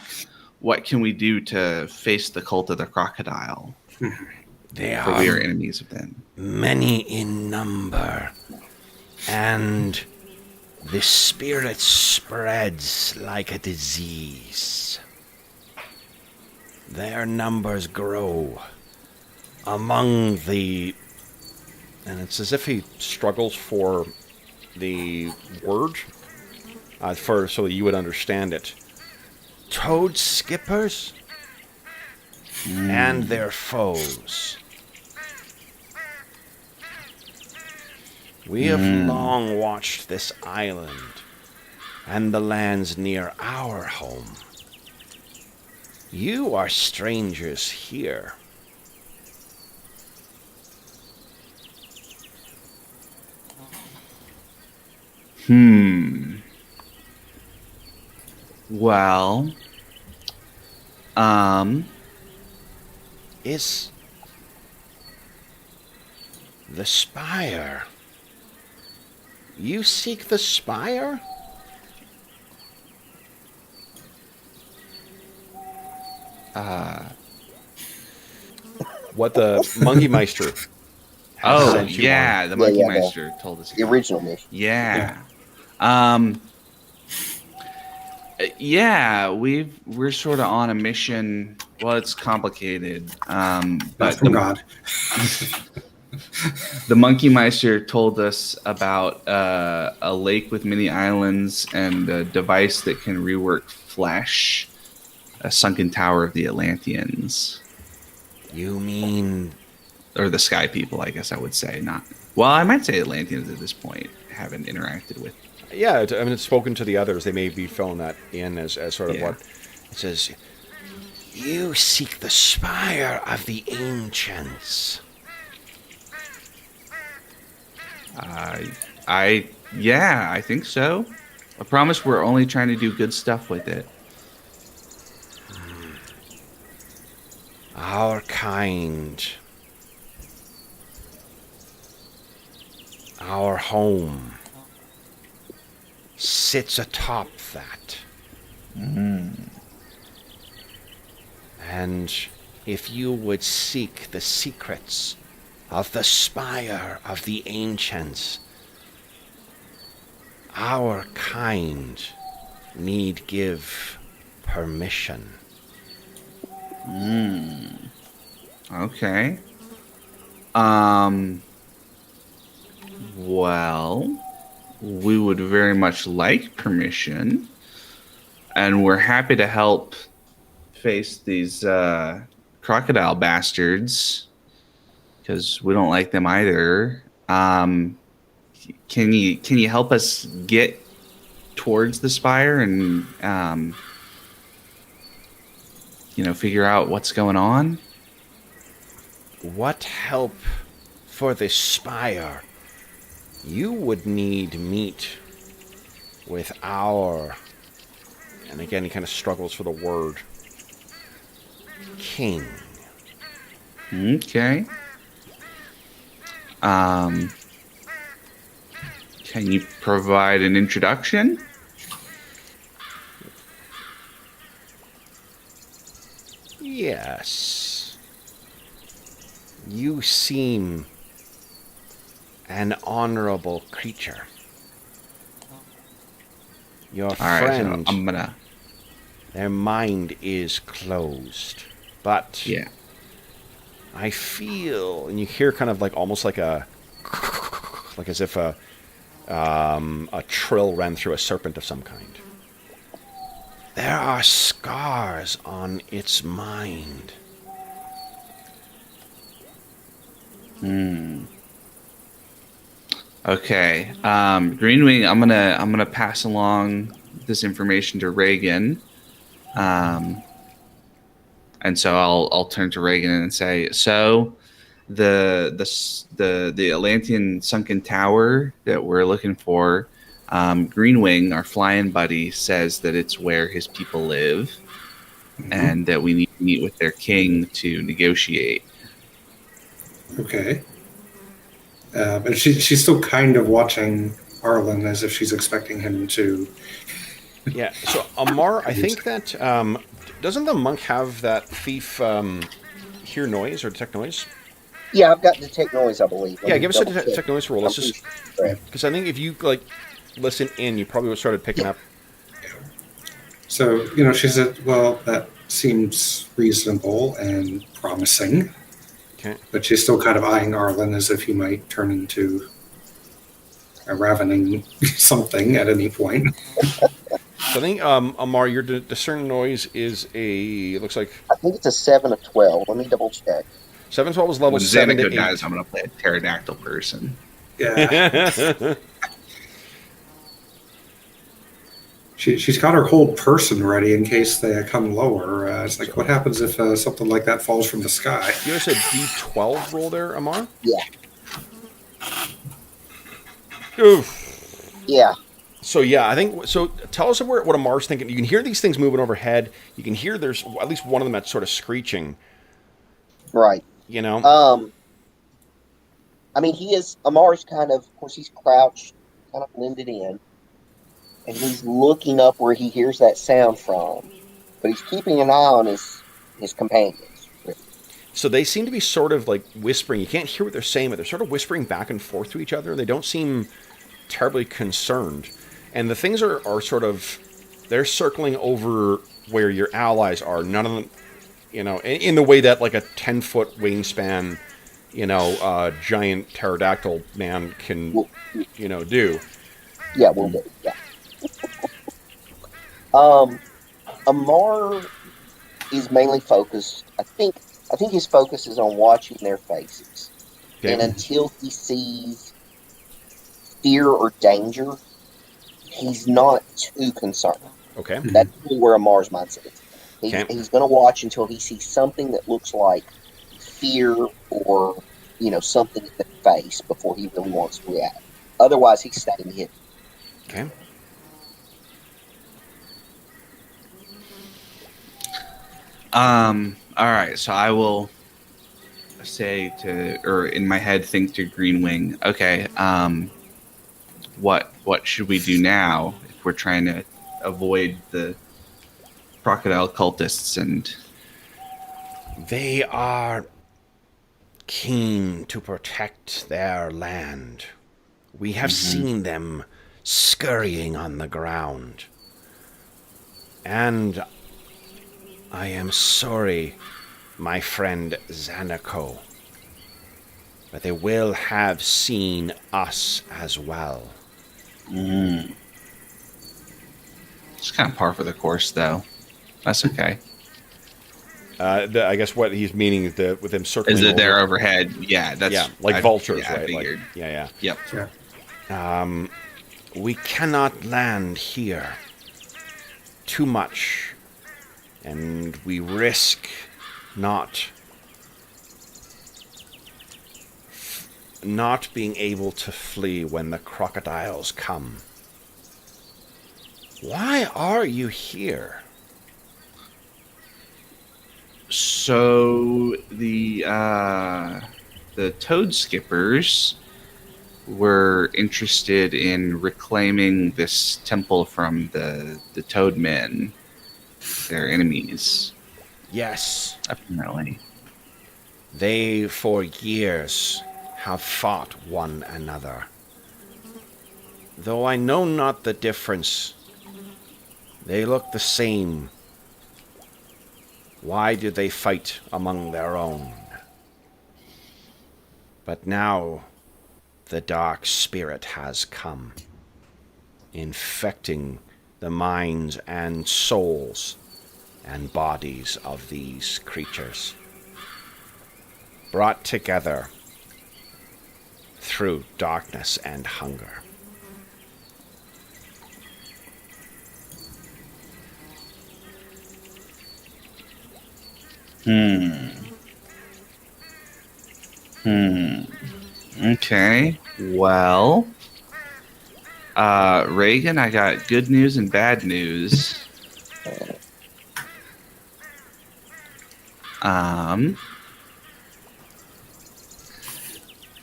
what can we do to face the cult of the crocodile? They For we are are enemies of them. many in number, and the spirit spreads like a disease. Their numbers grow among the... And it's as if he struggles for the word, so you would understand it. toad skippers and their foes. We have long watched this island and the lands near our home. You are strangers here. Well, Is the spire? You seek the spire? What the Monkey Meister has oh sent you yeah, on. the Monkey yeah, Meister told us. The original mission. Yeah. Yeah, we're sort of on a mission. Well, it's complicated. But Not from God. the Monkey Meister told us about a lake with many islands and a device that can rework flesh, a sunken tower of the Atlanteans. You mean Or the Sky People, I guess I would say. Not. Well, I might say Atlanteans at this point. Haven't interacted with. Yeah, I mean, it's spoken to the others. They may be filling that in as sort of Yeah. what... it says you seek the spire of the ancients? I think so. I promise we're only trying to do good stuff with it. Our kind, our home, sits atop that. And if you would seek the secrets of the spire of the ancients, our kind need give permission. Okay. Well, we would very much like permission, and we're happy to help face these crocodile bastards because we don't like them either. Can you help us get towards the spire and figure out what's going on? What help for the spire? You would need meet with our, And again, he kind of struggles for the word. king. Okay. Can you provide an introduction? Yes. You seem an honorable creature. Your All right, friend, so I'm gonna. their mind is closed. But Yeah. I feel, and you hear kind of like almost like a, like as if a trill ran through a serpent of some kind. there are scars on its mind. Okay. Greenwing, I'm gonna pass along this information to Reagan. And so I'll turn to Reagan and say, so the Atlantean sunken tower that we're looking for, Greenwing, our flying buddy, says that it's where his people live, and that we need to meet with their king to negotiate. Okay. But she's still kind of watching Arlen as if she's expecting him to. Yeah. So Amar, I think that doesn't the monk have that thief hear noise or detect noise? Yeah, I've got detect noise, I believe. Yeah, give us a detect noise roll. Let's just correct. because I think if you like listen in, you probably would started picking up. So, she said, well, that seems reasonable and promising. Okay. But she's still kind of eyeing Arlen as if he might turn into a ravening something at any point. So I think, Amar, your discern noise is it looks like... I think it's a 7 of 12. Let me double check. 7-12 is level When 7 to Xanico 8. dies, I'm going to play a pterodactyl person. Yeah. She's got her whole person ready in case they come lower. It's like, what happens if something like that falls from the sky? You have a D12 roll there, Amar? Yeah. Oof. Yeah. So yeah, I think so. Tell us what Amar's thinking. You can hear these things moving overhead. You can hear there's at least one of them that's sort of screeching. Right. You know. I mean, Amar's of course, he's crouched, kind of blended in, and he's looking up where he hears that sound from, but he's keeping an eye on his companions. So they seem to be sort of like whispering. You can't hear what they're saying, but they're sort of whispering back and forth to each other. They don't seem terribly concerned. And the things are sort of, they're circling over where your allies are. None of them, in the way that like a 10-foot wingspan, giant pterodactyl man can, do. Yeah, we'll do. Yeah. Amar is mainly focused. I think his focus is on watching their faces, and until he sees fear or danger, he's not too concerned. Okay. That's where Amar's mindset is. He's going to watch until he sees something that looks like fear or, something in the face before he really wants to react. Otherwise, he's staying hidden. Okay. All right, so I will say or in my head, think to Green Wing. Okay. What should we do now if we're trying to avoid the crocodile cultists? And they are keen to protect their land. We have seen them scurrying on the ground. And I am sorry, my friend Xanico, but they will have seen us as well. It's kind of par for the course, though. That's okay. I guess what he's meaning with them circling is that they're overhead. Yeah, like vultures, right? I figured. Yep. We cannot land here. Too much. And we risk not being able to flee when the crocodiles come. Why are you here? So the Toad Skippers were interested in reclaiming this temple from the Toadmen, their enemies. Yes. Apparently. They, for years, have fought one another. Though I know not the difference, they look the same. Why do they fight among their own? But now, the dark spirit has come, infecting the minds and souls and bodies of these creatures, brought together through darkness and hunger. Okay. Well, Reagan, I got good news and bad news.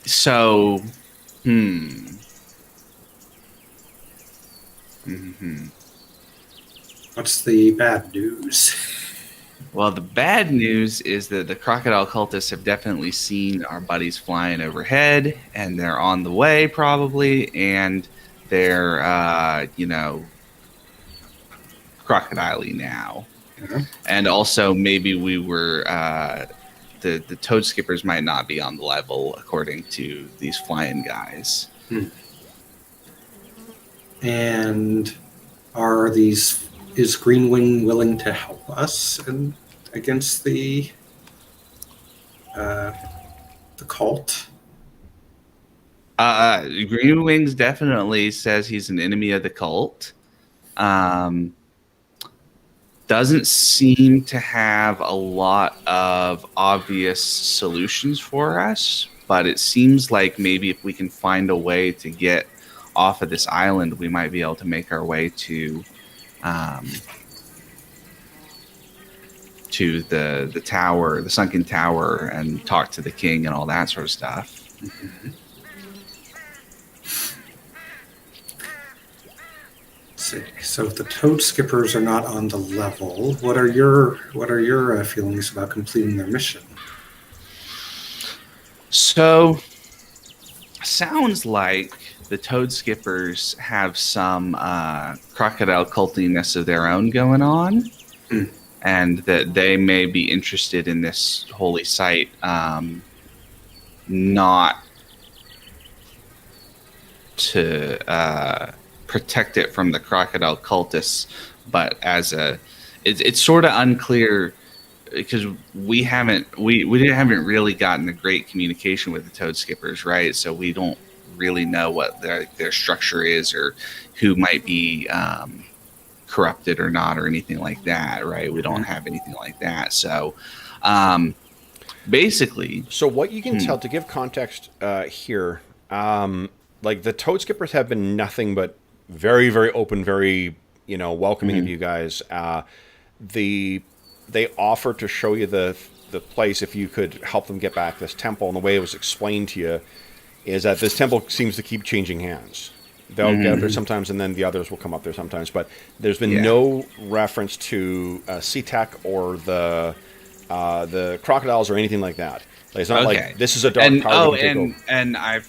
So, What's the bad news? Well, the bad news is that the crocodile cultists have definitely seen our buddies flying overhead, and they're on the way probably, and they're, crocodile-y now. Mhm. And also maybe we were, the toad skippers might not be on the level according to these flying guys. And is Greenwing willing to help us against the cult? Green Wings definitely says he's an enemy of the cult. Doesn't seem to have a lot of obvious solutions for us, but it seems like maybe if we can find a way to get off of this island, we might be able to make our way to the tower, the sunken tower, and talk to the king and all that sort of stuff. Mm-hmm. So if the toad skippers are not on the level, what are your feelings about completing their mission? So, sounds like the toad skippers have some crocodile cultiness of their own going on, and that they may be interested in this holy site, not to protect it from the crocodile cultists, but as it's sort of unclear because we haven't really gotten a great communication with the toad skippers, right? So we don't really know what their structure is or who might be corrupted or not or anything like that, right? We don't have anything like that. So basically, so what you can tell, to give context here, like the toad skippers have been nothing but very, very open, very, welcoming of you guys. They offer to show you the place if you could help them get back this temple. And the way it was explained to you is that this temple seems to keep changing hands. They'll get up there sometimes, and then the others will come up there sometimes. But there's been no reference to SeaTech or the crocodiles or anything like that. Like, it's not like this is a dark power. And I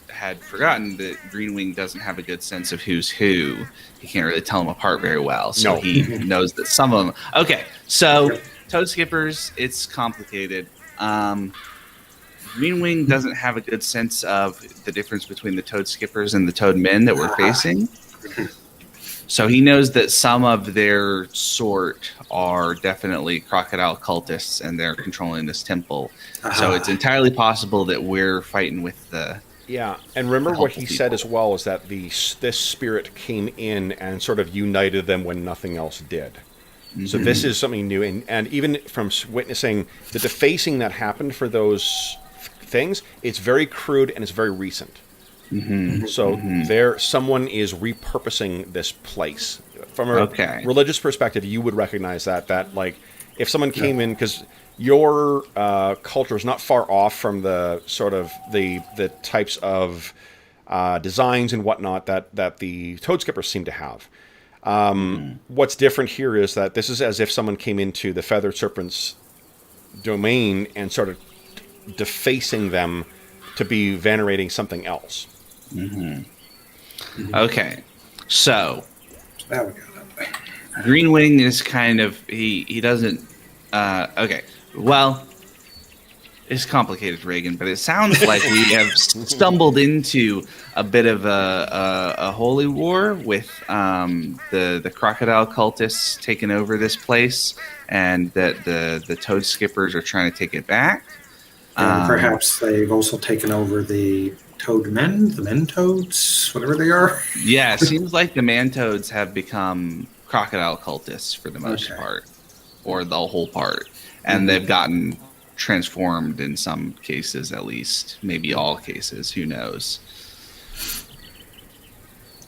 had forgotten that Greenwing doesn't have a good sense of who's who. He can't really tell them apart very well. So he knows that some of them. Okay, so toad skippers, it's complicated. Greenwing doesn't have a good sense of the difference between the toad skippers and the toad men that we're facing. So he knows that some of their sort are definitely crocodile cultists and they're controlling this temple. So it's entirely possible that we're fighting with the... Yeah, and remember what he said as well is that this spirit came in and sort of united them when nothing else did. So this is something new. And even from witnessing the defacing that happened for those things, it's very crude and it's very recent. So someone is repurposing this place. From a religious perspective, you would recognize that like if someone came in, because your culture is not far off from the sort of the types of designs and whatnot that the toad skippers seem to have. What's different here is that this is as if someone came into the feathered serpent's domain and started defacing them to be venerating something else. Okay, so Greenwing is kind of he doesn't. Okay, well, it's complicated, Reagan, but it sounds like we have stumbled into a bit of a holy war with the crocodile cultists taking over this place, and that the toad skippers are trying to take it back. And perhaps they've also taken over the toad men, the men toads, whatever they are. Yeah, it seems like the man toads have become crocodile cultists for the most part, or the whole part, and they've gotten transformed in some cases, at least, maybe all cases. Who knows?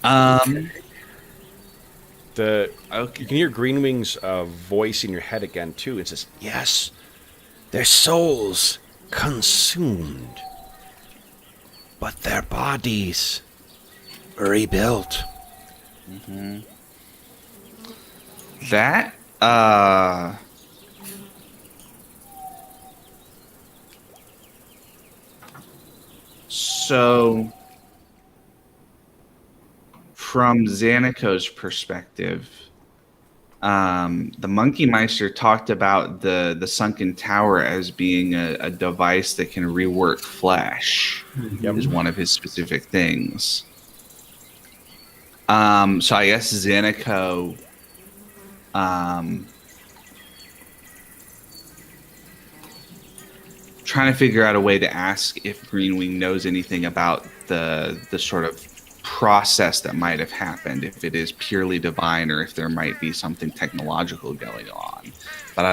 You can hear Greenwing's voice in your head again too. It says, "Yes, their souls consumed, but their bodies rebuilt." That So, from Xanako's perspective, the Monkey Meister talked about the sunken tower as being a device that can rework flesh. Is one of his specific things. So I guess Xanako trying to figure out a way to ask if Greenwing knows anything about the sort of process that might have happened, if it is purely divine or if there might be something technological going on. But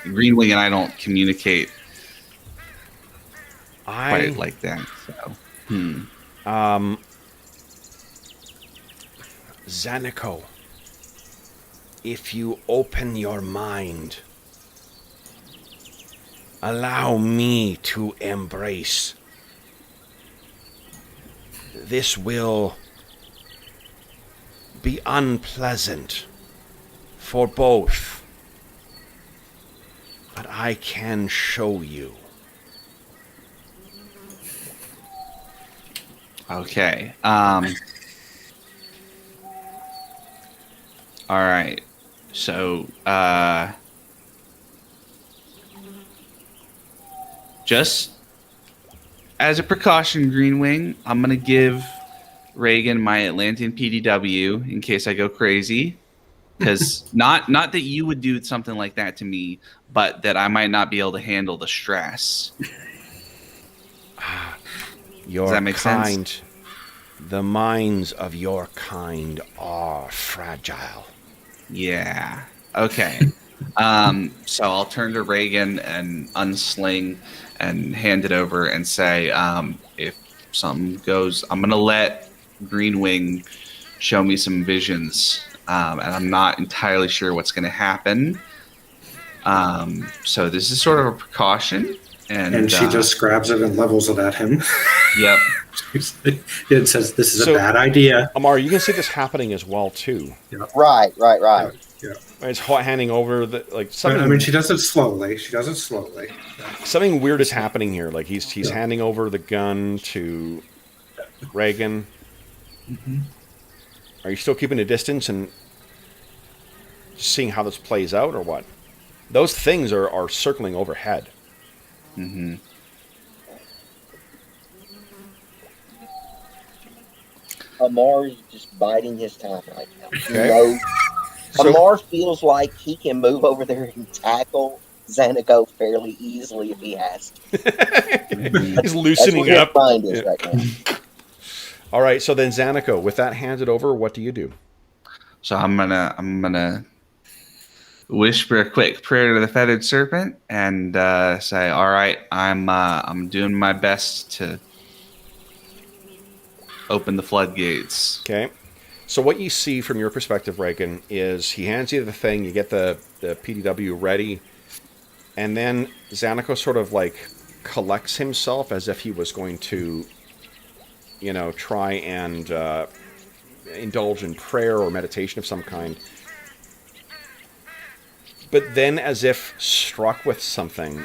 Greenwing and I don't communicate quite like that. So, Xanako, if you open your mind, allow me to embrace. This will be unpleasant for both, but I can show you. Okay. All right. So, just as a precaution, Greenwing, I'm going to give Reagan my Atlantean PDW in case I go crazy. Because not that you would do something like that to me, but that I might not be able to handle the stress. Does that make sense? The minds of your kind are fragile. Yeah. Okay. So I'll turn to Reagan and unsling and hand it over and say, if something goes, I'm going to let Greenwing show me some visions. And I'm not entirely sure what's going to happen. So this is sort of a precaution. And she just grabs it and levels it at him. Yep. It says, this is a bad idea. Amar, you can see this happening as well, too. Yeah. Right. Yeah. It's handing over something. I mean, she does it slowly. Something weird is happening here. Like he's handing over the gun to Reagan. Mm-hmm. Are you still keeping a distance and seeing how this plays out, or what? Those things are circling overhead. Mm-hmm. Amar's just biding his time right now. Okay. Amar feels like he can move over there and tackle Xanako fairly easily if he has to. He's loosening up. Mind is right now. All right, so then Xanako, with that handed over, what do you do? So I'm gonna whisper a quick prayer to the feathered serpent and say, "All right, I'm doing my best to open the floodgates." Okay. So what you see from your perspective, Reagan, is he hands you the thing, you get the PDW ready, and then Xanako sort of like collects himself as if he was going to, try and indulge in prayer or meditation of some kind. But then, as if struck with something,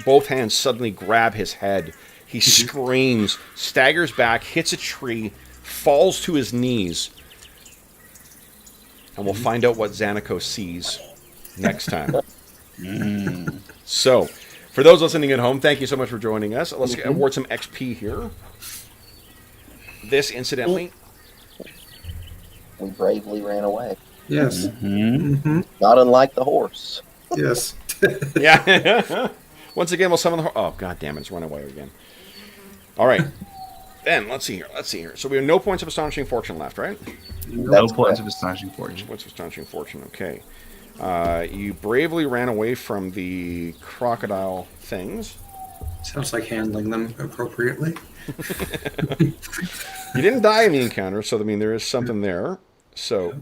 both hands suddenly grab his head. He screams, staggers back, hits a tree, falls to his knees, and we'll find out what Xanako sees next time. So, for those listening at home, thank you so much for joining us. Let's award some XP here. This, incidentally... We bravely ran away. Yes. Mm-hmm. Not unlike the horse. Yes. Yeah. Once again, we'll summon the horse. Oh, god damn it, it's run away again. All right. Then, let's see here. So we have no points of Astonishing Fortune left, right? No points of Astonishing Fortune. Points of Astonishing Fortune, okay. You bravely ran away from the crocodile things. Sounds like handling them appropriately. You didn't die in the encounter, so there is something there. So,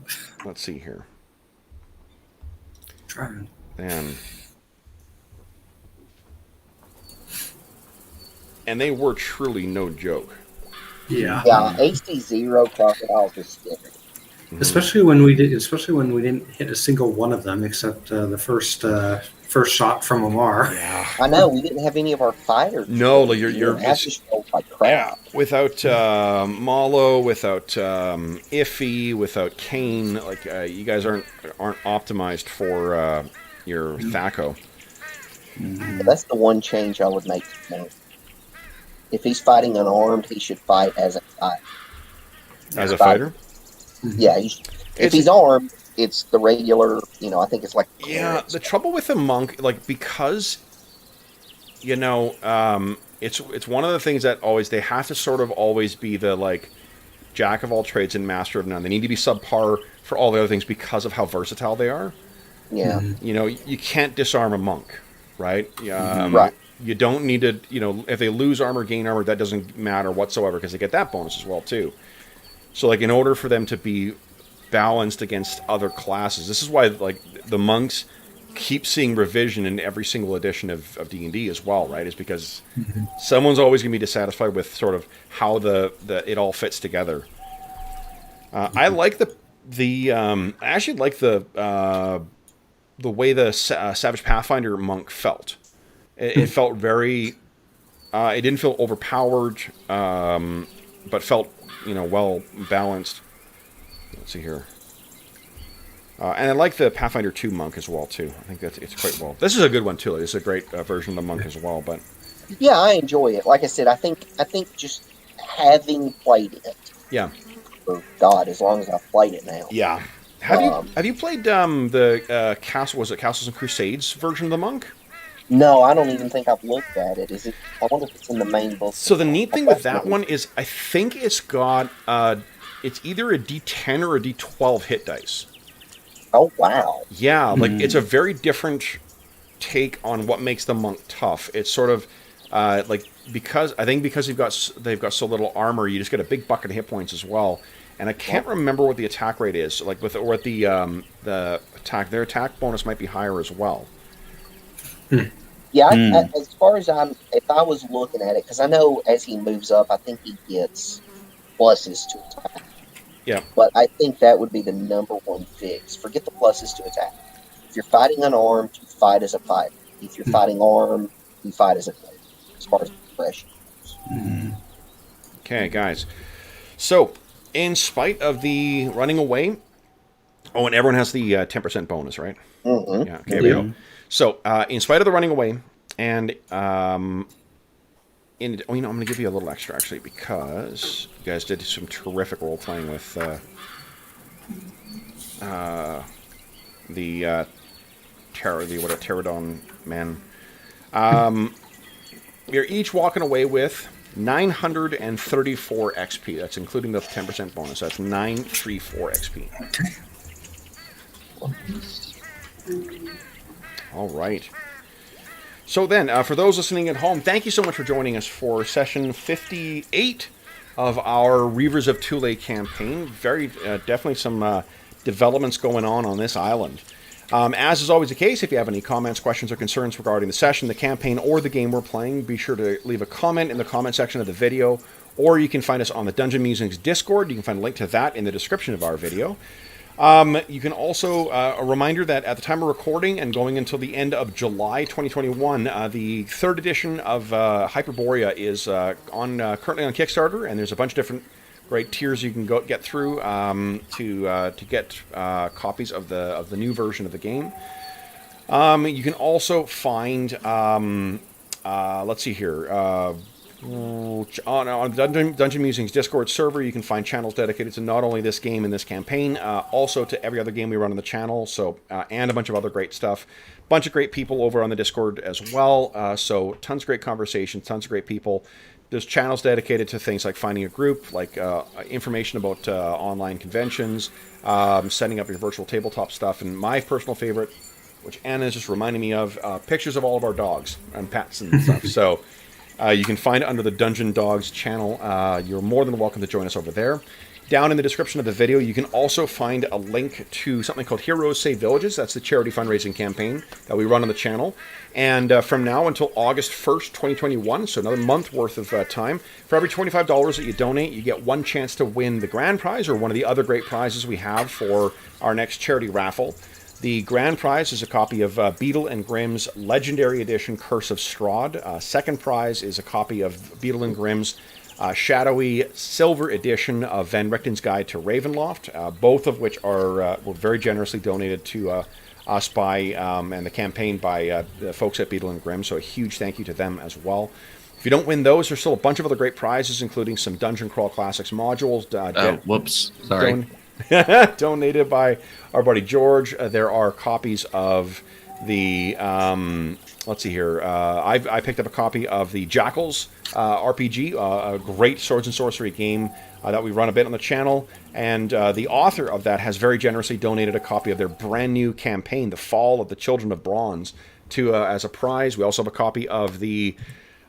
let's see here. Trying. And they were truly no joke. Yeah. Yeah, AC 0 crocodiles are scary. Especially when we didn't hit a single one of them, except the first first shot from Amar. Yeah. I know we didn't have any of our fighters. No, like you're I just rolled like crap. without Malo, without Iffy, without Kane. Like you guys aren't optimized for your Thaco. That's the one change I would make. If he's fighting unarmed, he should fight as a fighter. As a fighter? Yeah, if he's armed, it's the regular, I think it's like... Yeah, the trouble with the monk, like, because, it's one of the things that they have to sort of always be the, like, jack of all trades and master of none. They need to be subpar for all the other things because of how versatile they are. Yeah. You can't disarm a monk, right? Right. You don't need to, if they lose armor, gain armor, that doesn't matter whatsoever because they get that bonus as well, too. So, like, in order for them to be balanced against other classes, this is why, like, the monks keep seeing revision in every single edition of D&D as well, right? Is because someone's always going to be dissatisfied with sort of how it all fits together. I like I actually like the way the Savage Pathfinder monk felt. It felt very... it didn't feel overpowered, but felt, well balanced. Let's see here. And I like the Pathfinder 2 monk as well, too. I think it's quite well. This is a good one, too. It's a great version of the monk as well. But yeah, I enjoy it. Like I said, I think just having played it. Yeah. For God, as long as I've played it now. Yeah. Have you played the Castles and Crusades version of the monk? No, I don't even think I've looked at it. I wonder if it's in the main book. So the neat thing with that one is I think it's got it's either a D10 or a D12 hit dice. Oh wow! Yeah, like it's a very different take on what makes the monk tough. It's sort of because they've got so little armor, you just get a big bucket of hit points as well. And I can't remember what the attack rate is. Like the attack, their attack bonus might be higher as well. Yeah, as far as if I was looking at it, because I know as he moves up, I think he gets pluses to attack. Yeah. But I think that would be the number one fix. Forget the pluses to attack. If you're fighting unarmed, you fight as a fighter. If you're fighting armed, you fight as a fighter, as far as progression goes. Okay, guys. So, in spite of the running away... Oh, and everyone has the 10% bonus, right? Mm-hmm. Yeah, okay, here we go. So, in spite of the running away, and I'm going to give you a little extra, actually, because you guys did some terrific role-playing with the Pterodon men. You're each walking away with 934 XP. That's including the 10% bonus. That's 934 XP. All right. So then, for those listening at home, thank you so much for joining us for session 58 of our Reavers of Thule campaign. Very definitely some developments going on this island. As is always the case, if you have any comments, questions, or concerns regarding the session, the campaign, or the game we're playing, be sure to leave a comment in the comment section of the video, or you can find us on the Dungeon Musings Discord. You can find a link to that in the description of our video. You can also, a reminder that at the time of recording and going until the end of July 2021, the third edition of Hyperborea is currently on Kickstarter, and there's a bunch of different great tiers you can get through to get copies of the new version of the game. You can also find, let's see here, on the Dungeon Musings Discord server, you can find channels dedicated to not only this game and this campaign, also to every other game we run on the channel, so and a bunch of other great stuff. Bunch of great people over on the Discord as well, so tons of great conversations, tons of great people. There's channels dedicated to things like finding a group, like information about online conventions, setting up your virtual tabletop stuff, and my personal favorite, which Anna is just reminding me of, pictures of all of our dogs and pets and stuff. So you can find it under the Dungeon Dogs channel. You're more than welcome to join us over there. Down in the description of the video, you can also find a link to something called Heroes Save Villages. That's the charity fundraising campaign that we run on the channel. And from now until August 1st, 2021, so another month worth of time, for every $25 that you donate, you get one chance to win the grand prize or one of the other great prizes we have for our next charity raffle. The grand prize is a copy of Beadle and Grimm's Legendary Edition Curse of Strahd. Second prize is a copy of Beadle and Grimm's Shadowy Silver Edition of Van Richten's Guide to Ravenloft, both of which were very generously donated to us by and the campaign by the folks at Beadle and Grimm, so a huge thank you to them as well. If you don't win those, there's still a bunch of other great prizes, including some Dungeon Crawl Classics modules. Whoops, sorry. Donated by our buddy George. There are copies of the, let's see here, I picked up a copy of the Jackals RPG, a great swords and sorcery game that we run a bit on the channel, and the author of that has very generously donated a copy of their brand new campaign, The Fall of the Children of Bronze, to as a prize. We also have a copy of the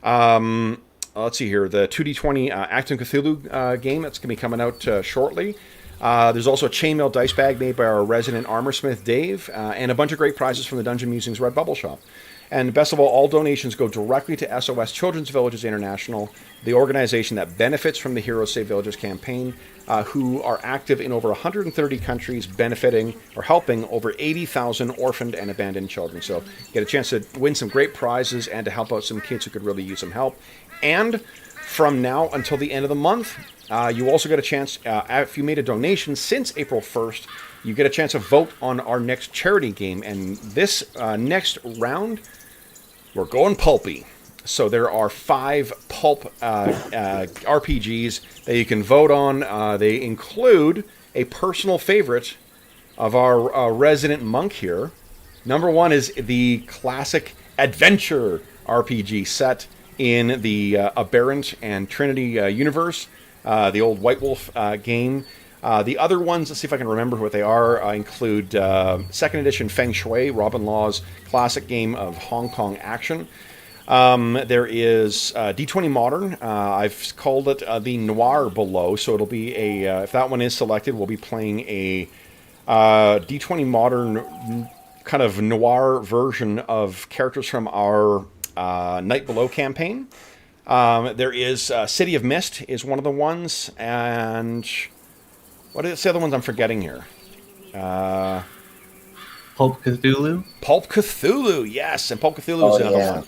let's see here, the 2D20 Acton Cthulhu game that's going to be coming out shortly. There's also a chainmail dice bag made by our resident armorsmith, Dave, and a bunch of great prizes from the Dungeon Musings Red Bubble Shop. And best of all donations go directly to SOS Children's Villages International, the organization that benefits from the Heroes Save Villages campaign, who are active in over 130 countries, benefiting or helping over 80,000 orphaned and abandoned children. So get a chance to win some great prizes and to help out some kids who could really use some help. And from now until the end of the month, you also get a chance, if you made a donation since April 1st, you get a chance to vote on our next charity game. And this next round, we're going pulpy. So there are 5 pulp RPGs that you can vote on. They include a personal favorite of our resident monk here. Number 1 is the classic adventure RPG set in the Aberrant and Trinity universe, the old White Wolf game. The other ones, let's see if I can remember what they are, include 2nd edition Feng Shui, Robin Law's classic game of Hong Kong action. There is D20 Modern. I've called it the Noir below, so it'll be a, if that one is selected, we'll be playing a D20 Modern kind of noir version of characters from our Night Below campaign. There is City of Mist is one of the ones, and what is the other ones I'm forgetting here? Pulp Cthulhu? Pulp Cthulhu, yes, and Pulp Cthulhu is another one.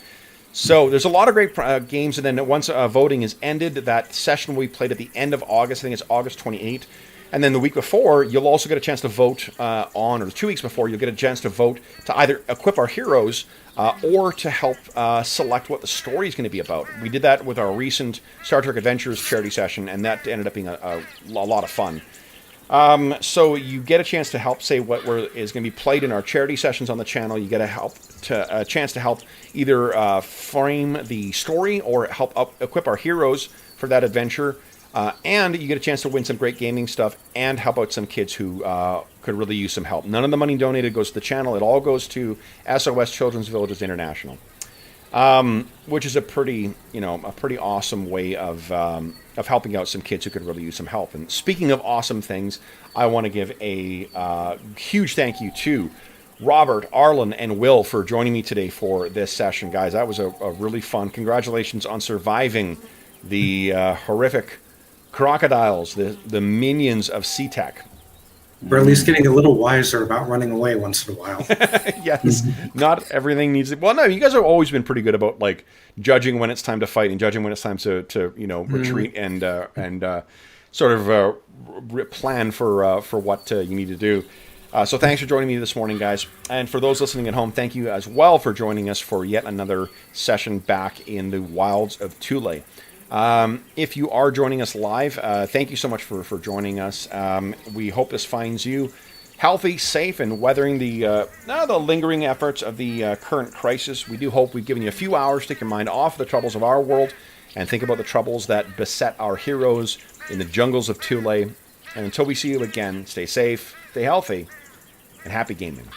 So there's a lot of great games, and then once voting is ended, that session we played at the end of August, I think it's August 28th, and then the week before, you'll also get a chance to vote on, or 2 weeks before, you'll get a chance to vote to either equip our heroes or to help select what the story is going to be about. We did that with our recent Star Trek Adventures charity session, and that ended up being a lot of fun. So you get a chance to help say what is going to be played in our charity sessions on the channel. You get a chance to help either frame the story or help equip our heroes for that adventure. And you get a chance to win some great gaming stuff and help out some kids who could really use some help. None of the money donated goes to the channel. It all goes to SOS Children's Villages International, which is a pretty awesome way of helping out some kids who could really use some help. And speaking of awesome things, I want to give a huge thank you to Robert, Arlen, and Will for joining me today for this session. Guys, that was a really fun. Congratulations on surviving the horrific crocodiles, the minions of SeaTech. Or at least getting a little wiser about running away once in a while. Yes, not everything needs to... Well, no, you guys have always been pretty good about like judging when it's time to fight and judging when it's time to retreat and sort of plan for what you need to do. So thanks for joining me this morning, guys. And for those listening at home, thank you as well for joining us for yet another session back in the wilds of Thule. If you are joining us live, thank you so much for joining us. We hope this finds you healthy, safe, and weathering the lingering efforts of the current crisis. We do hope we've given you a few hours to take your mind off the troubles of our world and think about the troubles that beset our heroes in the jungles of Thule. And until we see you again, stay safe, stay healthy, and happy gaming.